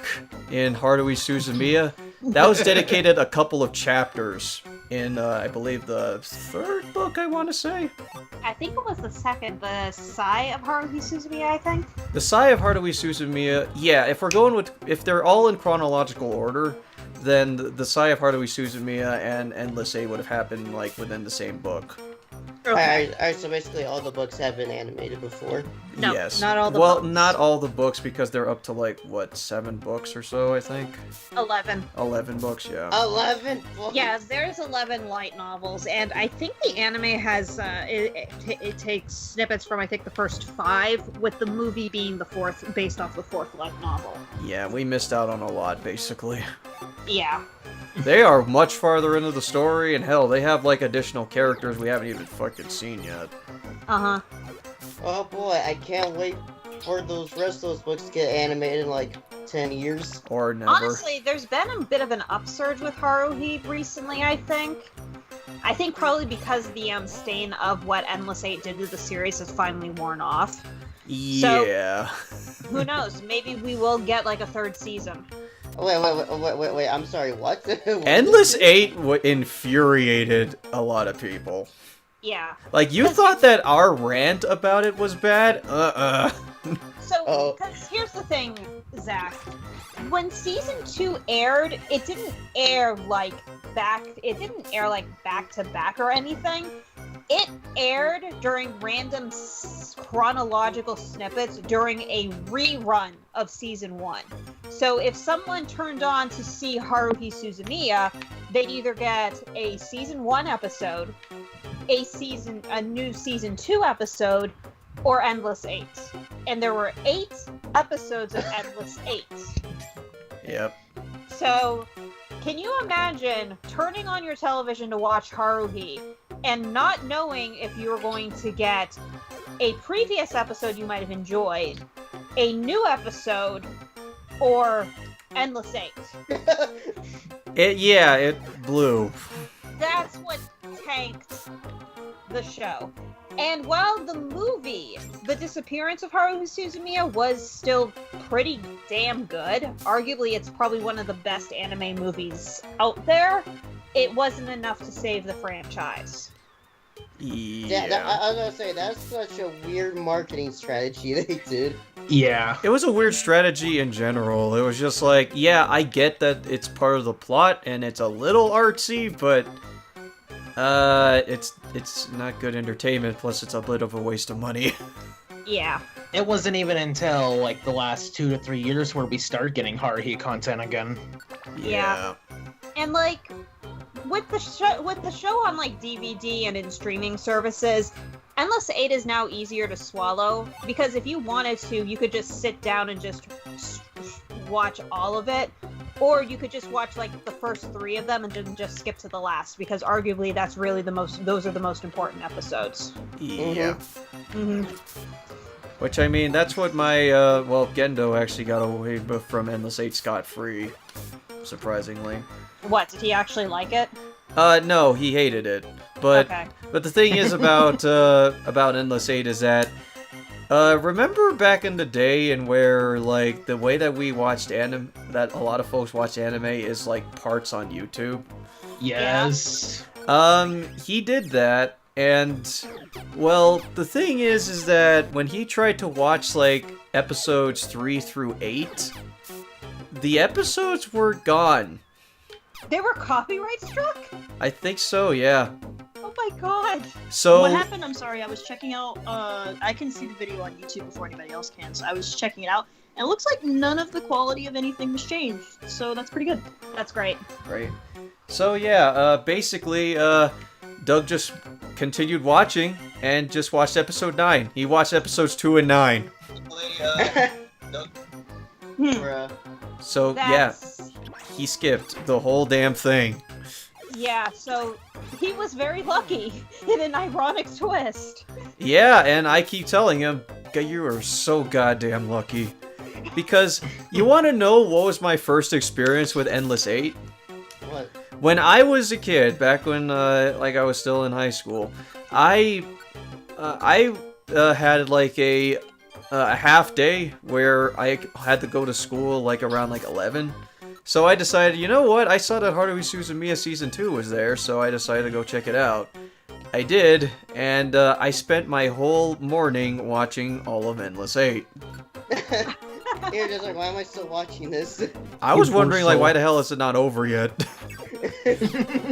in Haruhi Suzumiya, that was dedicated a couple of chapters in, I believe, the third book, I want to say. I think it was the second, the Sigh of Haruhi Suzumiya, I think. The Sigh of Haruhi Suzumiya, yeah, if they're all in chronological order, then the Sigh of Haruhi Suzumiya and Endless Eight would have happened, like, within the same book. Alright, so basically all the books have been animated before. No, Yes. not all the well, books. not all the books, because they're up to, like, what, 7 books or so, I think? 11. 11 books, yeah. 11 books? Yeah, there's 11 light novels, and I think the anime has, it takes snippets from, I think, the first 5, with the movie being the 4th, based off the 4th light novel. Yeah, we missed out on a lot, basically. Yeah. They are much farther into the story, and hell, they have, like, additional characters we haven't even fucking seen yet. Uh-huh. Oh boy, I can't wait for those rest of those books to get animated in like 10 years. Or never. Honestly, there's been a bit of an upsurge with Haruhi recently, I think. I think probably because the stain of what Endless Eight did to the series has finally worn off. Yeah. Who knows? Maybe we will get, like, a 3rd season. Wait, I'm sorry, what? Endless Eight infuriated a lot of people. Yeah. Like, you thought that our rant about it was bad? So, because here's the thing, Zach. When season 2 aired, it didn't air like back to back or anything. It aired during random chronological snippets during a rerun of season 1. So if someone turned on to see Haruhi Suzumiya, they'd either get a season 1 episode, a new season 2 episode, or Endless Eight. And there were 8 episodes of Endless Eight. Yep. So, can you imagine turning on your television to watch Haruhi and not knowing if you were going to get a previous episode you might have enjoyed, a new episode, or Endless Eight? It blew. That's what tanked the show. And while the movie, The Disappearance of Haruhi Suzumiya, was still pretty damn good, arguably it's probably one of the best anime movies out there, it wasn't enough to save the franchise. Yeah. I was gonna say, that's such a weird marketing strategy they did. Yeah. It was a weird strategy in general. It was just like, yeah, I get that it's part of the plot and it's a little artsy, but it's not good entertainment, plus it's a bit of a waste of money. Yeah. It wasn't even until like the last 2 to 3 years where we started getting Haruhi content again. Yeah. And like with the show on like DVD and in streaming services, Endless Eight is now easier to swallow because if you wanted to, you could just sit down and just watch all of it, or you could just watch like the first 3 of them and then just skip to the last because arguably that's really those are the most important episodes. Yeah. Mm-hmm. Which, I mean, that's what my, Gendo actually got away from Endless Eight scot-free, surprisingly. What, did he actually like it? No, he hated it. But Okay. but the thing is about Endless Eight is that remember back in the day and where like the way that we watched anime, that a lot of folks watch anime is like parts on YouTube. Yes. He did that, and well, the thing is that when he tried to watch like episodes 3 through 8, the episodes were gone. They were copyright struck? I think so, yeah. Oh my god. So What happened? I'm sorry. I was checking out. I can see the video on YouTube before anybody else can. So I was checking it out, and it looks like none of the quality of anything was changed. So that's pretty good. That's great. Right. So yeah, basically, Doug just continued watching and just watched episode 9. He watched episodes 2 and 9. Bruh. So That's... he skipped the whole damn thing. Yeah, so he was very lucky in an ironic twist. Yeah, and I keep telling him, you are so goddamn lucky. Because you want to know what was my first experience with Endless Eight? What? When I was a kid, back when like I was still in high school, I had like a half day where I had to go to school like around like 11, So I decided, you know what? I saw that Haruhi Suzumiya Season 2 was there, so I decided to go check it out. I did, and I spent my whole morning watching all of Endless 8. You're just like, why am I still watching this? I was You poor wondering, like, soul. why the hell is it not over yet?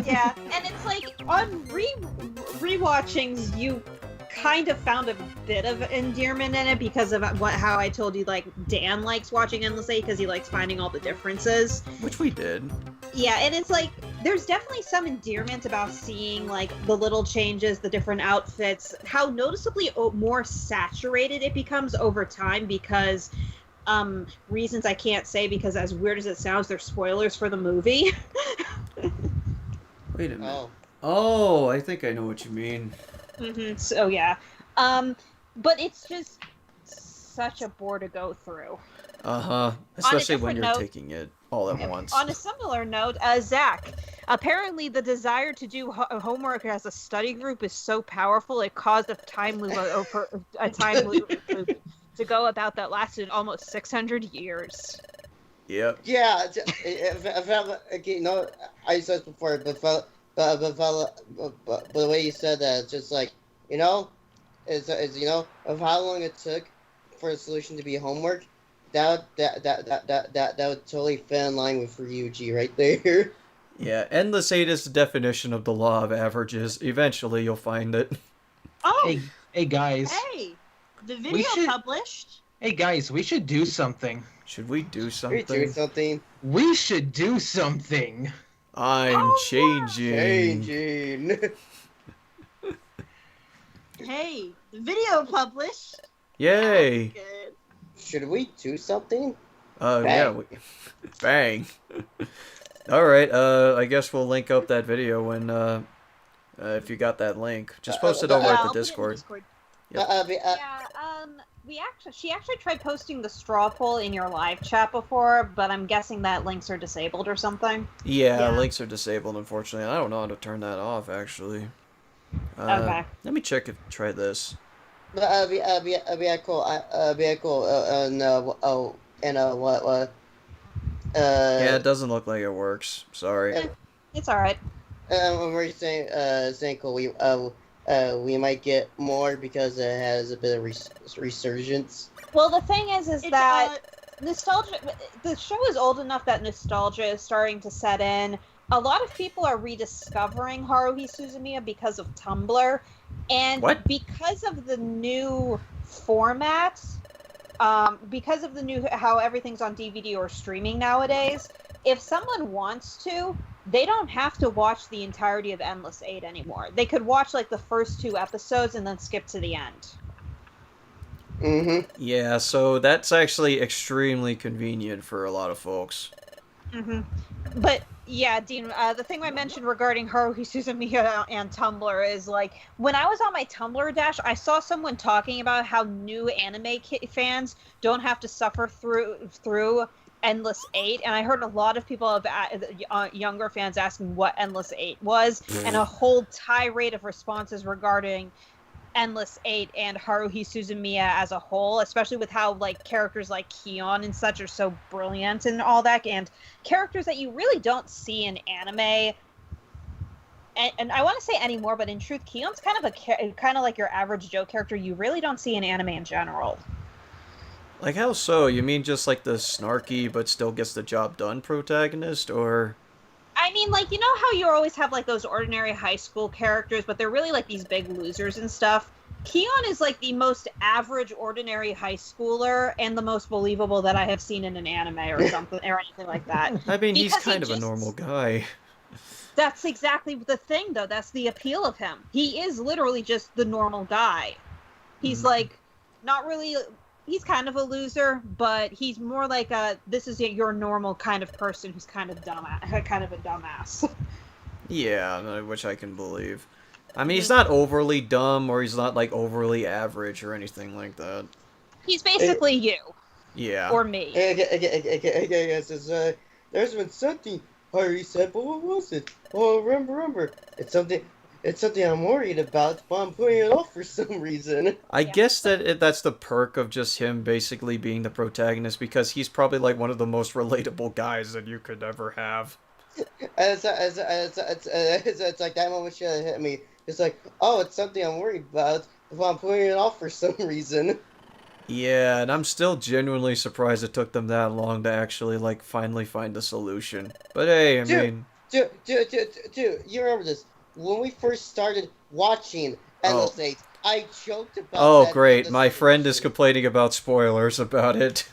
Yeah, and it's like on rewatchings, you kind of found a bit of endearment in it because of how I told you, like, Dan likes watching Endless 8 because he likes finding all the differences. Which we did. Yeah, and it's like there's definitely some endearment about seeing like the little changes, the different outfits, how noticeably more saturated it becomes over time because reasons I can't say because as weird as it sounds, they're spoilers for the movie. Wait a minute. Oh. Oh, I think I know what you mean. So yeah, but it's just such a bore to go through. Uh-huh. Especially when different you're note- taking it all at once. On a similar note, Zach, apparently the desire to do homework as a study group is so powerful it caused a time loop to go about that lasted almost 600 years. Yep. Yeah, okay, no, I said this before, but the way you said that, it's just like, you know, is you know, of how long it took for a solution to be homework, that would totally fit in line with Ryuji right there. Yeah, Endless 8 is the definition of the law of averages. Eventually, you'll find it. Oh, Hey guys. hey, the video should- published. Hey guys, we should do something. Should we do Are you something? doing something? We should do something. I'm changing. Changing. Hey, the video published. Yay! Good. Should we do something? Yeah. Bang. Alright, I guess we'll link up that video when, if you got that link. Just post it over Yeah, at I'll the put it in Discord. Discord. Yep. She actually tried posting the straw poll in your live chat before, but I'm guessing that links are disabled or something. Yeah, Yeah. links are disabled, unfortunately. I don't know how to turn that off, actually. Okay. Let me check if try this. Yeah, cool. What? Yeah, it doesn't look like it works. Sorry. It's alright. When we're saying cool, we might get more because it has a bit of resurgence. Well, the thing is It's, that nostalgia. The show is old enough that nostalgia is starting to set in. A lot of people are rediscovering Haruhi Suzumiya because of Tumblr, and What? because of the new format, because of the new how everything's on DVD or streaming nowadays. If someone wants to, they don't have to watch the entirety of Endless 8 anymore. They could watch like the first 2 episodes and then skip to the end. Mm-hmm. Yeah, so that's actually extremely convenient for a lot of folks. But yeah, Dean, the thing I mentioned regarding Haruhi Suzumiya and Tumblr is like when I was on my Tumblr dash, I saw someone talking about how new anime fans don't have to suffer through Endless 8, and I heard a lot of people of younger fans asking what Endless 8 was, and a whole tirade of responses regarding Endless 8 and Haruhi Suzumiya as a whole, especially with how like characters like Kion and such are so brilliant and all that, and characters that you really don't see in anime. And I want to say anymore, but in truth, Kion's kind of kind of like your average Joe character you really don't see in anime in general. Like, how so? You mean just like the snarky but still gets the job done protagonist, or? I mean, like, you know how you always have, like, those ordinary high school characters, but they're really, like, these big losers and stuff? Kion is, like, the most average, ordinary high schooler and the most believable that I have seen in an anime or something, or anything like that. I mean, he's Because he kind of a just- normal guy. That's exactly the thing, though. That's the appeal of him. He is literally just the normal guy. He's, like, not really... He's kind of a loser, but he's more like this is your normal kind of person who's kind of a dumbass. Yeah, which I can believe. I mean, he's not overly dumb, or he's not, like, overly average or anything like that. He's basically you. Yeah. Or me. There's been something Harry said, but what was it? Oh, remember. It's something it's something I'm worried about, but I'm putting it off for some reason. I guess that's the perk of just him basically being the protagonist, because he's probably like one of the most relatable guys that you could ever have. It's like that moment should have hit me. It's like, oh, it's something I'm worried about, but I'm putting it off for some reason. Yeah, and I'm still genuinely surprised it took them that long to actually like finally find a solution. But hey, I mean, Dude, you remember this? When we first started watching Endless Eight, I joked about oh that great, being my the friend is solution. complaining about spoilers about it.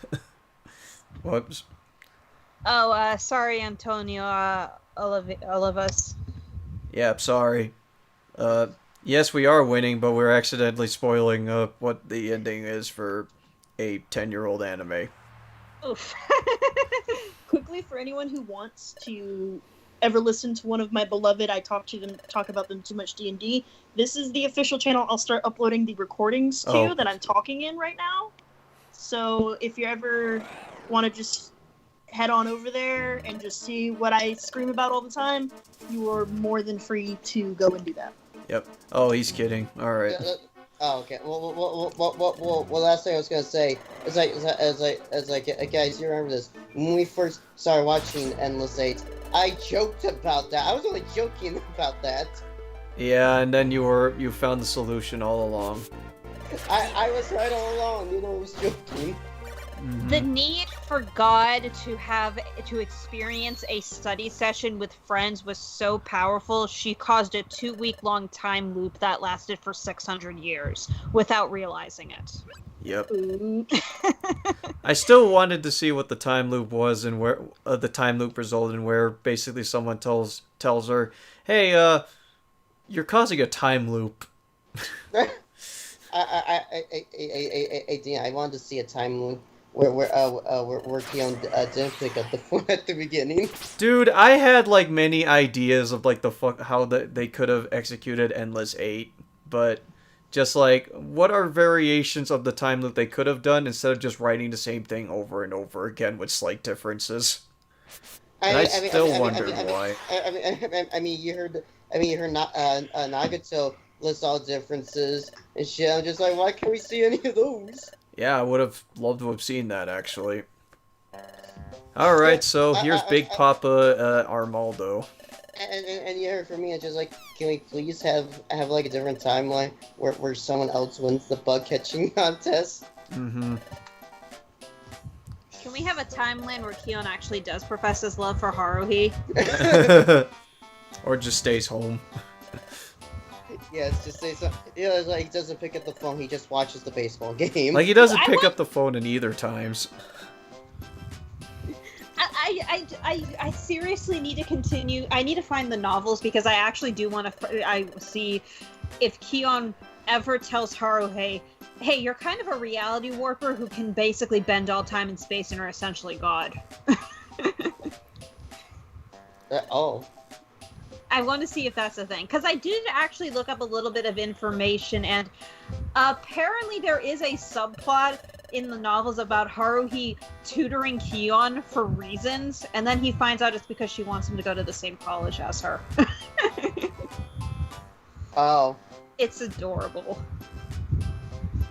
Whoops. Oh, sorry, Antonio. All of us. Yep, sorry. Yes, we are winning, but we're accidentally spoiling what the ending is for a 10-year-old anime. Oof. Quickly, for anyone who wants to ever listen to one of my beloved I talk about them too much D&D, this is the official channel I'll start uploading the recordings to that I'm talking in right now. So if you ever want to just head on over there and just see what I scream about all the time, you are more than free to go and do that. Yep. Oh, he's kidding. All right. Oh, okay. Well, last thing I was gonna say is like, guys, you remember this? When we first started watching Endless Eight, I joked about that. I was only joking about that. Yeah, and then you found the solution all along. I was right all along. I was joking. The need for God to experience a study session with friends was so powerful, she caused a 2-week-long time loop that lasted for 600 years without realizing it. Yep. I still wanted to see what the time loop was and where the time loop resulted in, where basically someone tells her, "Hey, you're causing a time loop." I wanted to see a time loop where Keon didn't pick up the phone at the beginning. Dude, I had like many ideas of like how they could have executed Endless 8, but just like, what are variations of the time loop they could have done instead of just writing the same thing over and over again with slight differences? And I still wondered why. I mean, you heard Nagato list all differences and shit. I'm just like, why can't we see any of those? Yeah, I would have loved to have seen that, actually. Alright, so here's Big Papa Armaldo. And you heard from me, it's just like, can we please have like a different timeline where someone else wins the bug catching contest? Mm-hmm. Can we have a timeline where Keon actually does profess his love for Haruhi? Or just stays home. Yes, just say so. Yeah, like he doesn't pick up the phone. He just watches the baseball game. Like he doesn't pick up the phone in either times. I seriously need to continue. I need to find the novels because I actually do want to. See if Keon ever tells Haruhi, "Hey, you're kind of a reality warper who can basically bend all time and space and are essentially God." Oh. I want to see if that's a thing, because I did actually look up a little bit of information, and apparently there is a subplot in the novels about Haruhi tutoring Keon for reasons, and then he finds out it's because she wants him to go to the same college as her. Oh. It's adorable.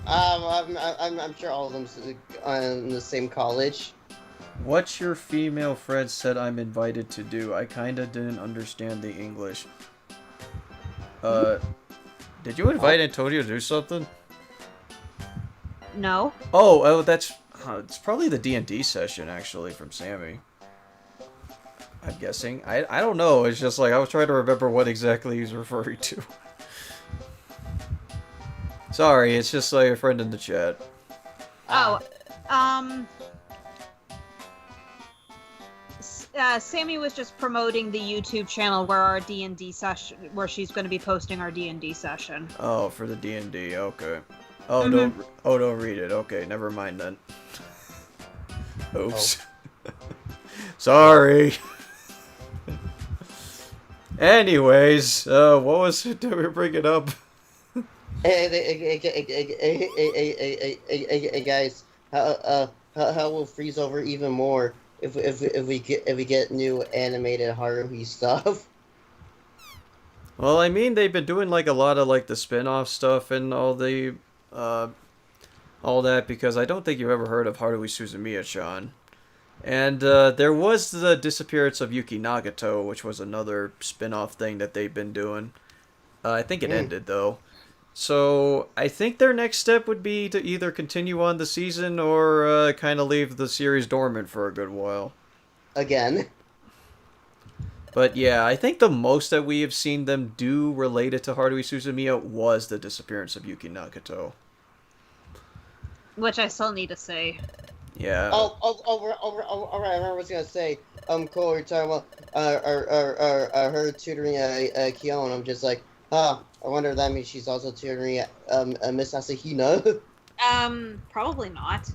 I'm sure all of them in the same college. What your female friend said I'm invited to do. I kinda didn't understand the English. Did you invite Antonio to do something? No. Oh, that's... it's probably the D&D session, actually, from Sammy. I'm guessing. I don't know, it's just like, I was trying to remember what exactly he's referring to. Sorry, it's just like a friend in the chat. Sammy was just promoting the YouTube channel where our D&D session, where she's going to be posting our D&D session. Oh, for the D&D, okay. Oh, don't read it. Okay, never mind then. Oops. Oh. Sorry. Anyways, what was it that we were bringing up? Hey, guys, how will freeze over even more if we get new animated Haruhi stuff? Well, I mean, they've been doing like a lot of like the spin-off stuff and all that because I don't think you've ever heard of Haruhi Suzumiya-chan. And there was the disappearance of Yuki Nagato, which was another spin-off thing that they've been doing. I think it ended though. So I think their next step would be to either continue on the season or kind of leave the series dormant for a good while. Again. But yeah, I think the most that we have seen them do related to Haruhi Suzumiya was the disappearance of Yuki Nagato. Which I still need to say. Yeah. Right. I remember what I was gonna say. Cole, you're talking about her tutoring Kion. I'm just like, I wonder if that means she's also tutoring Miss Asahina. Probably not.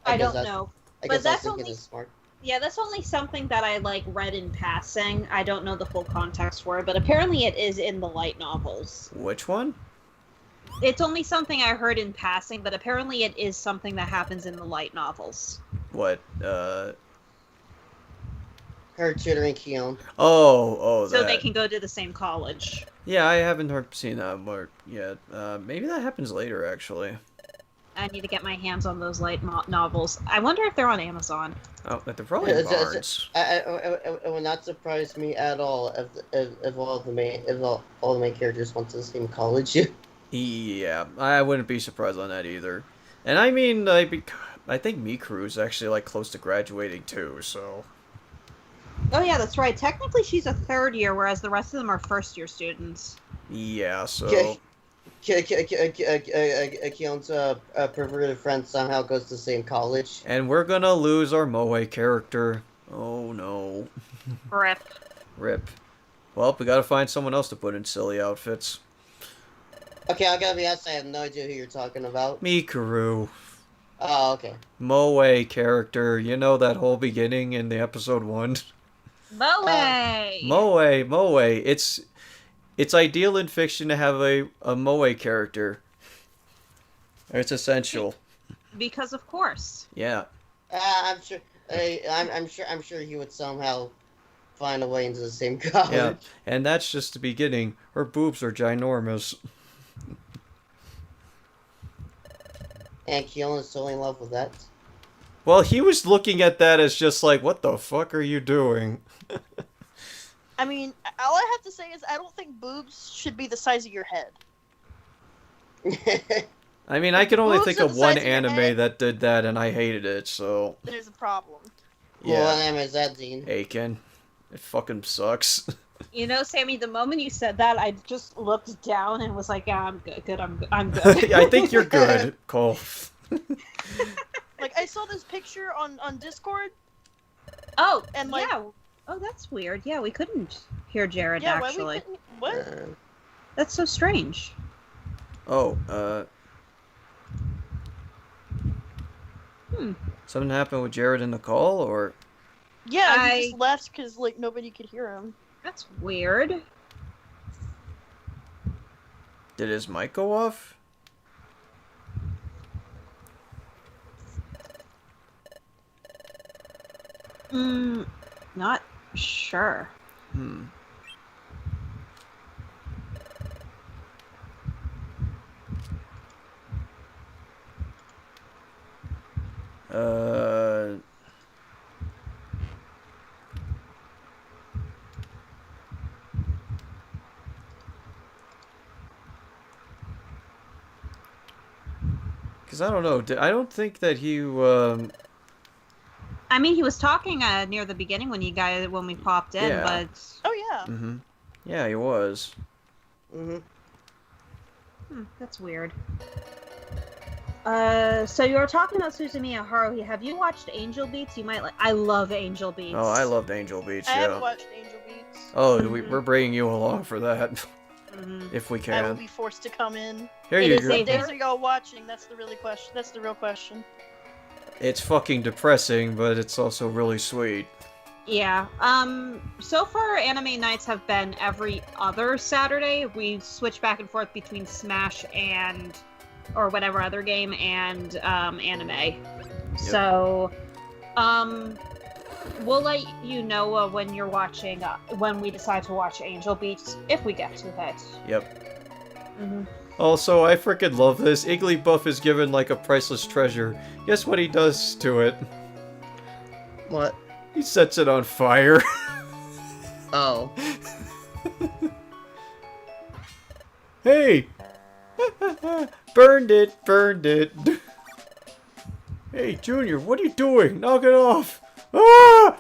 I don't know. I But guess that's I think only- it's smart. Yeah, that's only something that I like read in passing. I don't know the full context for it, but apparently it is in the light novels. Which one? It's only something I heard in passing, but apparently it is something that happens in the light novels. What? Her tutoring Kion. Oh, So that. they can go to the same college. Yeah, I haven't seen that more yet. Maybe that happens later, actually. I need to get my hands on those light novels. I wonder if they're on Amazon. Oh, they're probably in Barnes. It would not surprise me at all if all the main characters went to the same college. Yeah, I wouldn't be surprised on that either. And I mean, I think Mikuru is actually like close to graduating too, so. Oh yeah, that's right. Technically she's a third year, whereas the rest of them are first year students. Yeah, so. Kion's perverted friend somehow goes to the same college. And we're gonna lose our Moe character. Oh no. Rip. Rip. Well, we gotta find someone else to put in silly outfits. Okay, I'm gonna be honest, I have no idea who you're talking about. Mikuru. Oh, okay. Moe character. You know that whole beginning in the episode 1? Moe! Moe. It's ideal in fiction to have a Moe character. It's essential. Because of course. Yeah. I'm sure. I'm sure he would somehow find a way into the same college. Yeah. And that's just the beginning. Her boobs are ginormous. And Kion is totally in love with that. Well, he was looking at that as just like, what the fuck are you doing? I mean, all I have to say is I don't think boobs should be the size of your head. I mean, I can only Boobs think are of the one size of your anime head. that did that, and I hated it, so. There's a problem. What Yeah. name is that, Dean? Aiken. It fucking sucks. You know, Sammy, the moment you said that, I just looked down and was like, yeah, I'm good, I'm good. I think you're good, Cole. Like, I saw this picture on Discord. Oh, And, like- yeah. Oh, that's weird. Yeah, we couldn't hear Jared, Yeah, actually. why we couldn't... What? That's so strange. Oh, Hmm. something happened with Jared in the call, or? Yeah, he just left because, like, nobody could hear him. That's weird. Did his mic go off? Not sure. Hmm. Because I don't know. I don't think that he. I mean, he was talking near the beginning when we popped in, Yeah. but Oh, yeah. Mm-hmm. Yeah, he was. That's weird. So you were talking about Suzumiya Haruhi. Have you watched Angel Beats? You might like. I love Angel Beats. Oh, I loved Angel Beats. I haven't Yeah. watched Angel Beats. Oh, we're bringing you along for that, Mhm. if we I will can. be forced to come in. Here It you is go. a- What days are y'all watching? That's the really question. That's the real question. It's fucking depressing, but it's also really sweet. Yeah. So far, anime nights have been every other Saturday. We switch back and forth between Smash or whatever other game and anime. So, We'll let you know when you're watching, when we decide to watch Angel Beats, if we get to it. Yep. Mm-hmm. Also, I freaking love this. Igglybuff is given like a priceless treasure. Guess what he does to it? What? He sets it on fire. Oh. Hey! Burned it, burned it. Hey, Junior, what are you doing? Knock it off. Ah!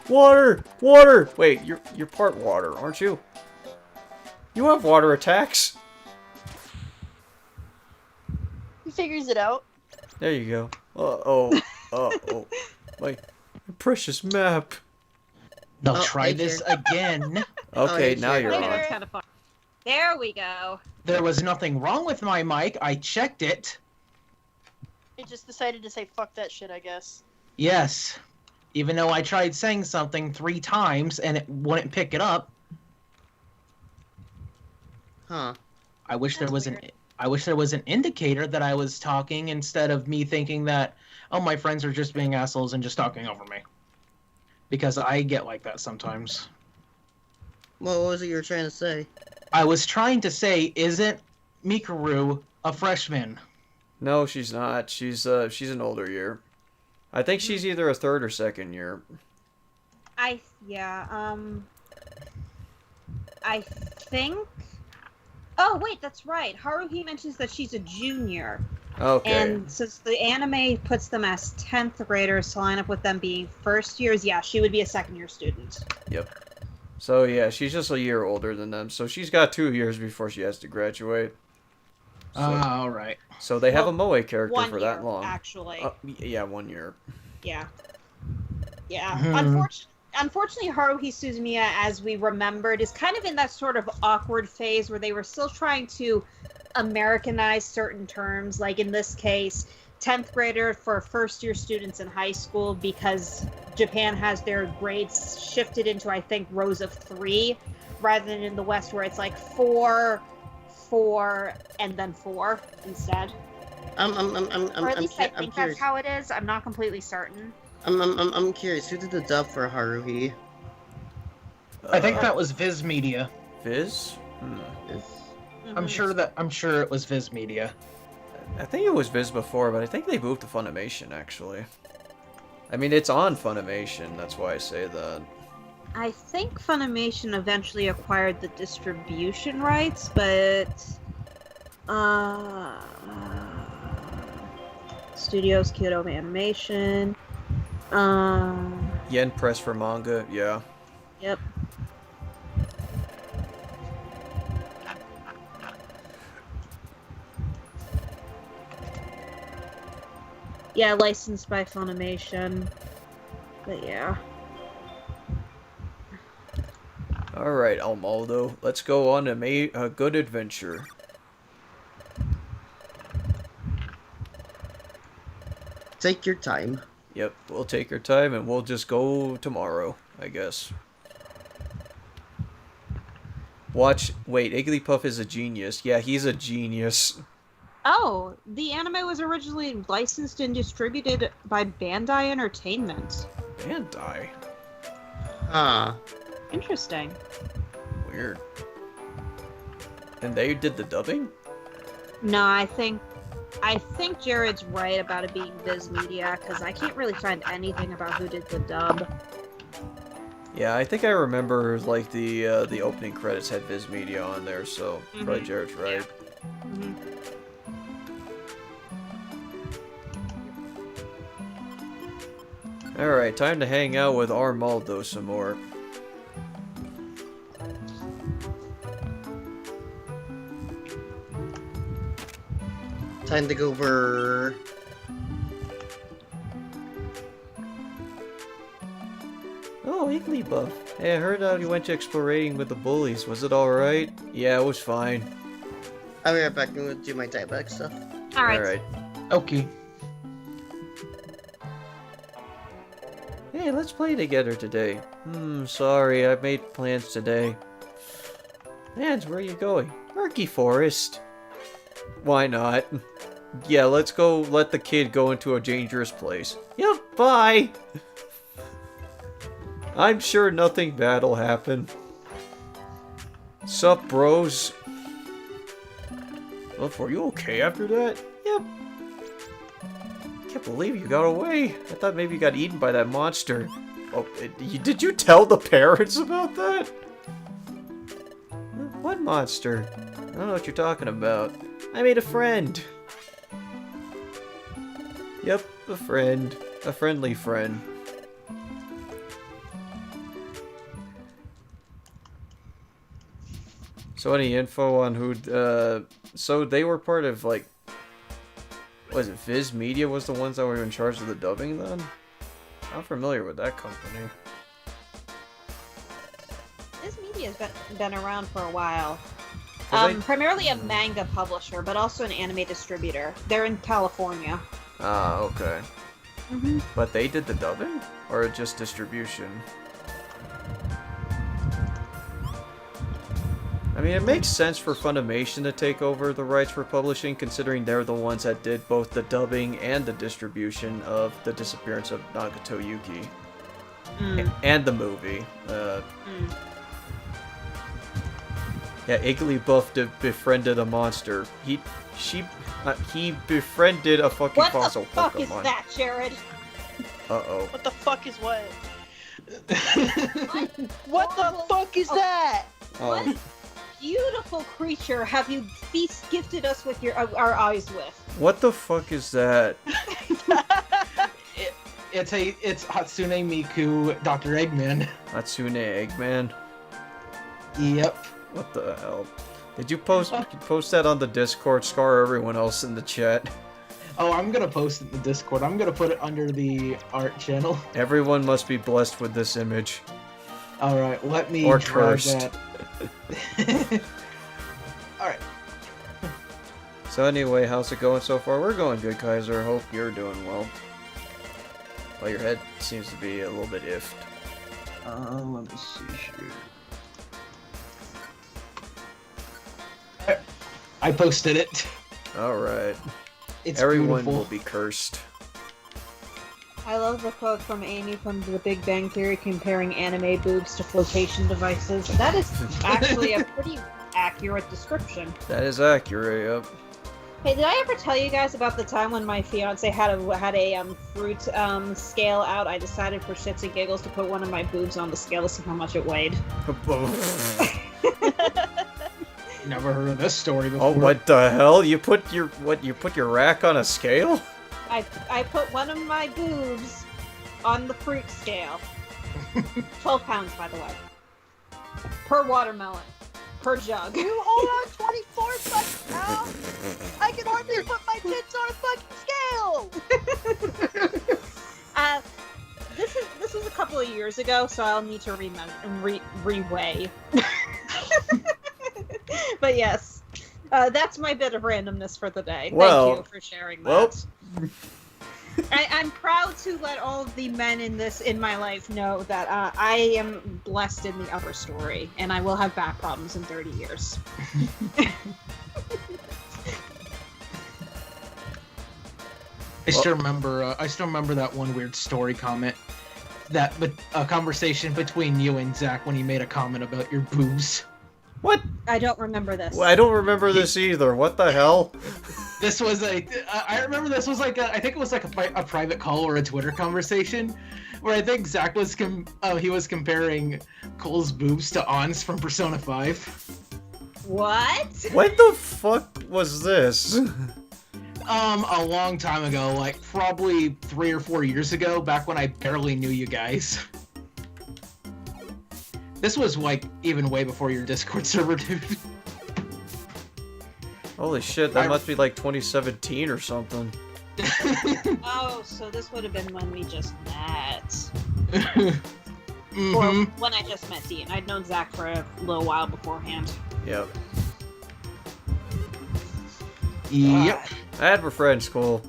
Water! Water! Wait, you're part water, aren't you? You have water attacks. He figures it out. There you go. Oh. My precious map. Now Oh, try hey, this Jared. again. Okay, hey, now Jared. you're Later, on. it's kind of fun. There we go. There was nothing wrong with my mic. I checked it. It just decided to say fuck that shit, I guess. Yes. Even though I tried saying something 3 times and it wouldn't pick it up. Huh. I wish there That's was weird. I wish there was an indicator that I was talking instead of me thinking that, oh, my friends are just being assholes and just talking over me. Because I get like that sometimes. What was it you were trying to say? I was trying to say, isn't Mikuru a freshman? No, she's not. She's an older year. I think she's either a 3rd or 2nd year. I think. Oh wait, that's right. Haruhi mentions that she's a junior, Okay. and since the anime puts them as 10th graders to line up with them being 1st years, yeah, she would be a 2nd year student. So yeah, she's just a year older than them. So she's got 2 years before she has to graduate. So, Alright. so they have a Well, Moe character 1 for year, that long. actually. Yeah, 1 year. Yeah. Yeah. Hmm. Unfortunately, Haruhi Suzumiya, as we remembered, is kind of in that sort of awkward phase where they were still trying to Americanize certain terms. Like in this case, 10th grader for first year students in high school, because Japan has their grades shifted into, I think, rows of 3, rather than in the West where it's like 4, 4, and then 4 instead. Or at least I think that's how it is. I'm not completely certain. I'm curious. Who did the dub for Haruhi? I think that was Viz Media. Viz. I'm sure it was Viz Media. I think it was Viz before, but I think they moved to Funimation actually. I mean, it's on Funimation. That's why I say that. I think Funimation eventually acquired the distribution rights, but Studios Kyoto Animation. Yen Press for manga. Yeah. Yep. Yeah, licensed by Funimation. But yeah. All right, Almaldo. Let's go on a good adventure. Take your time. Yep, we'll take our time and we'll just go tomorrow, I guess. Watch. Wait, Igglypuff is a genius. Yeah, he's a genius. Oh, the anime was originally licensed and distributed by Bandai Entertainment. Bandai. Huh. Interesting. Weird. And they did the dubbing? No, I think Jared's right about it being Viz Media, because I can't really find anything about who did the dub. Yeah, I think I remember like the opening credits had Viz Media on there, so probably Jared's right. Mhm. Alright, time to hang out with Armaldo some more. Time to go over. Oh, Igglybuff. Hey, I heard you went to explorating with the bullies. Was it alright? Yeah, it was fine. I'll be right back. I'm gonna do my dieback stuff. Alright. Alright. Okay. Hey, let's play together today. Sorry, I made plans today. Mans, where are you going? Murky Forest. Why not? Yeah, let's go let the kid go into a dangerous place. Yep, bye! I'm sure nothing bad'll happen. Sup, bros? Well, were you okay after that? Yep. Can't believe you got away. I thought maybe you got eaten by that monster. Oh, did you tell the parents about that? What monster? I don't know what you're talking about. I made a friend. Yep, a friend. A friendly friend. So any info on who, so they were part of, like, was it Viz Media was the ones that were in charge of the dubbing then? I'm familiar with that company. This media's been around for a while. Well, they- Primarily a manga publisher, but also an anime distributor. They're in California. Ah, okay. Mm-hmm. But they did the dubbing? Or just distribution? I mean, it makes sense for Funimation to take over the rights for publishing, considering they're the ones that did both the dubbing and the distribution of The Disappearance of Nagato Yuki. And the movie. Yeah, Igglybuff befriended a monster. He befriended a fucking What fossil the fuck Pokemon. is that, Jared? Uh-oh. What the fuck is what? What? What the fuck is that? What Oh. beautiful creature have you gifted us with our eyes with? What the fuck is that? It's Hatsune Miku, Dr. Eggman. Hatsune Eggman? Yep. What the hell? Did you post that on the Discord? Scar everyone else in the chat. Oh, I'm gonna post it in the Discord. I'm gonna put it under the art channel. Everyone must be blessed with this image. Alright, let me Or drag cursed. that. Alright. So anyway, how's it going so far? We're going good, Kaiser. Hope you're doing well. Well, your head seems to be a little bit iffed. Let me see here. I posted it. Alright. It's Everyone beautiful. will be cursed. I love the quote from Amy from The Big Bang Theory comparing anime boobs to flotation devices. That is actually a pretty accurate description. That is accurate, yep. Hey, did I ever tell you guys about the time when my fiance had a fruit scale out? I decided for shits and giggles to put one of my boobs on the scale to see how much it weighed. Never heard of this story before. Oh, what the hell? You put your rack on a scale? I put one of my boobs on the fruit scale. 12 pounds, by the way. Per watermelon. Per jug. You hold on 24 fucking pounds? I can hardly put my tits on a fucking scale! This was a couple of years ago, so I'll need to reweigh. But yes, that's my bit of randomness for the day. Well, Thank you for sharing that. well. I'm proud to let all of the men in my life know that I am blessed in the upper story, and I will have back problems in 30 years. I still remember that one weird story comment. A conversation between you and Zach when he made a comment about your boobs. What? I don't remember this. Well, I don't remember this either. What the hell? This was I remember this was like I think it was like a private call or a Twitter conversation where I think Zach was he was comparing Cole's boobs to Ann's from Persona 5. What? When the fuck was this? A long time ago, like probably 3 or 4 years ago, back when I barely knew you guys. This was like even way before your Discord server, dude. Holy shit, that must be like 2017 or something. Oh, so this would have been when we just met. Mhm. Or when I just met Dean. I'd known Zach for a little while beforehand. Yep. Yep. And we're friends, Cole.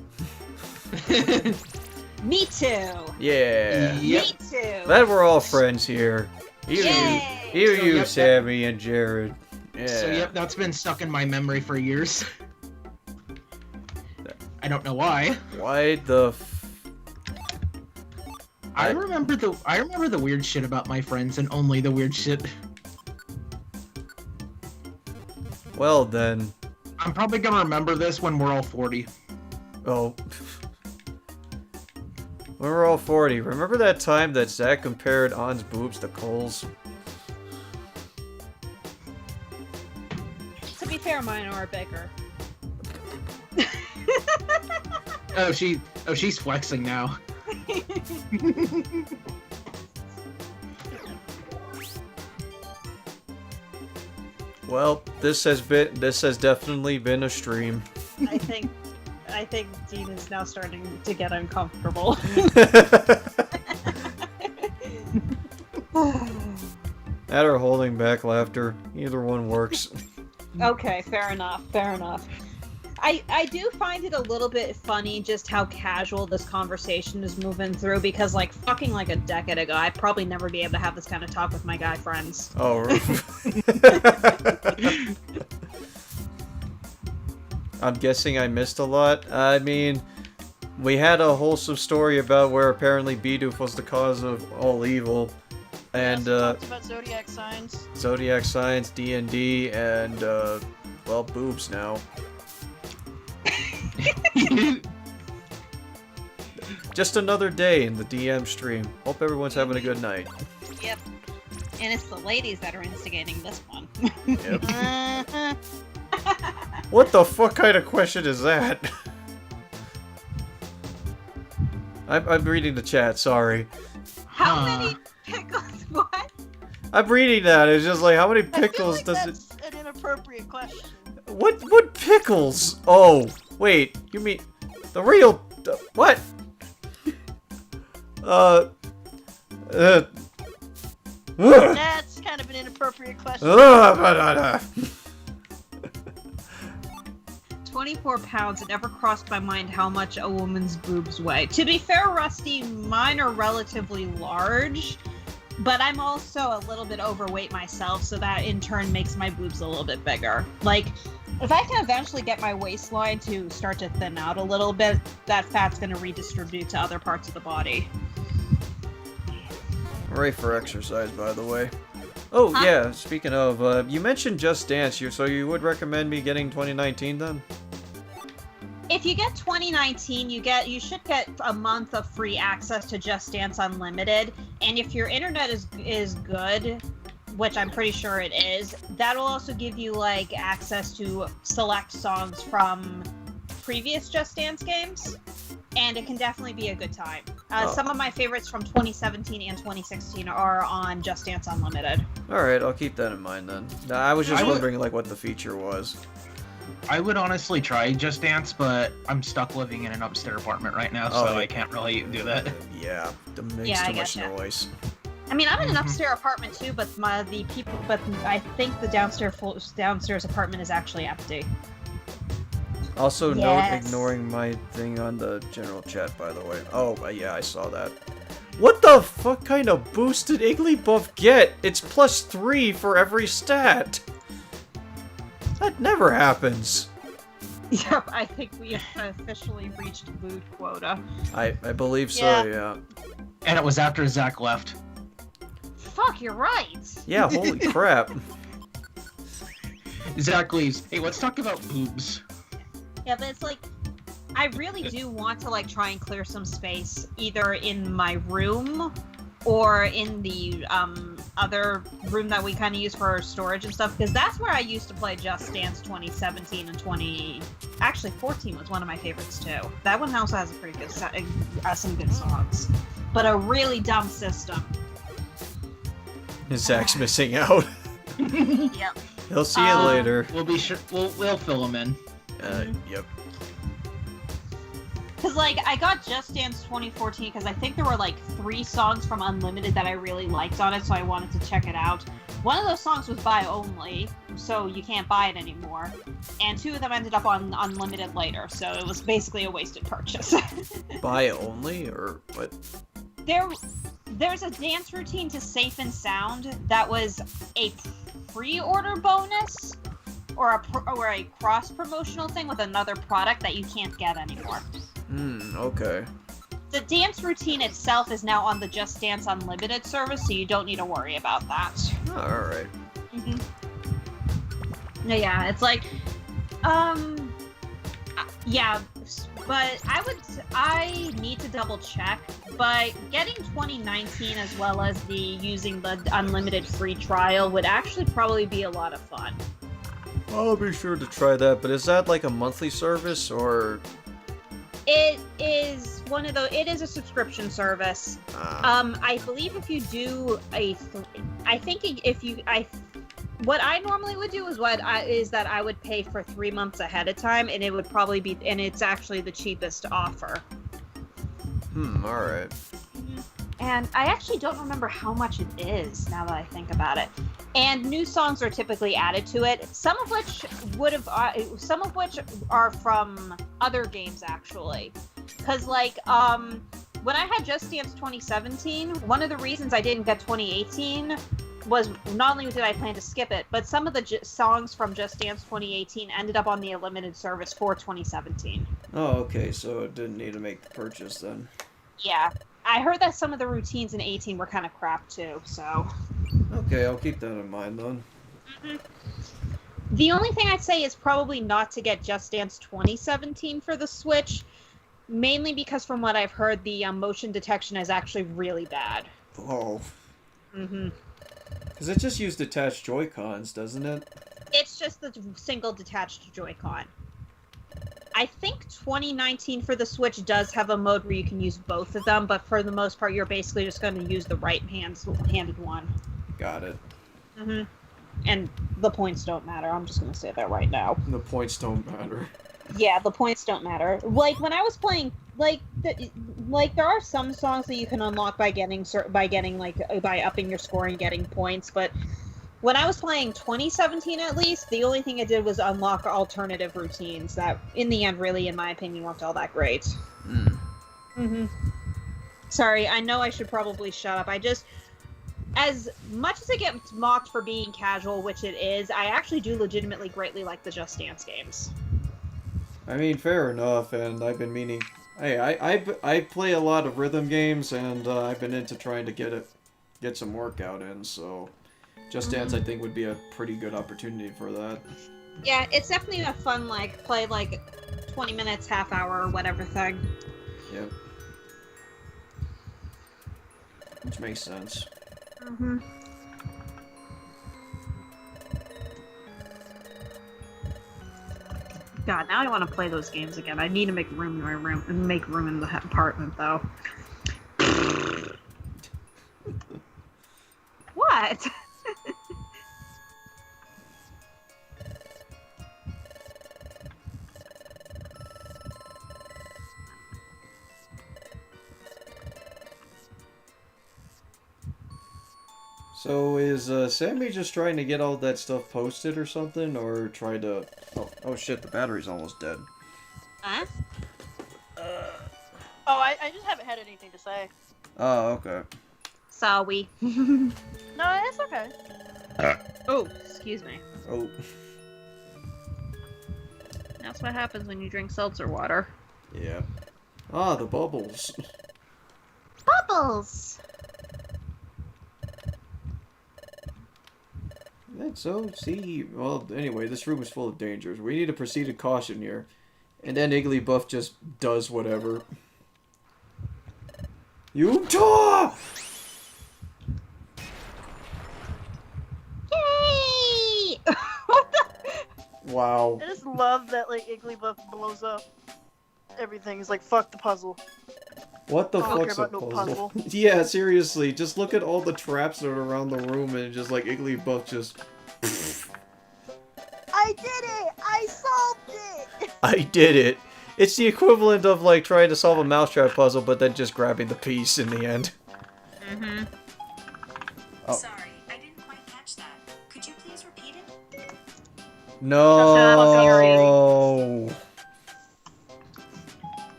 Me too. Yeah. Yep. Me too. That we're all friends here. You, Yay! you, So, you, yep, Sammy, and Jared. Yeah. So yep, that's been stuck in my memory for years. I don't know why. Why the I remember the weird shit about my friends and only the weird shit. Well then. I'm probably gonna remember this when we're all 40. Oh. When we're all 40, remember that time that Zach compared On's boobs to Cole's? To be fair, mine are bigger. She's flexing now. Well, this has definitely been a stream. I think Dean is now starting to get uncomfortable. That or holding back laughter. Either one works. Okay, fair enough. I do find it a little bit funny just how casual this conversation is moving through, because like fucking like a decade ago, I'd probably never be able to have this kind of talk with my guy friends. Oh. I'm guessing I missed a lot. I mean, we had a wholesome story about where apparently Bidoof was the cause of all evil. And, talked about zodiac signs. Zodiac signs, D&D, and, well, boobs now. Just another day in the DM stream. Hope everyone's having a good night. Yep. And it's the ladies that are instigating this one. Yep. What the fuck kind of question is that? I'm reading the chat, sorry. How many pickles? What? I'm reading that, it's just like, how many I feel pickles like does that's an inappropriate question. What pickles? Oh, wait, you mean the real what? That's kind of an inappropriate question. 24 pounds. It never crossed my mind how much a woman's boobs weigh. To be fair, Rusty, mine are relatively large, but I'm also a little bit overweight myself, so that in turn makes my boobs a little bit bigger. Like, if I can eventually get my waistline to start to thin out a little bit, that fat's going to redistribute to other parts of the body. Hooray for exercise, by the way. Oh, Huh? yeah, speaking of, you mentioned Just Dance, so you would recommend me getting 2019 then? If you get 2019, you should get a month of free access to Just Dance Unlimited, and if your internet is good, which I'm pretty sure it is, that'll also give you like access to select songs from previous Just Dance games, and it can definitely be a good time. Some of my favorites from 2017 and 2016 are on Just Dance Unlimited. Alright, I'll keep that in mind then. I was just wondering like what the feature was. I would honestly try Just Dance, but I'm stuck living in an upstairs apartment right now, so I can't really do that. Yeah, it makes too much noise. I mean, I'm in an upstairs apartment too, but I think the downstairs apartment is actually empty. Also, note Yes. ignoring my thing on the general chat, by the way. Oh, yeah, I saw that. What the fuck kind of boost did Igglybuff get? It's +3 for every stat. That never happens. Yep, I think we have officially reached mood quota. I believe so, Yeah. yeah. And it was after Zach left. Fuck, you're right. Yeah, holy crap. Zach leaves. Hey, let's talk about boobs. Yeah, but it's like, I really do want to like try and clear some space either in my room or in the other room that we kind of use for storage and stuff, because that's where I used to play Just Dance 2017 and actually 14 was one of my favorites too. That one also has a pretty good some good songs, but a really dumb system. Zach's missing out. Yep. He'll see you later. We'll be sure. We'll fill him in. Yep. Because, like, I got Just Dance 2014 because I think there were, like, 3 songs from Unlimited that I really liked on it, so I wanted to check it out. One of those songs was buy only, so you can't buy it anymore. And 2 of them ended up on Unlimited later, so it was basically a wasted purchase. Buy only, or what? There's a dance routine to Safe and Sound that was a pre-order bonus, or a cross promotional thing with another product that you can't get anymore. Okay. The dance routine itself is now on the Just Dance Unlimited service, so you don't need to worry about that. Oh, alright. Yeah, it's like, yeah, but I need to double check, but getting 2019 as well as using the unlimited free trial would actually probably be a lot of fun. I'll be sure to try that, but is that like a monthly service, or...? It is it is a subscription service. I believe if you do what I normally would do is that I would pay for 3 months ahead of time, and it would probably be, and it's actually the cheapest offer. Alright. And I actually don't remember how much it is now that I think about it. And new songs are typically added to it, some of which are from other games actually. Cause like when I had Just Dance 2017, one of the reasons I didn't get 2018 was not only did I plan to skip it, but some of the songs from Just Dance 2018 ended up on the Unlimited service for 2017. Oh, okay, so it didn't need to make the purchase then. Yeah. I heard that some of the routines in 18 were kind of crap too, so... Okay, I'll keep that in mind then. The only thing I'd say is probably not to get Just Dance 2017 for the Switch, mainly because from what I've heard, the motion detection is actually really bad. Oh. Because it just used attached Joy-Cons, doesn't it? It's just the single detached Joy-Con. I think 2019 for the Switch does have a mode where you can use both of them, but for the most part, you're basically just going to use the right-handed one. Got it. And the points don't matter. I'm just going to say that right now. The points don't matter. Yeah, the points don't matter. Like when I was playing, like there are some songs that you can unlock by upping your score and getting points, but when I was playing 2017 at least, the only thing I did was unlock alternative routines that, in the end, really, in my opinion, weren't all that great. Sorry, I know I should probably shut up. As much as it gets mocked for being casual, which it is, I actually do legitimately greatly like the Just Dance games. I mean, fair enough, and I've been meaning... Hey, I play a lot of rhythm games, and I've been into trying to get some workout in, so... Just Dance, I think, would be a pretty good opportunity for that. Yeah, it's definitely a fun, play, 20 minutes, half hour, or whatever thing. Yep. Which makes sense. God, now I want to play those games again. I need to make room in my room, and make room in the apartment, though. What? So is Sammy just trying to get all that stuff posted or something, or try to... Oh shit, the battery's almost dead. Huh? I just haven't had anything to say. Oh, okay. Sorry. No, it's okay. Oh, excuse me. Oh. That's what happens when you drink seltzer water. Yeah. Ah, the bubbles. Bubbles! So, see, well, anyway, this room is full of dangers. We need to proceed with caution here. And then Igglybuff just does whatever. Utah! Yay! What the? Wow. I just love that Igglybuff blows up everything. He's like, fuck the puzzle. What the I don't care fuck's a about no puzzle? puzzle. Yeah, seriously, just look at all the traps that are around the room and just Igglybuff just... I did it! I solved it! I did it! It's the equivalent of trying to solve a mousetrap puzzle but then just grabbing the piece in the end. Oh. Sorry, I didn't quite catch that. Could you please repeat it? No.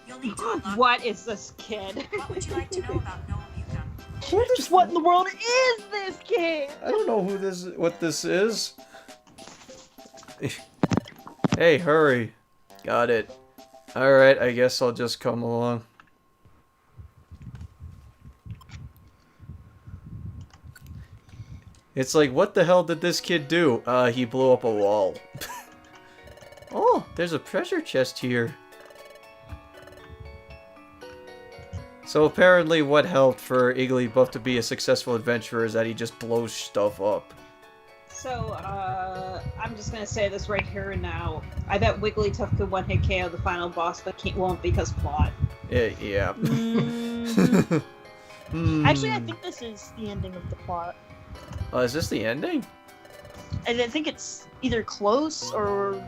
You'll need to unlock. What is this kid? What would you like to know about Noam Yukon? Just what in the world is this kid? I don't know what this is. Hey, hurry. Got it. Alright, I guess I'll just come along. It's like, what the hell did this kid do? He blew up a wall. Oh, there's a treasure chest here. So apparently what helped for Igglybuff to be a successful adventurer is that he just blows stuff up. So, I'm just gonna say this right here and now. I bet Wigglytuff could one-hit KO the final boss, but won't because plot. Yeah. Actually, I think this is the ending of the plot. Oh, is this the ending? And I think it's either close or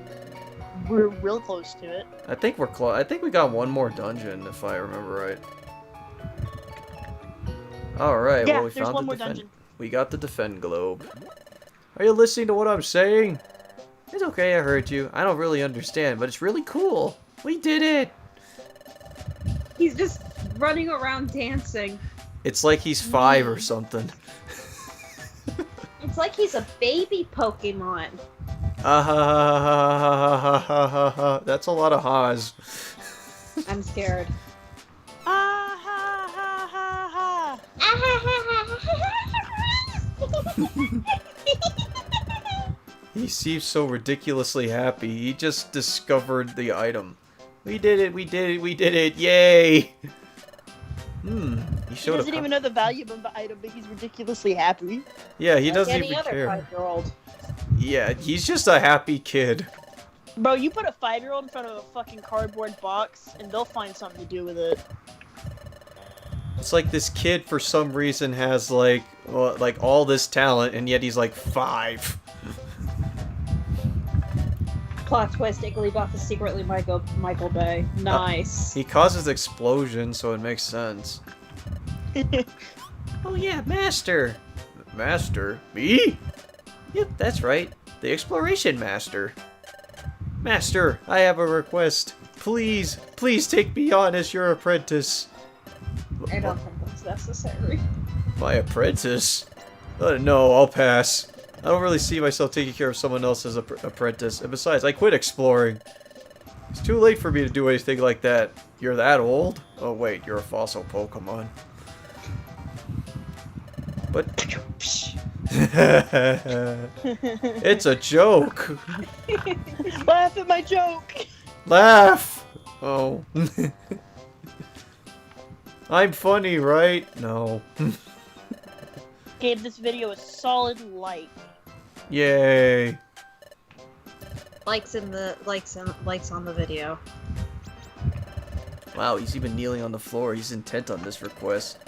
we're real close to it. I think we're close. I think we got one more dungeon, if I remember right. Alright, Yeah, well, we there's found one the more defend. dungeon. We got the defend globe. Are you listening to what I'm saying? It's okay, I heard you. I don't really understand, but it's really cool. We did it! He's just running around dancing. It's like he's 5 or something. It's like he's a baby Pokemon. That's a lot of ha's. I'm scared. Ah ha ha ha He seems so ridiculously happy. He just discovered the item. We did it, we did it, we did it, yay! He He showed doesn't up. even know the value of the item, but he's ridiculously happy. Yeah, he Like doesn't any even other care. 5-year-old. Yeah, he's just a happy kid. Bro, you put a 5-year-old in front of a fucking cardboard box, and they'll find something to do with it. It's like this kid, for some reason, has like all this talent, and yet he's like 5. Plot twist, Igglybuff is secretly Michael Bay. Nice. He causes explosions, so it makes sense. Oh yeah, Master! Master? Me? Yep, that's right. The Exploration Master. Master, I have a request. Please, please take me on as your apprentice. I don't think that's necessary. My apprentice? No, I'll pass. I don't really see myself taking care of someone else's apprentice. And besides, I quit exploring. It's too late for me to do anything like that. You're that old? Oh wait, you're a fossil Pokemon. But... It's a joke! Laugh at my joke! Laugh! Oh. I'm funny, right? No. Gave this video a solid like. Yay. Likes on the video. Wow, he's even kneeling on the floor. He's intent on this request.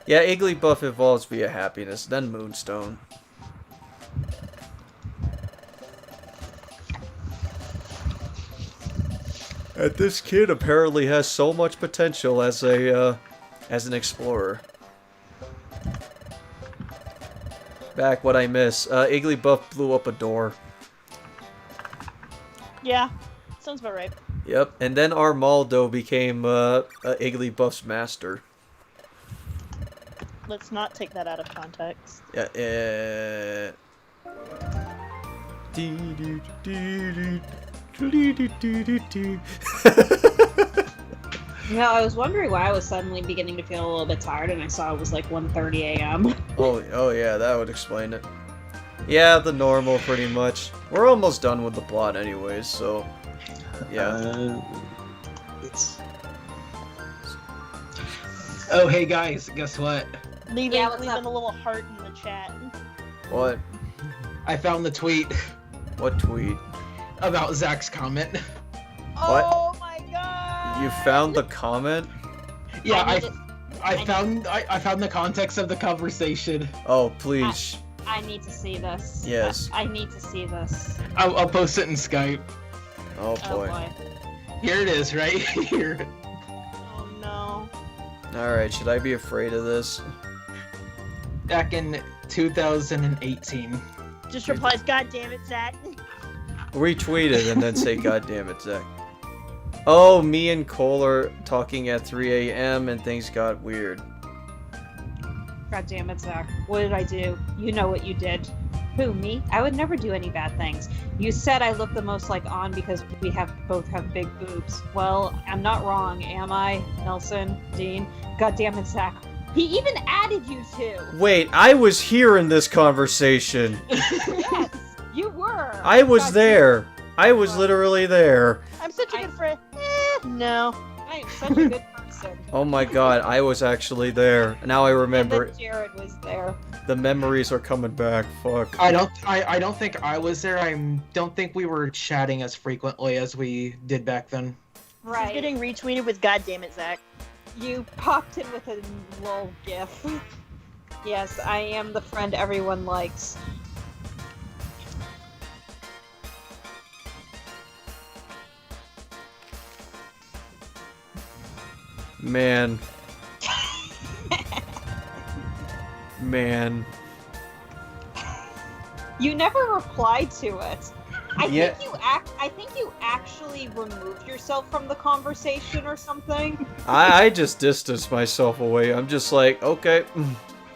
Yeah, Igglybuff evolves via happiness, then Moonstone. And this kid apparently has so much potential as an explorer. Back what I miss. Igglybuff blew up a door. Yeah, sounds about right. Yep, and then Armaldo became Igglybuff's master. Let's not take that out of context. Yeah, You know, I was wondering why I was suddenly beginning to feel a little bit tired, and I saw it was like 1:30 a.m. Oh yeah, that would explain it. Yeah, the normal, pretty much. We're almost done with the plot anyways, so... Yeah. Oh, hey guys, guess what? Leaving Yeah, what's up? a little heart in the chat. What? I found the tweet What tweet? about Zach's comment. What? Oh my god! You found the comment? Yeah, I need I found the context of the conversation. Oh, please. I need to see this. Yes. I need to see this. I'll post it in Skype. Oh Oh boy. boy. Here it is, right here. Oh no. Alright, should I be afraid of this? Back in 2018. Just replies, God damn it, Zach. Retweet it and then say, God damn it, Zach. Oh, me and Cole are talking at 3 a.m. and things got weird. God damn it, Zach. What did I do? You know what you did. Who, me? I would never do any bad things. You said I look the most like On because we both have big boobs. Well, I'm not wrong, am I? Nelson, Dean? God damn it, Zach. He even added you two! Wait, I was here in this conversation. Yes, you were! I was God there. I was literally there. I'm such a good friend. No. I am such a good person. Oh my god, I was actually there. Now I remember. And then Jared was there. The memories are coming back. Fuck. I don't think I was there. I don't think we were chatting as frequently as we did back then. He's Right. getting retweeted with "God damn it, Zach." You popped in with a lol gif. Yes, I am the friend everyone likes. Man. Man. You never replied to it. Yeah. I think you actually removed yourself from the conversation or something. I just distanced myself away. I'm just like, okay.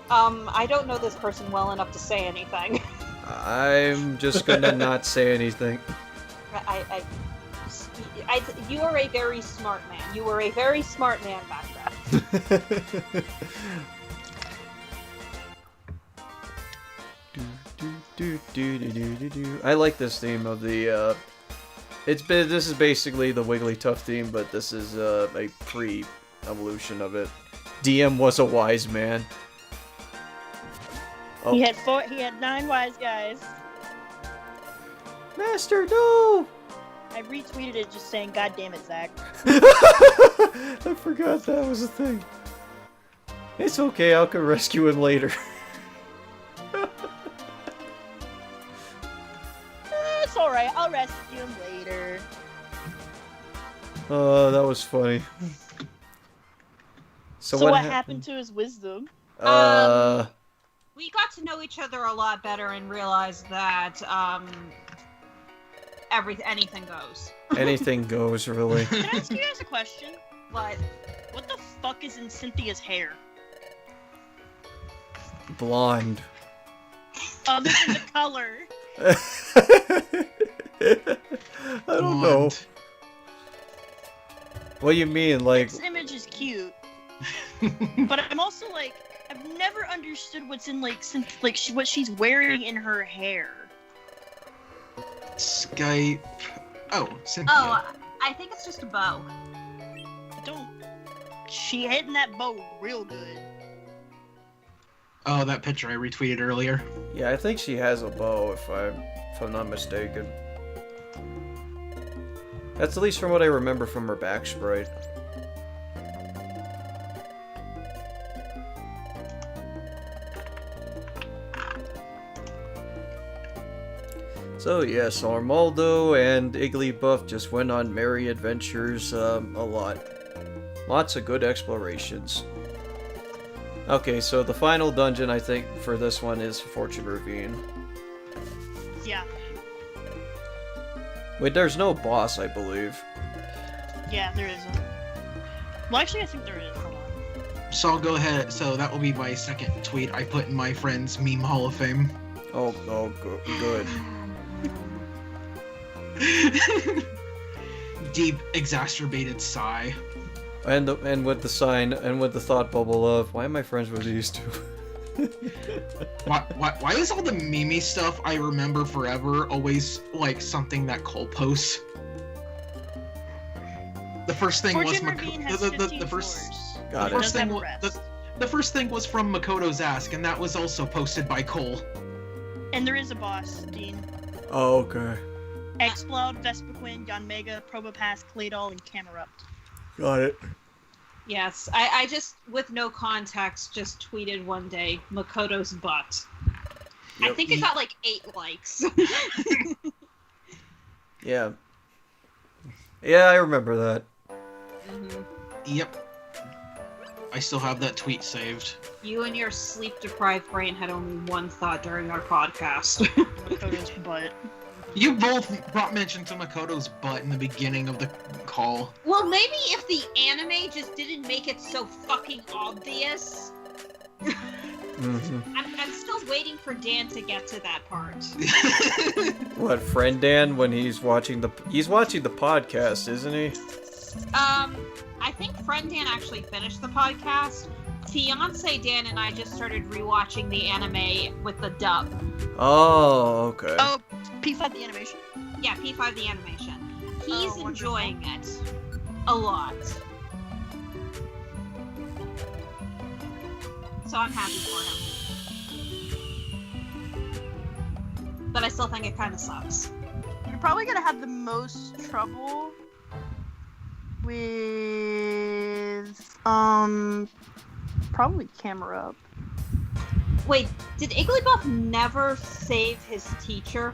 I don't know this person well enough to say anything. I'm just gonna not say anything. You are a very smart man. You were a very smart man back then. I like this theme of the this is basically the Wigglytuff theme, but this is a pre-evolution of it. DM was a wise man. Oh. He had 9 wise guys. Master, no! I retweeted it just saying "God damn it, Zach." I forgot that was a thing. It's okay, I'll come rescue him later. It's alright, I'll rescue him later. Oh, that was funny. So what happened to his wisdom? We got to know each other a lot better and realized that anything goes. Anything goes, really. Can I ask you guys a question? What? What the fuck is in Cynthia's hair? Blonde. Other than the color. I don't know. What do you mean, like? This image is cute. But I'm also like, I've never understood what's in what she's wearing in her hair. Skype. Oh, Cynthia. Oh, I think it's just a bow. She hitting that bow real good. Oh, that picture I retweeted earlier. Yeah, I think she has a bow, if I'm not mistaken. That's at least from what I remember from her back sprite. So yes, Armaldo and Igglybuff just went on merry adventures a lot. Lots of good explorations. Okay, so the final dungeon I think for this one is Fortune Ravine. Yeah. Wait, there's no boss, I believe. Yeah, there isn't. Well, actually, I think there is. Hold on. So I'll go ahead. So that will be my second tweet I put in my friend's meme hall of fame. Oh, good. Deep, exacerbated sigh. And with the sign and with the thought bubble of why am I friends with these two? Why is all the meme stuff I remember forever always like something that Cole posts? The first thing Fortune was Ravine has the 15 first floors. Got It it. does have a rest. the first thing was from Makoto's Ask, and that was also posted by Cole. And there is a boss, Dean. Oh, okay. Explode, Vespiquen, Yanmega, Probopass, Claydol, and Camerupt. Got it. Yes, I just, with no context, just tweeted one day, Makoto's butt. I Yep. think it got like 8 likes. Yeah. Yeah, I remember that. Mhm. Yep. I still have that tweet saved. You and your sleep-deprived brain had only one thought during our podcast. Makoto's butt. You both brought mention to Makoto's butt in the beginning of the call. Well, maybe if the anime just didn't make it so fucking obvious. I'm still waiting for Dan to get to that part. What, friend Dan, when he's watching the podcast, isn't he? I think friend Dan actually finished the podcast. Fiance Dan and I just started rewatching the anime with the dub. Oh, okay. Oh, P5 the animation. Yeah, P5 the animation. He's wonderful. enjoying it a lot. So I'm happy for him. But I still think it kind of sucks. You're probably gonna have the most trouble with probably camera up. Wait, did Igglybuff never save his teacher?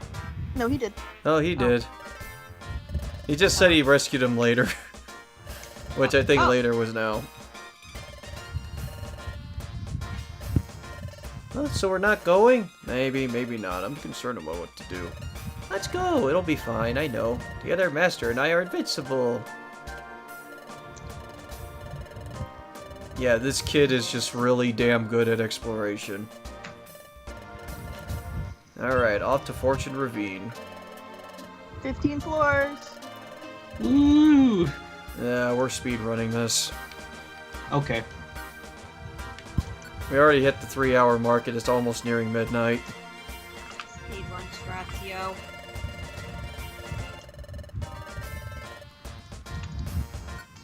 No, he did. Oh, he did. He just said he rescued him later. Which I think Oh. later was now. Well, so we're not going? Maybe, maybe not. I'm concerned about what to do. Let's go. It'll be fine. I know. Together, Master and I are invincible. Yeah, this kid is just really damn good at exploration. Alright, off to Fortune Ravine. 15 floors. Ooh. Yeah, we're speedrunning this. Okay. We already hit the 3-hour mark and it's almost nearing midnight. Speedrun Stratio.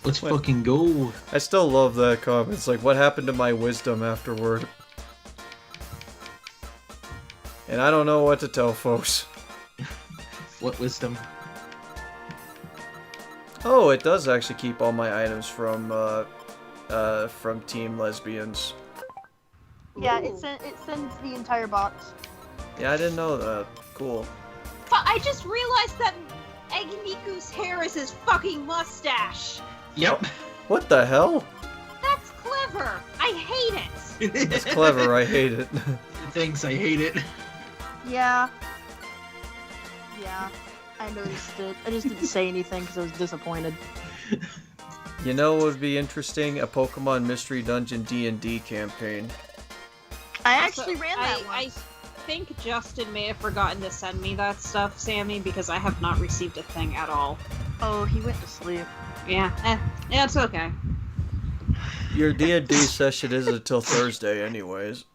Let's fucking go. I still love that comment. It's like, what happened to my wisdom afterward? And I don't know what to tell folks. What wisdom? Oh, it does actually keep all my items from Team Lesbians. Yeah, Ooh. it sends the entire box. Yeah, I didn't know that. Cool. But I just realized that Agumiku's hair is his fucking mustache. Yep. What the hell? That's clever. I hate it. That's clever, I hate it. Thanks, I hate it. Yeah. Yeah, I noticed it. I just didn't say anything because I was disappointed. You know what would be interesting? A Pokemon Mystery Dungeon D&D campaign. I Also, actually ran that I once. think Justin may have forgotten to send me that stuff, Sammy, because I have not received a thing at all. Oh, he went to sleep. Yeah, it's okay. Your D&D session isn't until Thursday anyways.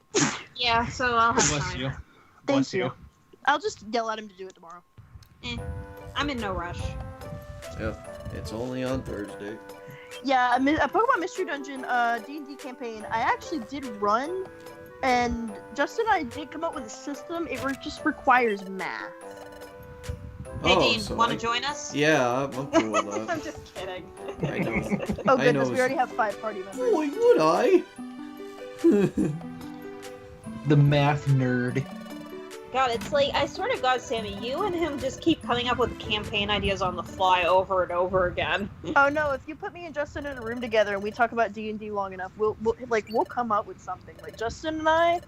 Yeah, so I'll have Bless time. you. Thank Bless you. you. I'll just yell at him to do it tomorrow. I'm in no rush. Yep, it's only on Thursday. Yeah, a Pokemon Mystery Dungeon D&D campaign I actually did run, and Justin and I did come up with a system. It just requires math. Hey, Oh, Dean, so want to I- join us? Yeah, I'm cool with that. I'm just kidding. I know. Oh I goodness, know. we already have 5 party members. Boy, would I? The math nerd. God, it's like, I swear to God, Sammy, you and him just keep coming up with campaign ideas on the fly over and over again. Oh no, if you put me and Justin in a room together and we talk about D&D long enough, we'll come up with something. Like Justin and I,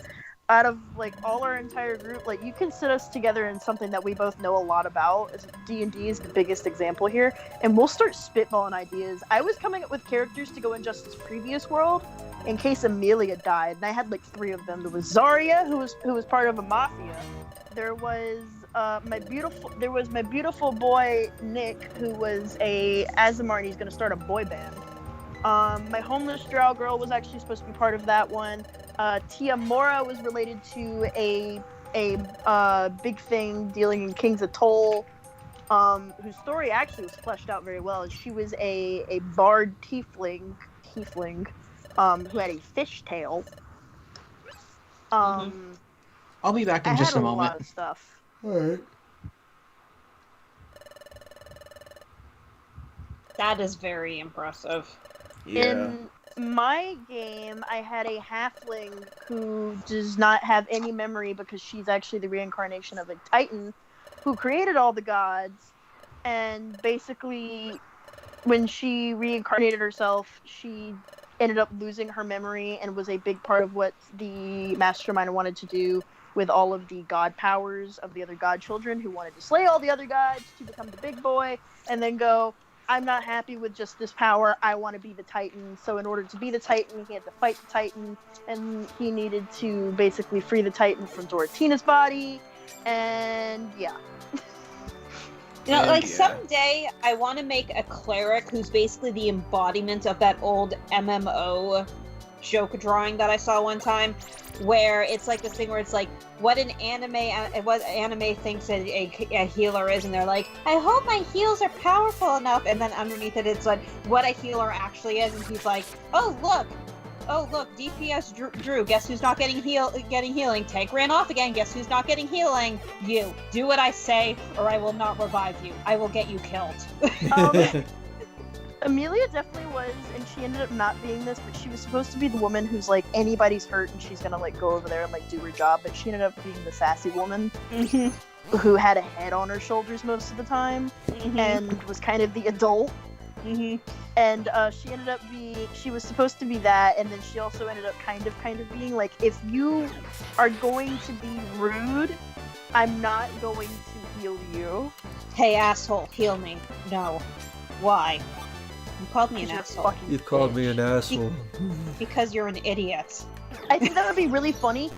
out of like all our entire group, like you can sit us together in something that we both know a lot about. D&D is the biggest example here, and we'll start spitballing ideas. I was coming up with characters to go in Justin's previous world in case Amelia died, and I had like 3 of them. There was Zarya, who was part of a mafia. There was my beautiful boy Nick, who was a Azumar, and he's gonna start a boy band. My homeless drow girl was actually supposed to be part of that one. Tia Mora was related to a big thing dealing in King's Atoll, whose story actually was fleshed out very well. She was a bard tiefling, who had a fishtail. I'll be back in I just had a a lot moment. of stuff. Alright. That is very impressive. Yeah. In my game, I had a halfling who does not have any memory because she's actually the reincarnation of a titan who created all the gods. And basically, when she reincarnated herself, she ended up losing her memory and was a big part of what the mastermind wanted to do with all of the god powers of the other god children who wanted to slay all the other gods to become the big boy and then go, I'm not happy with just this power. I want to be the Titan. So in order to be the Titan, he had to fight the Titan, and he needed to basically free the Titan from Doratina's body. And yeah. You know, And like yeah. someday I want to make a cleric who's basically the embodiment of that old MMO joke drawing that I saw one time, where it's like this thing where it's like what anime thinks a healer is, and they're like, I hope my heals are powerful enough, and then underneath it it's like what a healer actually is, and he's like, oh look, DPS Drew, guess who's not getting healing? Tank ran off again, guess who's not getting healing? You. Do what I say, or I will not revive you. I will get you killed. Amelia definitely was, and she ended up not being this, but she was supposed to be the woman who's like, anybody's hurt and she's gonna like go over there and like do her job, but she ended up being the sassy woman who had a head on her shoulders most of the time and was kind of the adult. And she ended up she was supposed to be that, and then she also ended up kind of being like, if you are going to be rude, I'm not going to heal you. Hey asshole, heal me. No. Why? You called me an You're asshole. fucking You called bitch. me an asshole. Because you're an idiot. I think that would be really funny.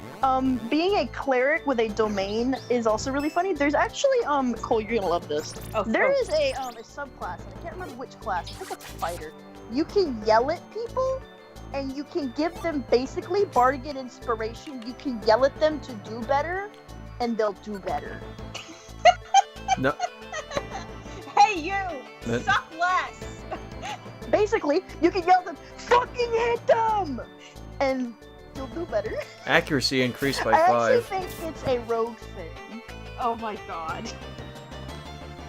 Being a cleric with a domain is also really funny. There's actually, Cole, you're gonna love this. There is a subclass, and I can't remember which class. I think it's fighter. You can yell at people, and you can give them basically bardic inspiration. You can yell at them to do better, and they'll do better. No. Hey you! That- Suck less! Basically, you can yell at them, fucking hit them! And you'll do better. Accuracy increased by I actually 5. think it's a rogue thing. Oh my god.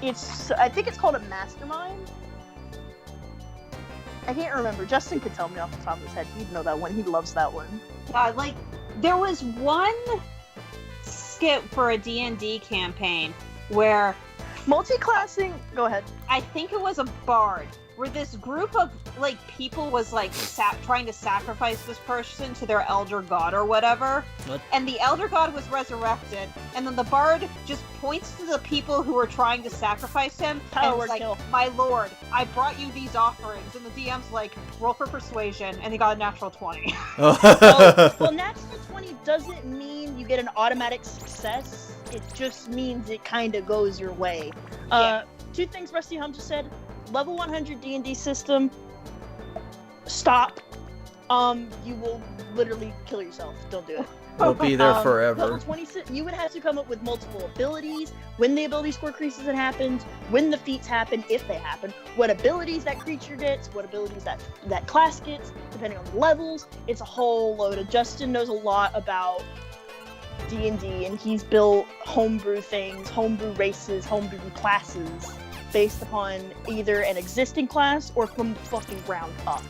I think it's called a mastermind. I can't remember. Justin could tell me off the top of his head. He'd know that one. He loves that one. God, like, there was one skit for a D&D campaign where Multi-classing. Go ahead. I think it was a bard, where this group of like people was like trying to sacrifice this person to their elder god or whatever. What? And the elder god was resurrected, and then the bard just points to the people who were trying to sacrifice him and Power is like, kill. my lord, I brought you these offerings. And the DM's like, roll for persuasion, and he got a natural 20. Well, natural 20 doesn't mean you get an automatic success. It just means it kind of goes your way. Yeah. Two things Rusty Hum just said. Level 100 D&D system. Stop. You will literally kill yourself. Don't do it. We'll be there Level forever. 26, you would have to come up with multiple abilities, when the ability score increases it happens, when the feats happen, if they happen, what abilities that creature gets, what abilities that class gets, depending on the levels. It's a whole load of. Justin knows a lot about D&D, and he's built homebrew things, homebrew races, homebrew classes, based upon either an existing class or from the fucking ground up.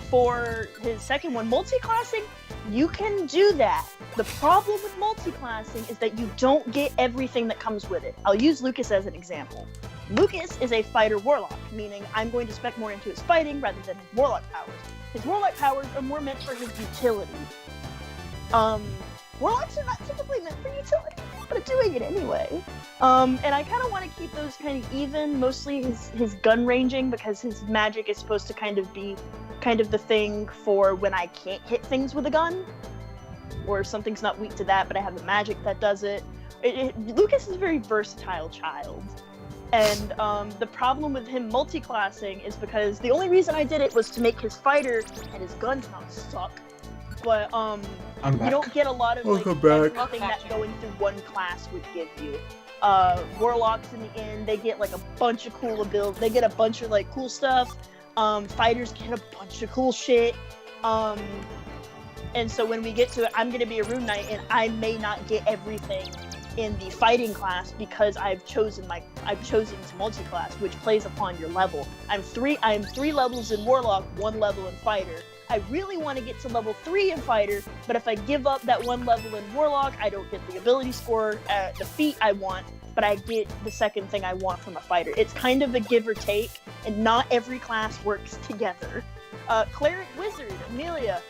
For his second one, multi-classing, you can do that. The problem with multi-classing is that you don't get everything that comes with it. I'll use Lucas as an example. Lucas is a fighter warlock, meaning I'm going to spec more into his fighting rather than his warlock powers. His warlock powers are more meant for his utility. Warlocks are not typically meant for utility, but I'm doing it anyway. And I kind of want to keep those kind of even, mostly his gun ranging, because his magic is supposed to kind of be kind of the thing for when I can't hit things with a gun, or something's not weak to that, but I have the magic that does it. Lucas is a very versatile child. And the problem with him multi-classing is because the only reason I did it was to make his fighter and his guns not suck. But I'm you back. don't get a lot of Welcome back. everything that going through one class would give you. Warlocks in the end, they get like a bunch of cool abilities. They get a bunch of like cool stuff. Fighters get a bunch of cool shit. And so when we get to it, I'm gonna be a rune knight, and I may not get everything in the fighting class because I've chosen to multi-class, which plays upon your level. I'm three levels in warlock, 1 level in fighter. I really want to get to level 3 in fighter, but if I give up that 1 level in warlock, I don't get the ability score, the feat I want, but I get the second thing I want from a fighter. It's kind of a give or take, and not every class works together. Cleric Wizard, Amelia.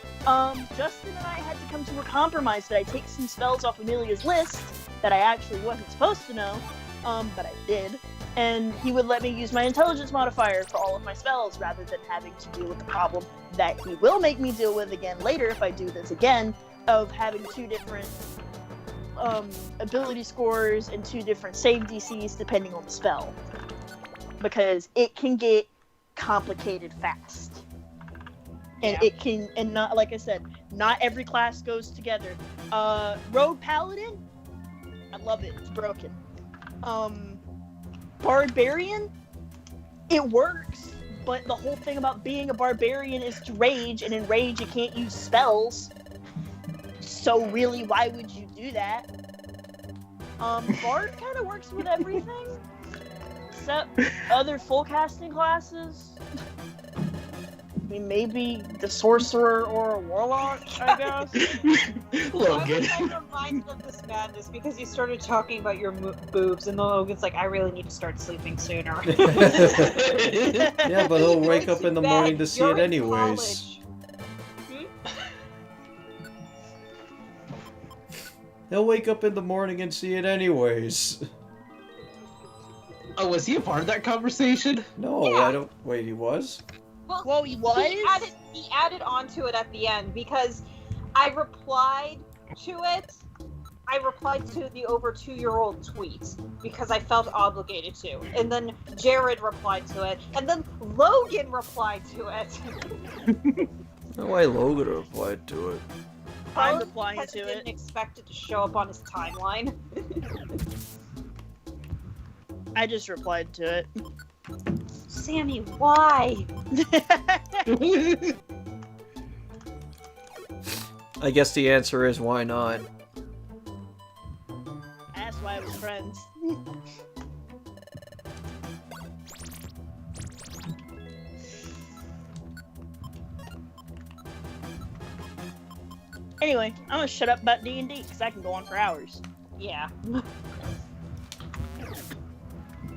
Justin and I had to come to a compromise that I take some spells off Amelia's list that I actually wasn't supposed to know, but I did. And he would let me use my intelligence modifier for all of my spells rather than having to deal with the problem that he will make me deal with again later if I do this again, of having 2 different ability scores and 2 different save DCs depending on the spell. Because it can get complicated fast. And it can, and not, like I said, not every class goes together. Rogue Paladin, I love it, it's broken. Barbarian, it works, but the whole thing about being a barbarian is to rage, and in rage you can't use spells. So really, why would you do that? Bard kind of works with everything, except other full casting classes. I mean, maybe the sorcerer or a warlock, I guess. Logan. I'm reminded of this madness because you started talking about your boobs, and Logan's like, I really need to start sleeping sooner. Yeah, but he'll wake up in the morning to see it anyways. He'll wake up in the morning and see it anyways. Oh, was he a part of that conversation? No, Yeah. I don't. Wait, he was? Whoa, he was? He added onto it at the end because I replied to it. I replied to the over 2-year-old tweet because I felt obligated to. And then Jared replied to it. And then Logan replied to it. No way Logan replied to it. I'm Probably replying because to he it. didn't expect it to show up on his timeline. I just replied to it. Sammy, why? I guess the answer is why not? That's why I was friends. Anyway, I'm gonna shut up about D&D because I can go on for hours. Yeah.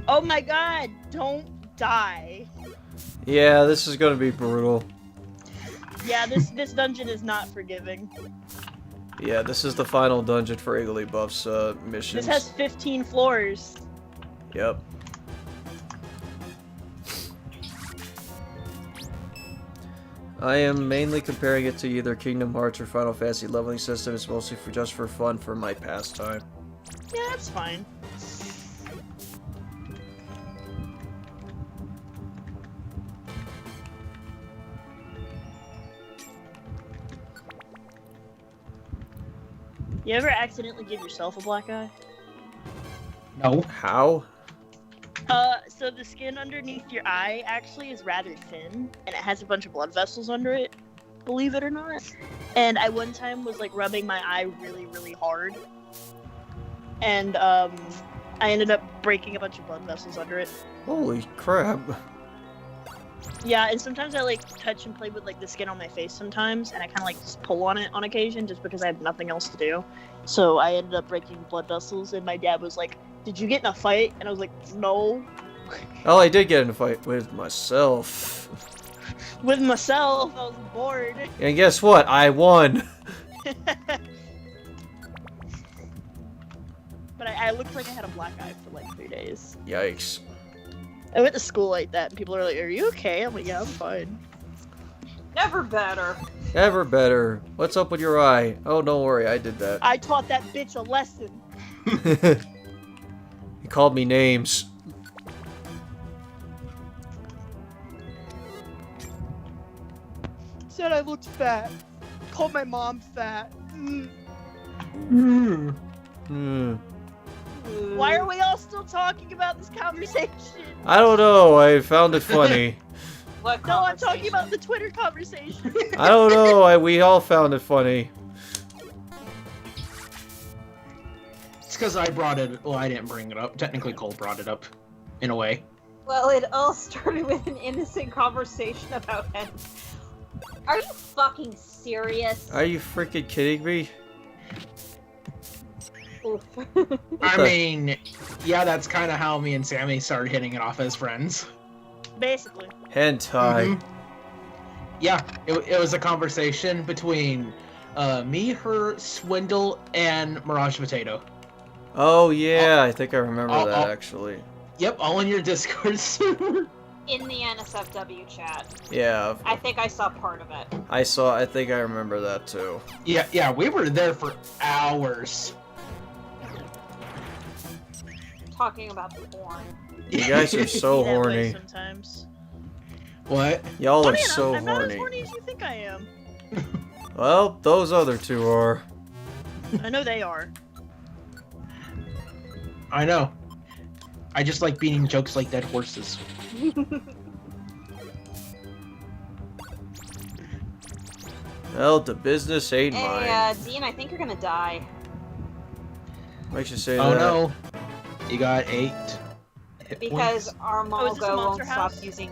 Oh my god, don't die. Yeah, this is gonna be brutal. Yeah, this dungeon is not forgiving. Yeah, this is the final dungeon for Igglybuff's missions. This has 15 floors. Yep. I am mainly comparing it to either Kingdom Hearts or Final Fantasy leveling system. It's mostly just for fun for my pastime. Yeah, that's fine. You ever accidentally give yourself a black eye? No. How? So the skin underneath your eye actually is rather thin, and it has a bunch of blood vessels under it, believe it or not. And I one time was like rubbing my eye really, really hard, and I ended up breaking a bunch of blood vessels under it. Holy crap. Yeah, and sometimes I like touch and play with like the skin on my face sometimes, and I kind of like just pull on it on occasion just because I have nothing else to do. So I ended up breaking blood vessels, and my dad was like, "Did you get in a fight?" And I was like, "No." Oh, I did get in a fight with myself. With myself, I was bored. And guess what? I won. But I looked like I had a black eye for like 3 days. Yikes. I went to school like that, and people are like, "Are you okay?" I'm like, "Yeah, I'm fine." Never better. Ever better. What's up with your eye? Oh, don't worry, I did that. I taught that bitch a lesson. He called me names. Said I looked fat. Called my mom fat. Why are we all still talking about this conversation? I don't know, I found it funny. What No, I'm talking conversation? about the Twitter conversation. I don't know, we all found it funny. It's because I brought it. Well, I didn't bring it up. Technically, Cole brought it up, in a way. Well, it all started with an innocent conversation about him. Are you fucking serious? Are you freaking kidding me? Oof. I the- mean, yeah, that's kind of how me and Sammy started hitting it off as friends. Basically. Hentai. Mhm. Yeah, it was a conversation between me, her, Swindle, and Mirage Potato. Oh yeah, I think I remember Oh, that oh. actually. Yep, all in your Discord server. In the NSFW chat. Yeah, I think I saw part of it. I think I remember that too. Yeah, we were there for hours. Talking about the porn. You guys are so Be that way horny. sometimes. What? Y'all are Funny enough, so I'm not as horny. horny as you think I am. Well, those other two are. I know they are. I know. I just like beating jokes like dead horses. Well, the business ain't Hey, mine. Dean, I think you're gonna die. Makes you say Oh that. no. You got 8 hit Because points. our Oh, is this a Mulgo won't monster stop house? using,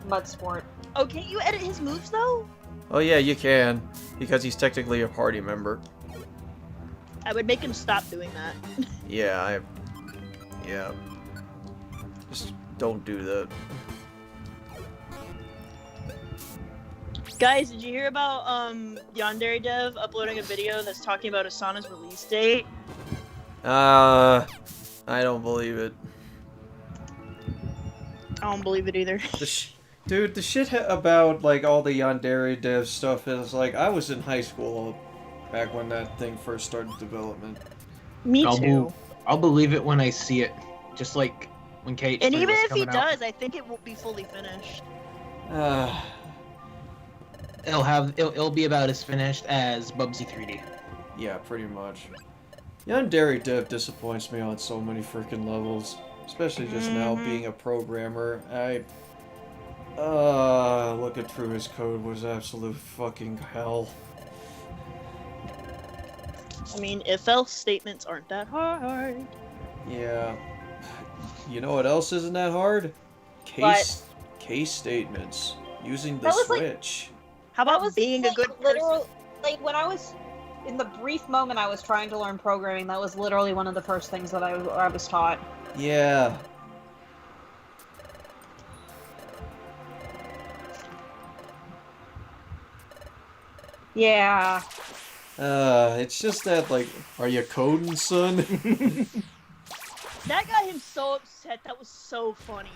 Mud Sport. Oh, can't you edit his moves though? Oh yeah, you can, because he's technically a party member. I would make him stop doing that. Yeah, yeah. Just don't do that. Guys, did you hear about Yandere Dev uploading a video that's talking about Asana's release date? I don't believe it. I don't believe it either. Dude, the shit about like all the Yandere dev stuff is like I was in high school back when that thing first started development. Me I'll too. I'll believe it when I see it. Just like when Kate. And 3 even was if he coming out. does, I think it won't be fully finished. It'll be about as finished as Bubsy 3D. Yeah, pretty much. Yandere dev disappoints me on so many freaking levels, especially just now Mhm. being a programmer. Looking through his code was absolute fucking hell. I mean, if else statements aren't that hard. Yeah. You know what else isn't that hard? Case statements using the That was, like- Switch. How That about was being a like, good person? literal, like when I was in the brief moment I was trying to learn programming, that was literally one of the first things that I was taught. Yeah. Yeah. It's just that, like, are you coding, son? That got him so upset. That was so funny.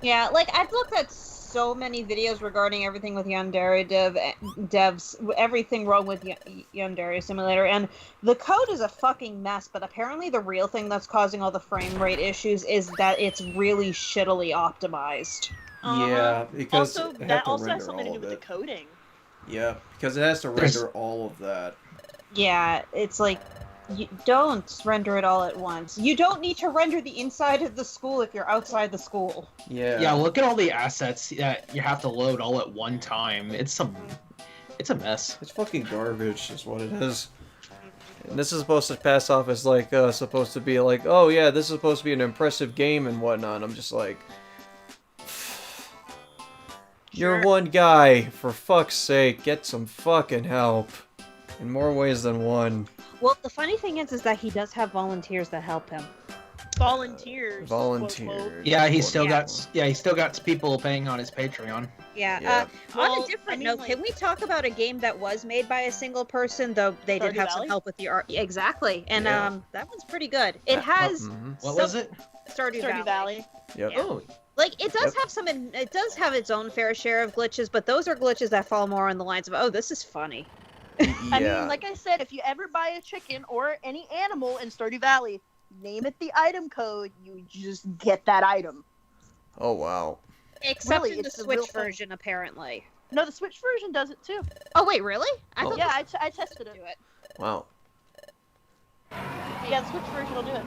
Yeah, like I've looked at so many videos regarding everything with Yandere devs, everything wrong with Yandere Simulator, and the code is a fucking mess, but apparently the real thing that's causing all the frame rate issues is that it's really shittily optimized. Yeah, because Also, it had that to also has render something to all do of with the it. coding. Yeah, because it has to There's- render all of that. Yeah, it's like, you don't render it all at once. You don't need to render the inside of the school if you're outside the school. Yeah. Yeah, look at all the assets that you have to load all at one time. It's a mess. It's fucking garbage, is what it is. And this is supposed to pass off as like, supposed to be like, oh yeah, this is supposed to be an impressive game and whatnot. I'm just like, you're Sure. one guy, for fuck's sake, get some fucking help. In more ways than one. Well, the funny thing is that he does have volunteers that help him. Volunteers. quote, quote. Volunteers. Yeah, he still Yeah. got people paying on his Patreon. Yeah. Yeah. On Well, a different I mean, note, like- can we talk about a game that was made by a single person, though they did Stardew have some Valley? help with the art? Exactly, and Yeah. that one's pretty good. It has Mhm. What some- was it? Stardew Stardew Valley. Yep. Yeah. Oh, Like it does Yep. have it does have its own fair share of glitches, but those are glitches that fall more on the lines of, oh, this is funny. Yeah. I mean, like I said, if you ever buy a chicken or any animal in Stardew Valley, name it the item code, you just get that item. Oh wow. Except Really, in the it's the real Switch thing. version, apparently. No, the Switch version does it too. Oh wait, really? I Oh. thought Yeah, the I tested it. do it. Wow. Yeah, the Switch version will do it.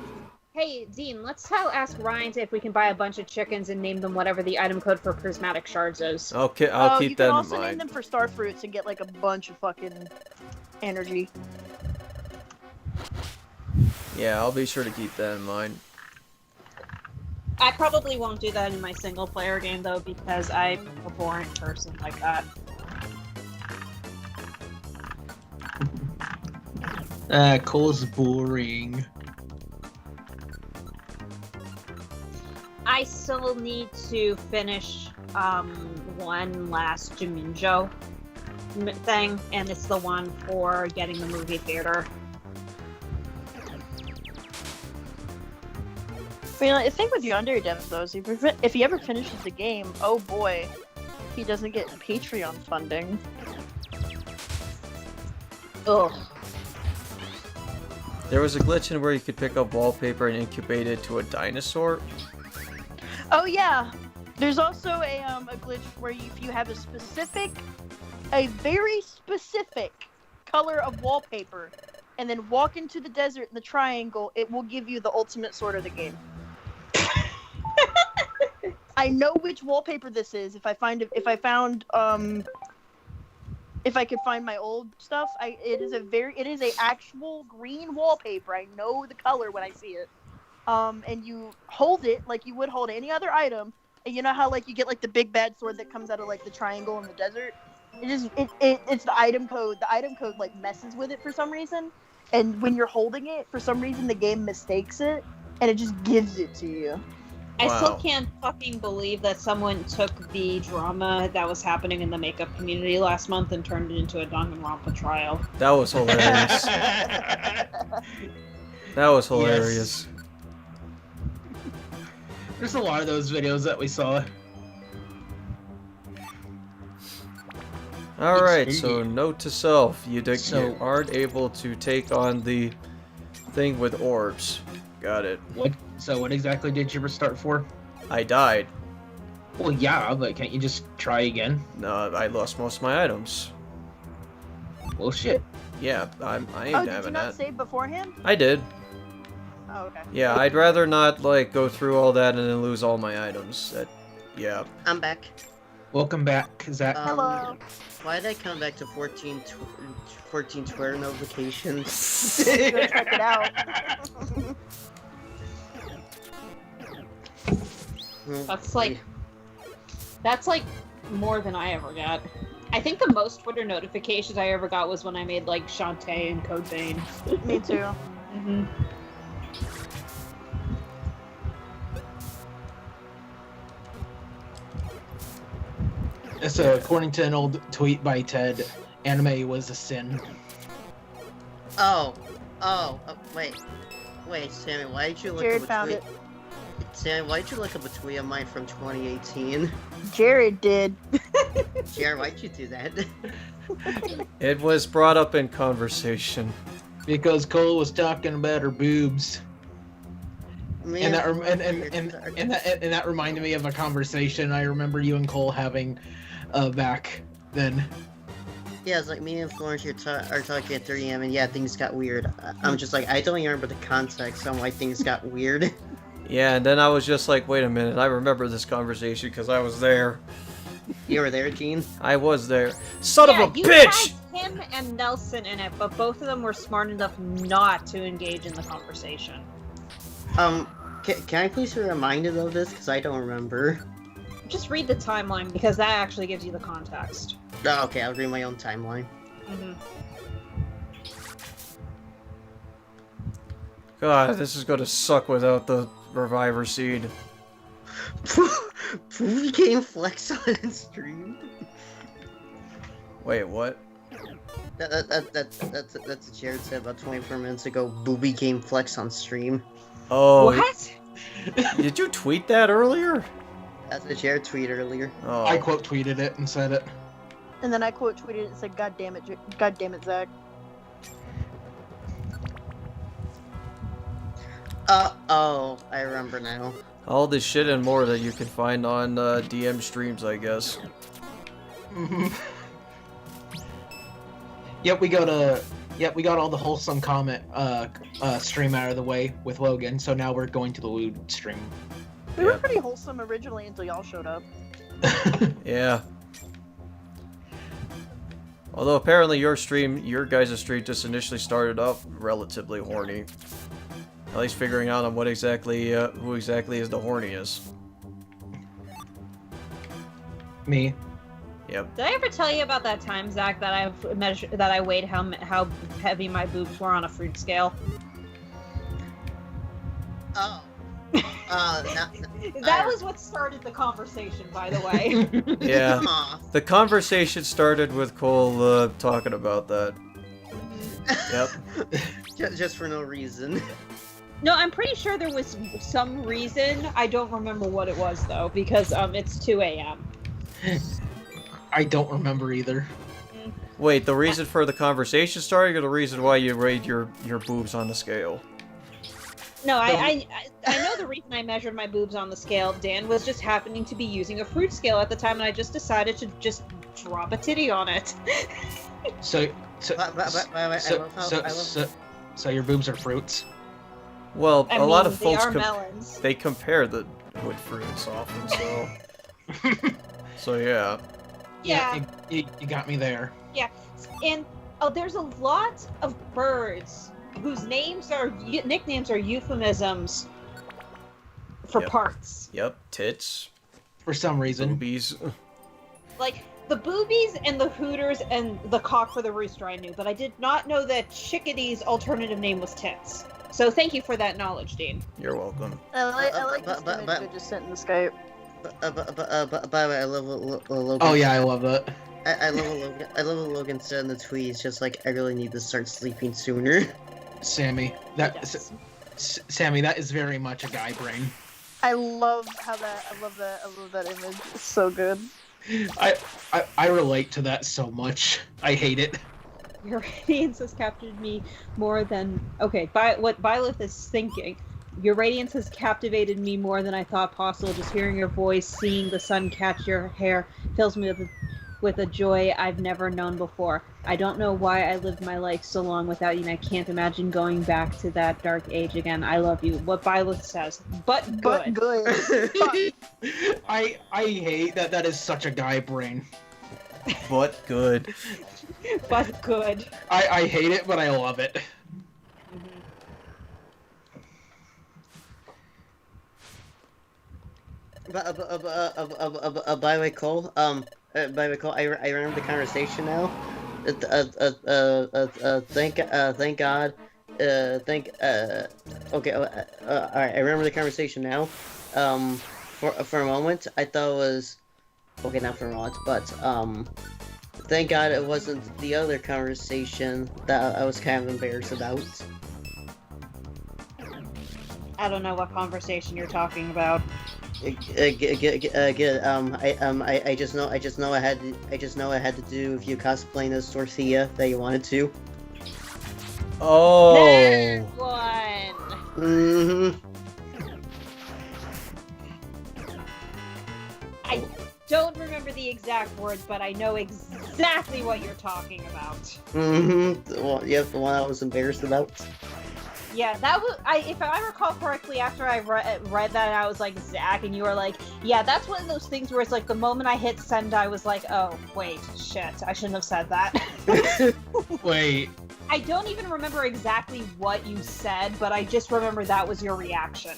Hey, Dean, let's ask Ryan if we can buy a bunch of chickens and name them whatever the item code for prismatic shards is. Okay, I'll you keep can that in also name mind. them for star fruits and get like a bunch of fucking energy. Yeah, I'll be sure to keep that in mind. I probably won't do that in my single player game though, because I'm a boring person like that. Cole's boring. I still need to finish one last Jiminjo thing, and it's the one for getting the movie theater. mean, I think with Yandere Devs though, is if he ever finishes the game, oh boy, he doesn't get Patreon funding. Ugh. There was a glitch in where you could pick up wallpaper and incubate it to a dinosaur. Oh yeah, there's also a glitch where if you have a very specific color of wallpaper, and then walk into the desert in the triangle, it will give you the ultimate sword of the game. I know which wallpaper this is. If I could find my old stuff, it is a actual green wallpaper. I know the color when I see it. And you hold it like you would hold any other item, and you know how like you get like the big bad sword that comes out of like the triangle in the desert. It's the item code. The item code like messes with it for some reason, and when you're holding it, for some reason the game mistakes it, and it just gives it to you. I still Wow. can't fucking believe that someone took the drama that was happening in the makeup community last month and turned it into a Danganronpa trial. That was hilarious. That was hilarious. There's a lot of those videos that we saw. Alright, It's so indeed. note to self, you So- aren't able to take on the thing with orbs. Got it. So what exactly did you restart for? I died. Well, yeah, but can't you just try again? No, I lost most of my items. Well, shit. Yeah, I ain't Oh, did you having not that. save beforehand? I did. Oh, okay. Yeah, I'd rather not, like, go through all that and then lose all my items. Yeah. I'm back. Welcome back, Zach. Hello. Why did I come back to 14 Twitter notifications? Go check it out. That's like more than I ever got. I think the most Twitter notifications I ever got was when I made like Shantae and Code Vein. Me too. Mm-hmm. So, according to an old tweet by Ted, anime was a sin. Wait, Sammy, why did you look Jared up a found tweet? it. Sammy, why did you look up a tweet of mine from 2018? Jared did. Jared, why'd you do that? It was brought up in conversation. Because Cole was talking about her boobs. Man, And that reminded me of a conversation I remember you and Cole having back then. yeah, it's like me and Florence are talking at 3 a.m. and yeah, things got weird. I'm just like, I don't even remember the context on why things got weird. Yeah, and then I was just like, wait a minute, I remember this conversation because I was there. You were there, Gene? I was there. Son of a you bitch! had him and Nelson in it, but both of them were smart enough not to engage in the conversation. Can I please be reminded of this? Because I don't remember. Just read the timeline because that actually gives you the context. Oh, okay, I'll read my own timeline. Mm-hmm. God, this is gonna suck without the reviver seed. Poopy Game Flex on stream? Wait, what? That's what Jared said about 24 minutes ago. Booby Game Flex on stream. Oh, What? did you tweet that earlier? That's what Jared tweeted earlier. Oh, I quote tweeted it and said it. And then I quote tweeted it and said, God damn it, Zach. Oh, I remember now. all this shit and more that you can find on DM streams, I guess. Yep, we got all the wholesome comment stream out of the way with Logan, so now we're going to the lewd stream. We were Yeah. pretty wholesome originally until y'all showed up. Yeah. Although apparently your guys' stream just initially started off relatively horny. At least figuring out on what exactly, who exactly is the horniest. Me. Yep. Did I ever tell you about that time, Zach, that I weighed how heavy my boobs were on a fruit scale? Oh. That was what started the conversation, by the way. Yeah. Aw. The conversation started with Cole talking about that. Yep. Just for no reason. No, I'm pretty sure there was some reason. I don't remember what it was though, because it's 2 a.m. I don't remember either. Wait, the reason for the conversation starting, or the reason why you rate your boobs on the scale? No, I know the reason I measured my boobs on the scale. Dan was just happening to be using a fruit scale at the time, and I just decided to just drop a titty on it. So your boobs are fruits. Well, I a lot mean, of folks they are melons. they compare the with fruits often, so so yeah. Yeah. You got me there. And there's a lot of birds whose nicknames are euphemisms for Yep. parts. Yep, tits, For some reason. boobies. Like the boobies and the hooters and the cock for the rooster I knew, but I did not know that chickadee's alternative name was tits. So thank you for that knowledge, Dean. You're welcome. I like this but- image but- I just sent in the Skype. By the way, I love Logan. Oh yeah, I love that. I love what Logan. I love what Logan said in the tweet. It's just like I really need to start sleeping sooner. Sammy, Sammy, that is very much a guy brain. I love that. I love that image. It's so good. I relate to that so much. I hate it. Your radiance has captured me more than by what Byleth is thinking. Your radiance has captivated me more than I thought possible. Just hearing your voice, seeing the sun catch your hair, fills me with a joy I've never known before. I don't know why I lived my life so long without you, and I can't imagine going back to that dark age again. I love you. What Byleth says, but good. But good. I hate that. That is such a guy brain. But good. But good. I hate it, but I love it. By the way, Cole. By the way, Cole. I remember the conversation now. Thank God. Okay. All right. I remember the conversation now. For a moment, I thought it was. Okay, not for a moment, but thank God it wasn't the other conversation that I was kind of embarrassed about. I don't know what conversation you're talking about. Good. I just know I had to do if you cosplaying as Dorothea that you wanted to. Oh. There's one. Mm-hmm. I don't remember the exact words, but I know exactly what you're talking about. Mm-hmm. Well, yeah, the one I was embarrassed about. Yeah, that was. If I recall correctly, after I read that, I was like, Zach, and you were like, yeah, that's one of those things where it's like the moment I hit send, I was like, oh wait, shit, I shouldn't have said that. Wait. I don't even remember exactly what you said, but I just remember that was your reaction.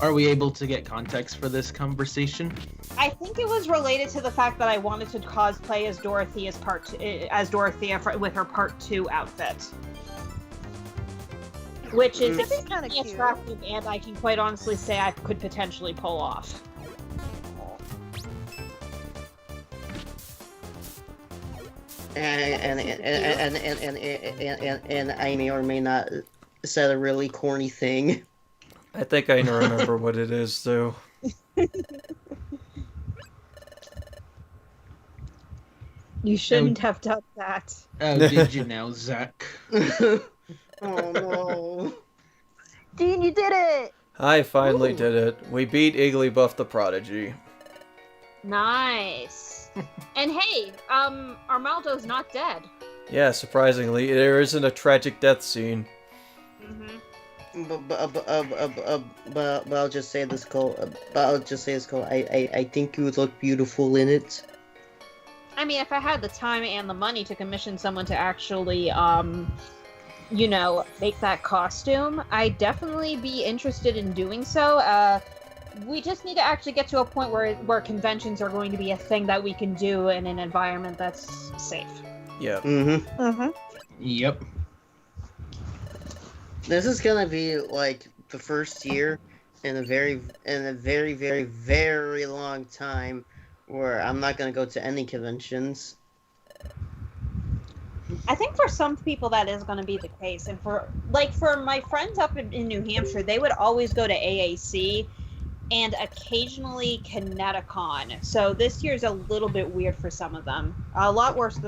Are we able to get context for this conversation? I think it was related to the fact that I wanted to cosplay as Dorothea with her Part 2 outfit. Which is kind of cute. attractive, and I can quite honestly say I could potentially pull off. And I may or may not said a really corny thing. I think I remember what it is, though. You shouldn't have done that. Oh, did you now, Zach? Oh no. Dean, you did it! I finally did it. We beat Igglybuff the Prodigy. Nice. And hey, Armaldo's not dead. Yeah, surprisingly, there isn't a tragic death scene. But I'll just say this, Cole. I think you would look beautiful in it. I mean, if I had the time and the money to commission someone to actually, make that costume, I'd definitely be interested in doing so. We just need to actually get to a point where conventions are going to be a thing that we can do in an environment that's safe. Yeah. Mm-hmm. Mm-hmm. Yep. This is gonna be like the first year in a very, very, very long time where I'm not gonna go to any conventions. I think for some people that is going to be the case. And for my friends up in New Hampshire, they would always go to AAC and occasionally Kineticon. So this year's a little bit weird for some of them. A lot worse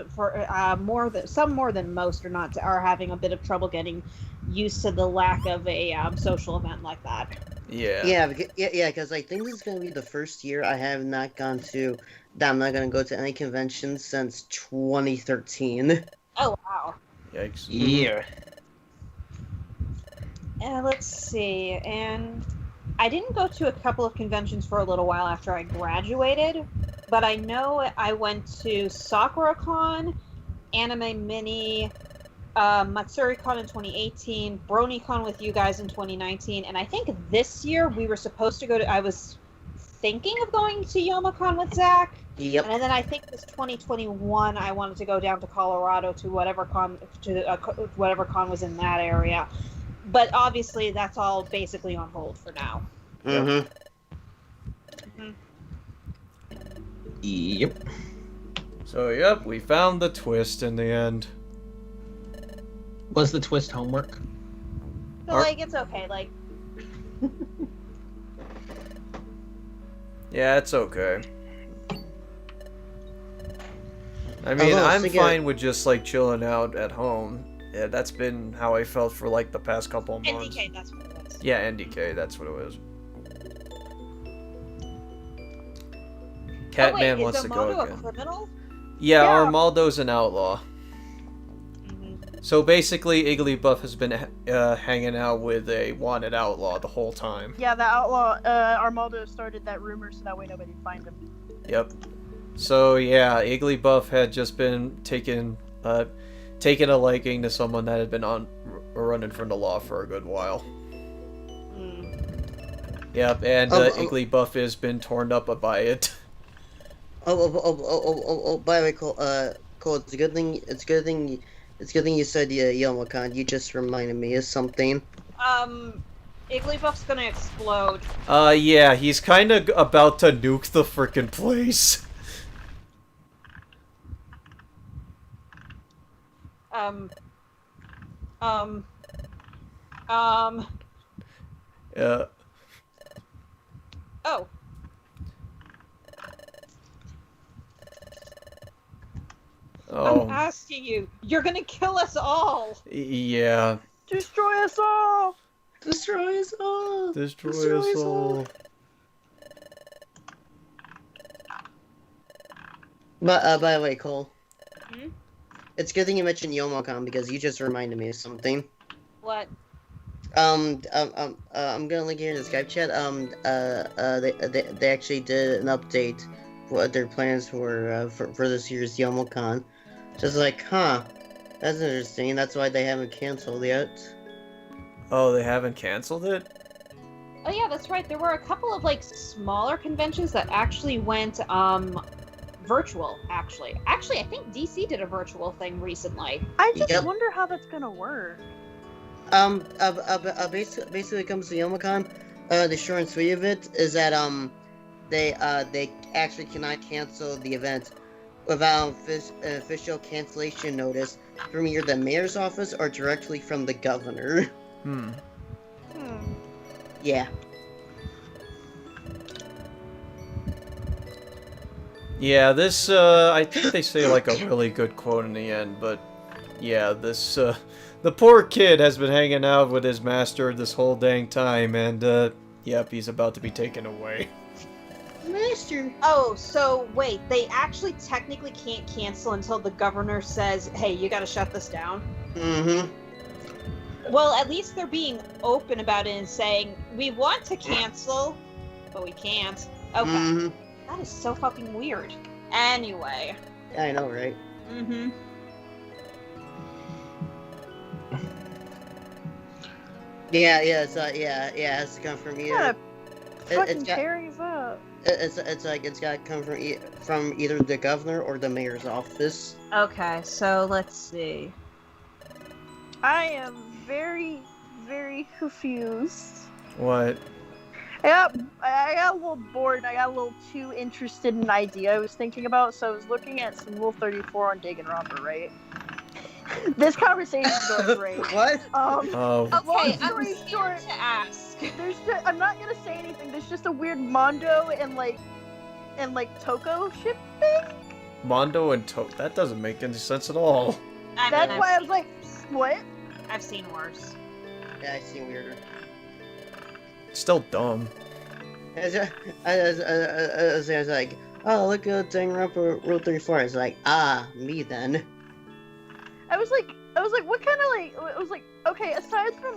some more than most are having a bit of trouble getting used to the lack of a social event like that. Yeah. Because I think this is gonna be the first year I have not gone to. That I'm not gonna go to any conventions since 2013. Oh wow. Yikes. Yeah. Let's see. And I didn't go to a couple of conventions for a little while after I graduated, but I know I went to SakuraCon, Anime Mini, MatsuriCon in 2018, BronyCon with you guys in 2019, and I think this year we were supposed to go to. I was thinking of going to YomaCon with Zach. Yep. And then I think this 2021, I wanted to go down to Colorado to whatever con was in that area. But obviously, that's all basically on hold for now. Mm-hmm. Yep. So, yep, we found the twist in the end. Was the twist homework? So, like, it's okay. Like, Yeah, it's okay. I mean, Although, I'm so fine with just, like, chilling out at home. Yeah, that's been how I felt for, like, the past couple of months. NDK, that's what it was. Yeah, NDK, that's what it was. Catman wants to go Is Armando again. a criminal? Yeah, Yeah. Armaldo's an outlaw. So basically, Igglybuff has been hanging out with a wanted outlaw the whole time. Yeah, the outlaw Armaldo started that rumor so that way nobody would find him. Yep. So yeah, Igglybuff had just been taking a liking to someone that had been running from the law for a good while. Yep, and Igglybuff has been torn up by it. By the way, Cole, it's a good thing. It's a good thing you said YomaCon. You just reminded me of something. Igglybuff's gonna explode. Yeah, he's kind of about to nuke the frickin' place. Yeah. Oh. Oh. I'm asking you. You're gonna kill us all. Yeah. Destroy us all! Destroy us all! Destroy us all. But by the way, Cole. Hmm? It's a good thing you mentioned YomaCon because you just reminded me of something. What? I'm gonna link here in the Skype chat. They actually did an update what their plans were for this year's YomaCon. Just like, huh, that's interesting. That's why they haven't canceled yet. Oh, they haven't canceled it? Oh yeah, that's right. There were a couple of like smaller conventions that actually went virtual. Actually, I think DC did a virtual thing recently. I just Yep. wonder how that's gonna work. Basically, it comes to YomaCon. The short and sweet of it is that they actually cannot cancel the event without an official cancellation notice from either the mayor's office or directly from the governor. Yeah. Yeah, this, I think they say, like, a really good quote in the end, but, yeah, this, the poor kid has been hanging out with his master this whole dang time, and, yep, he's about to be taken away. Master. Oh, so wait, they actually technically can't cancel until the governor says, "Hey, you gotta shut this down." Mm-hmm. Well, at least they're being open about it and saying, "We want to cancel, but we can't." Okay. Mm-hmm. That is so fucking weird. Anyway. I know, right? Mm-hmm. Yeah, it has to come from you. What It's fucking got, carries up. it's like it's got to come from either the governor or the mayor's office. Okay, so let's see. I am very, very confused. What? I got a little bored and I got a little too interested in an idea I was thinking about, so I was looking at some Rule 34 on Danganronpa, right? This conversation is going great. What? Oh, Long Okay, I'm story scared short, to ask. there's just, I'm not gonna say anything. There's just a weird Mondo and Toko ship thing. Mondo and Toad. That doesn't make any sense at all. I That's mean, why I was like, what? I've seen worse. Yeah, I seen weirder. Still dumb. I was like, oh, look at Danganronpa Rule 34. It's like, ah, me then. I was like, what kind of I was like, okay, aside from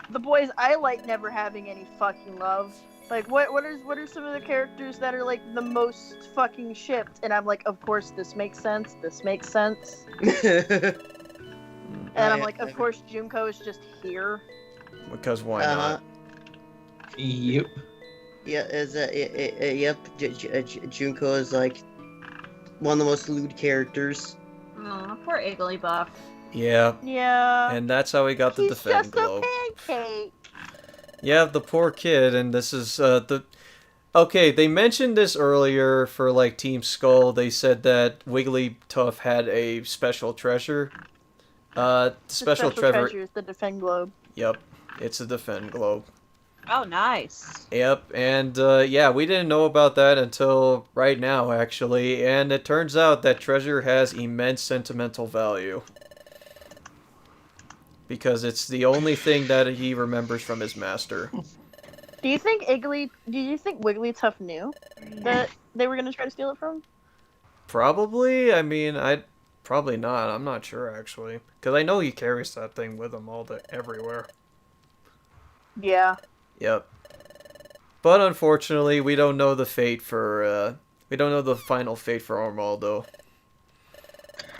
the boys I like never having any fucking love. Like, what are some of the characters that are like the most fucking shipped? And I'm like, of course, this makes sense. This makes sense. And I'm like, of course, Junko is just here. Because why not? Yep. Yeah, yep. Junko is like one of the most lewd characters. Oh, poor Igglybuff. Yeah, Yeah. and that's how we got the He's Defend just Globe. a pancake. Yeah, the poor kid, and this is Okay, they mentioned this earlier for like Team Skull. They said that Wigglytuff had a special treasure. The Special treasure. treasure is the Defend Globe. Yep, it's a Defend Globe. Oh, nice. Yep, and yeah, we didn't know about that until right now, actually, and it turns out that treasure has immense sentimental value. Because it's the only thing that he remembers from his master. Do you think Wigglytuff knew that they were gonna try to steal it from him? Probably, I mean, probably not, I'm not sure, actually. Because I know he carries that thing with him everywhere. Yeah. Yep. But unfortunately, we don't know the fate for, we don't know the final fate for Armaldo.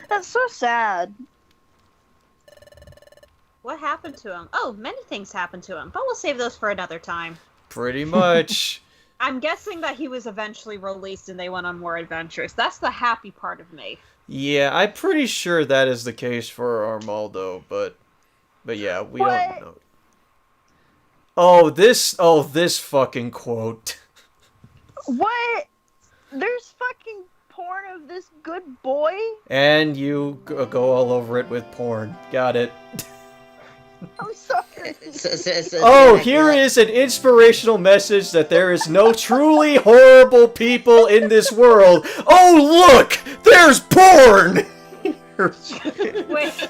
That's so sad. What happened to him? Oh, many things happened to him, but we'll save those for another time. Pretty much. I'm guessing that he was eventually released and they went on more adventures. That's the happy part of me. Yeah, I'm pretty sure that is the case for Armaldo, but yeah, we don't know. Oh, this fucking quote. What? There's fucking porn of this good boy? And you go all over it with porn. Got it. I'm sorry. Oh, here is an inspirational message that there is no truly horrible people in this world. Oh, look! There's porn! Wait.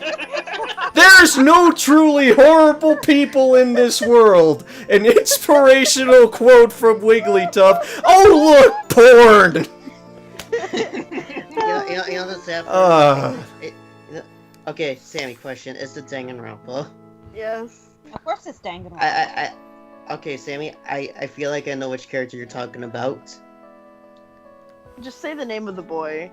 There's no truly horrible people in this world. An inspirational quote from Wigglytuff. Oh, look! Porn! You know the sad part? Okay, Sammy, question. Is the Danganronpa? Yes. Of course it's Danganronpa. Okay, Sammy, I feel like I know which character you're talking about. Just say the name of the boy.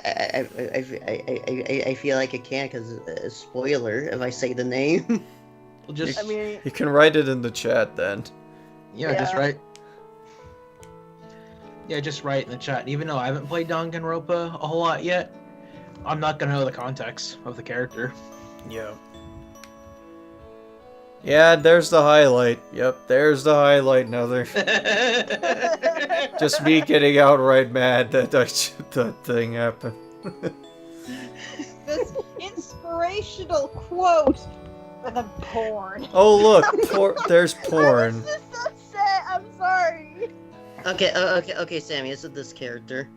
I feel like I can't because spoiler if I say the name. We'll just I mean, You can write it in the chat then. just yeah. write. Yeah, just write in the chat. Even though I haven't played Danganronpa a whole lot yet, I'm not gonna know the context of the character. Yeah. Yeah, there's the highlight. Yep, there's the highlight. Now there. Just me getting outright mad that that thing happened. This inspirational quote for the porn. Oh look, there's porn. This is so sad. I'm sorry. Okay, Sammy, is it this character?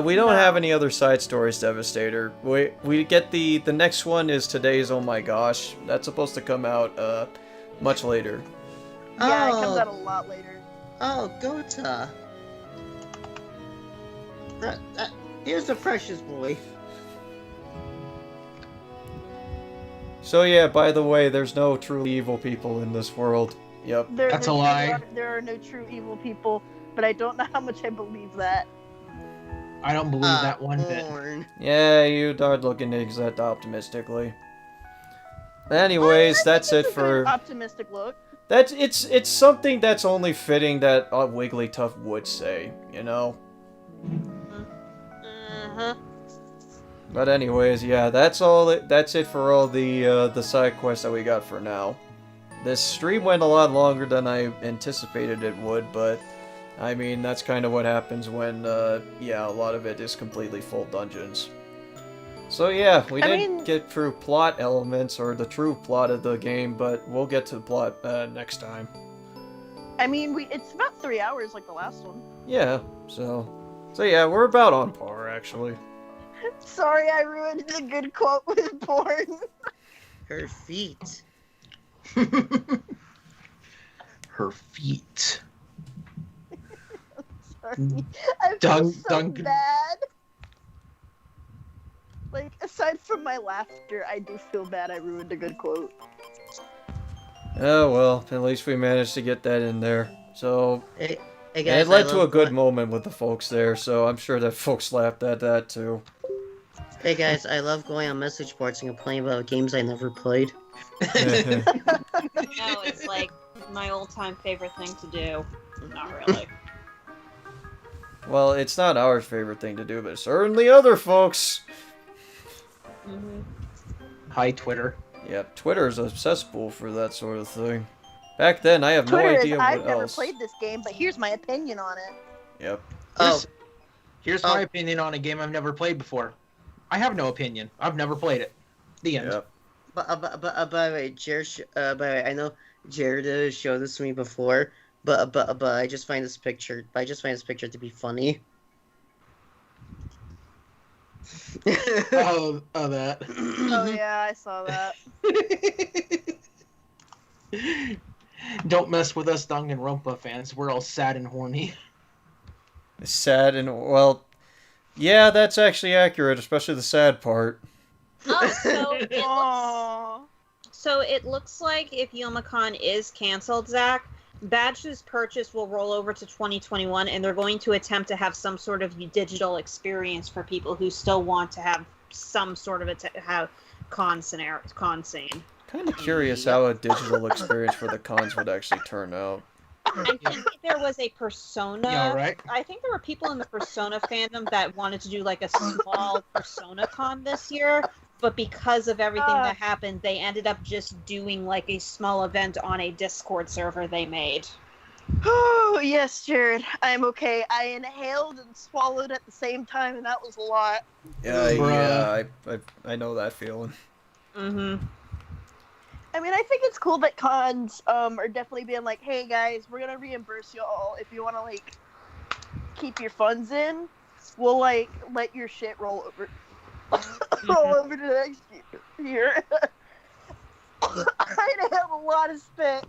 We don't have any other side stories, Devastator. We get the next one is today's Oh My Gosh. That's supposed to come out much later. Yeah, it comes out a lot later. Oh, Gota. Here's a precious boy. So yeah, by the way, there's no truly evil people in this world. Yep. That's a lie. There are no true evil people, but I don't know how much I believe that. I don't believe that one bit. Porn. Yeah, you are looking at that optimistically. Anyways, that's it for. Optimistic look. It's something that's only fitting that Wigglytuff would say, you know. But anyways, yeah, that's it for all the side quests that we got for now. This stream went a lot longer than I anticipated it would, but I mean, that's kind of what happens when, yeah, a lot of it is completely full dungeons. So yeah, we didn't get through plot elements or the true plot of the game, but we'll get to the plot next time. I mean, it's about 3 hours like the last one. Yeah, so yeah, we're about on par, actually. Sorry, I ruined the good quote with porn. Her feet. Her feet. Sorry. I feel Dun- so Duncan. bad. Like, aside from my laughter, I do feel bad I ruined a good quote. Oh well, at least we managed to get that in there. So Hey and guys, it led I to a love good going- moment with the folks there, so I'm sure that folks laughed at that too. Hey guys, I love going on message boards and complaining about games I never played. No, it's like my old-time favorite thing to do. Not really. Well, it's not our favorite thing to do, but certainly other folks. Hmm. Hi, Twitter. Yep, Twitter's a cesspool for that sort of thing. Back then, I have Twitter no is, idea I've what never else. played this game, but here's my opinion on it. Yep. Oh, Here's my opinion on a game I've never played before. I have no opinion. I've never played it. The end. Yep. but by the way, Jared, by the way, I know Jared showed this to me before, but I just find this picture to be funny. Oh, that. Oh yeah, I saw that. Don't mess with us Danganronpa fans. We're all sad and horny. Sad and, well, yeah, that's actually accurate, especially the sad part. Oh, so it looks, Aww. so it looks like if Youmacon is canceled, Zach, Badge's purchase will roll over to 2021, and they're going to attempt to have some sort of digital experience for people who still want to have some sort of have con scene. Kind of curious how a digital experience for the cons would actually turn out. I think there was a Persona. Yeah, right? I think there were people in the Persona fandom that wanted to do like a small Persona con this year, but because of everything that happened, they ended up just doing like a small event on a Discord server they made. Oh yes, Jared, I'm okay. I inhaled and swallowed at the same time, and that was a lot. Yeah, I know that feeling. Mm-hmm. I mean, I think it's cool that cons are definitely being like, hey guys, we're gonna reimburse y'all if you want to like keep your funds in. We'll like let your shit roll over to the next year. I inhaled a lot of spit.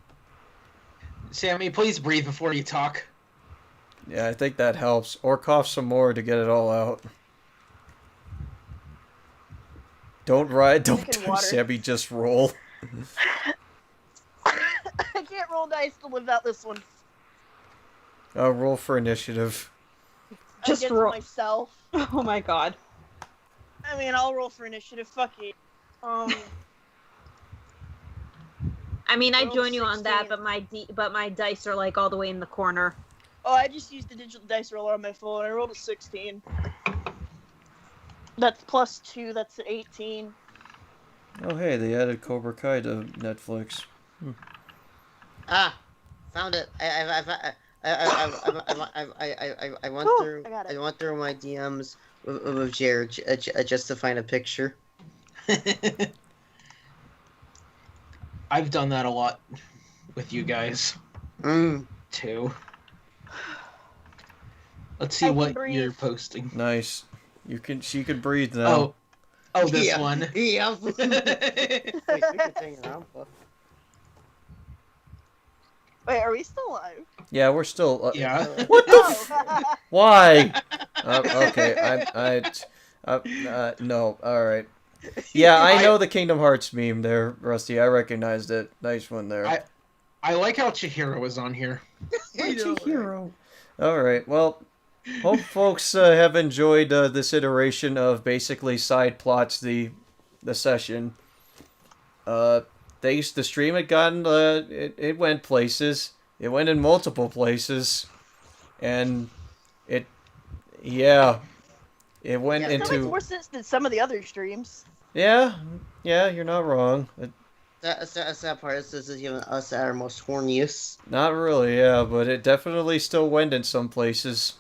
Sammy, please breathe before you talk. Yeah, I think that helps. Or cough some more to get it all out. Don't Drinking water. Sammy, just roll. I can't roll dice to live out this one. Roll for initiative. Just Against roll. myself. Oh my god. I mean, I'll roll for initiative. Fuck it. I mean, I Roll join you on that, 16. but my dice are like all the way in the corner. Oh, I just used the digital dice roller on my phone. I rolled a 16. That's plus 2. That's an 18. Oh hey, they added Cobra Kai to Netflix. Ah, found it. I went Whew, through. I got it. I went through my DMs with Jared just to find a picture. I've done that a lot with you guys, too. Let's see I can what breathe. you're posting. Nice. She could breathe now. Oh, this Yeah. one. Yeah. Wait, we can hang around, but- Wait, are we still live? Yeah, we're still. Yeah. What the? Oh. Why? Okay, no. All right. Yeah, I know the Kingdom Hearts meme there, Rusty. I recognized it. Nice one there. I like how Chihiro was on here. Hero. All right. Well, hope folks have enjoyed this iteration of basically side plots the session. Thanks to stream, it gotten it went places. It went in multiple places, and it went Yeah. It still makes into more sense than some of the other streams. yeah. You're not wrong. Sad part is this is even us at our most horniest. Not really, yeah, but it definitely still went in some places.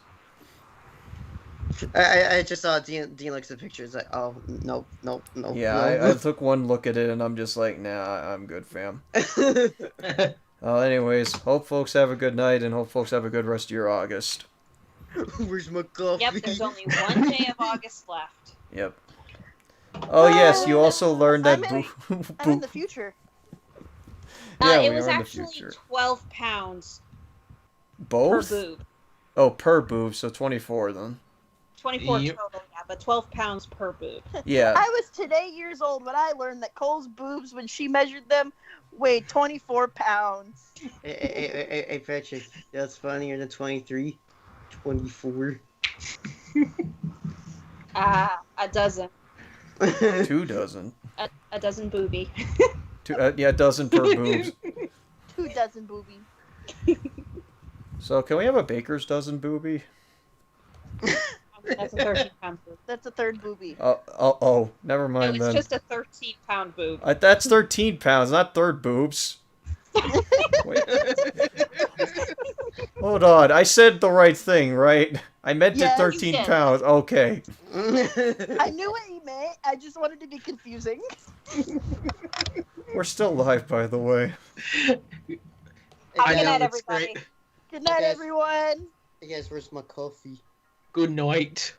I just saw Dean looks at pictures like, oh, no. Yeah, I took one look at it and I'm just like, nah, I'm good, fam. Anyways, hope folks have a good night and hope folks have a good rest of your August. Where's my coffee? Yep, there's only one day of August left. Yep. Oh yes, you also learned that I'm in the future. Yeah, It we was are in the actually future. 12 pounds Both? per boob. Oh, per boob, so 24 then. 24 Yep. total, yeah, but 12 pounds per boob. Yeah. I was today years old when I learned that Cole's boobs, when she measured them, weighed 24 pounds. Hey, Patrick, that's funnier than 23. 24. A dozen. 2 dozen. A dozen booby. Yeah, a dozen per boobs. 2 dozen booby. So can we have a baker's dozen booby? That's a 13-pound boob. That's a third booby. Oh, never It mind was then. just a 13-pound boob. That's 13 pounds, not third boobs. Wait. Hold on, I said the right thing, right? I meant Yes, it you 13 did. pounds. Okay. I knew what he meant. I just wanted to be confusing. We're still live, by the way. Good I night, know, it's everybody. great. Good night, Yes. everyone. Hey guys, where's my coffee? Good night,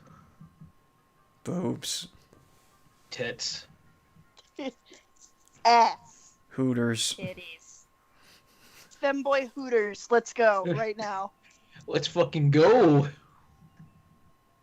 Boobs. tits. Ass. Hooters. Titties. Femboy Hooters. Let's go right now. Let's fucking go.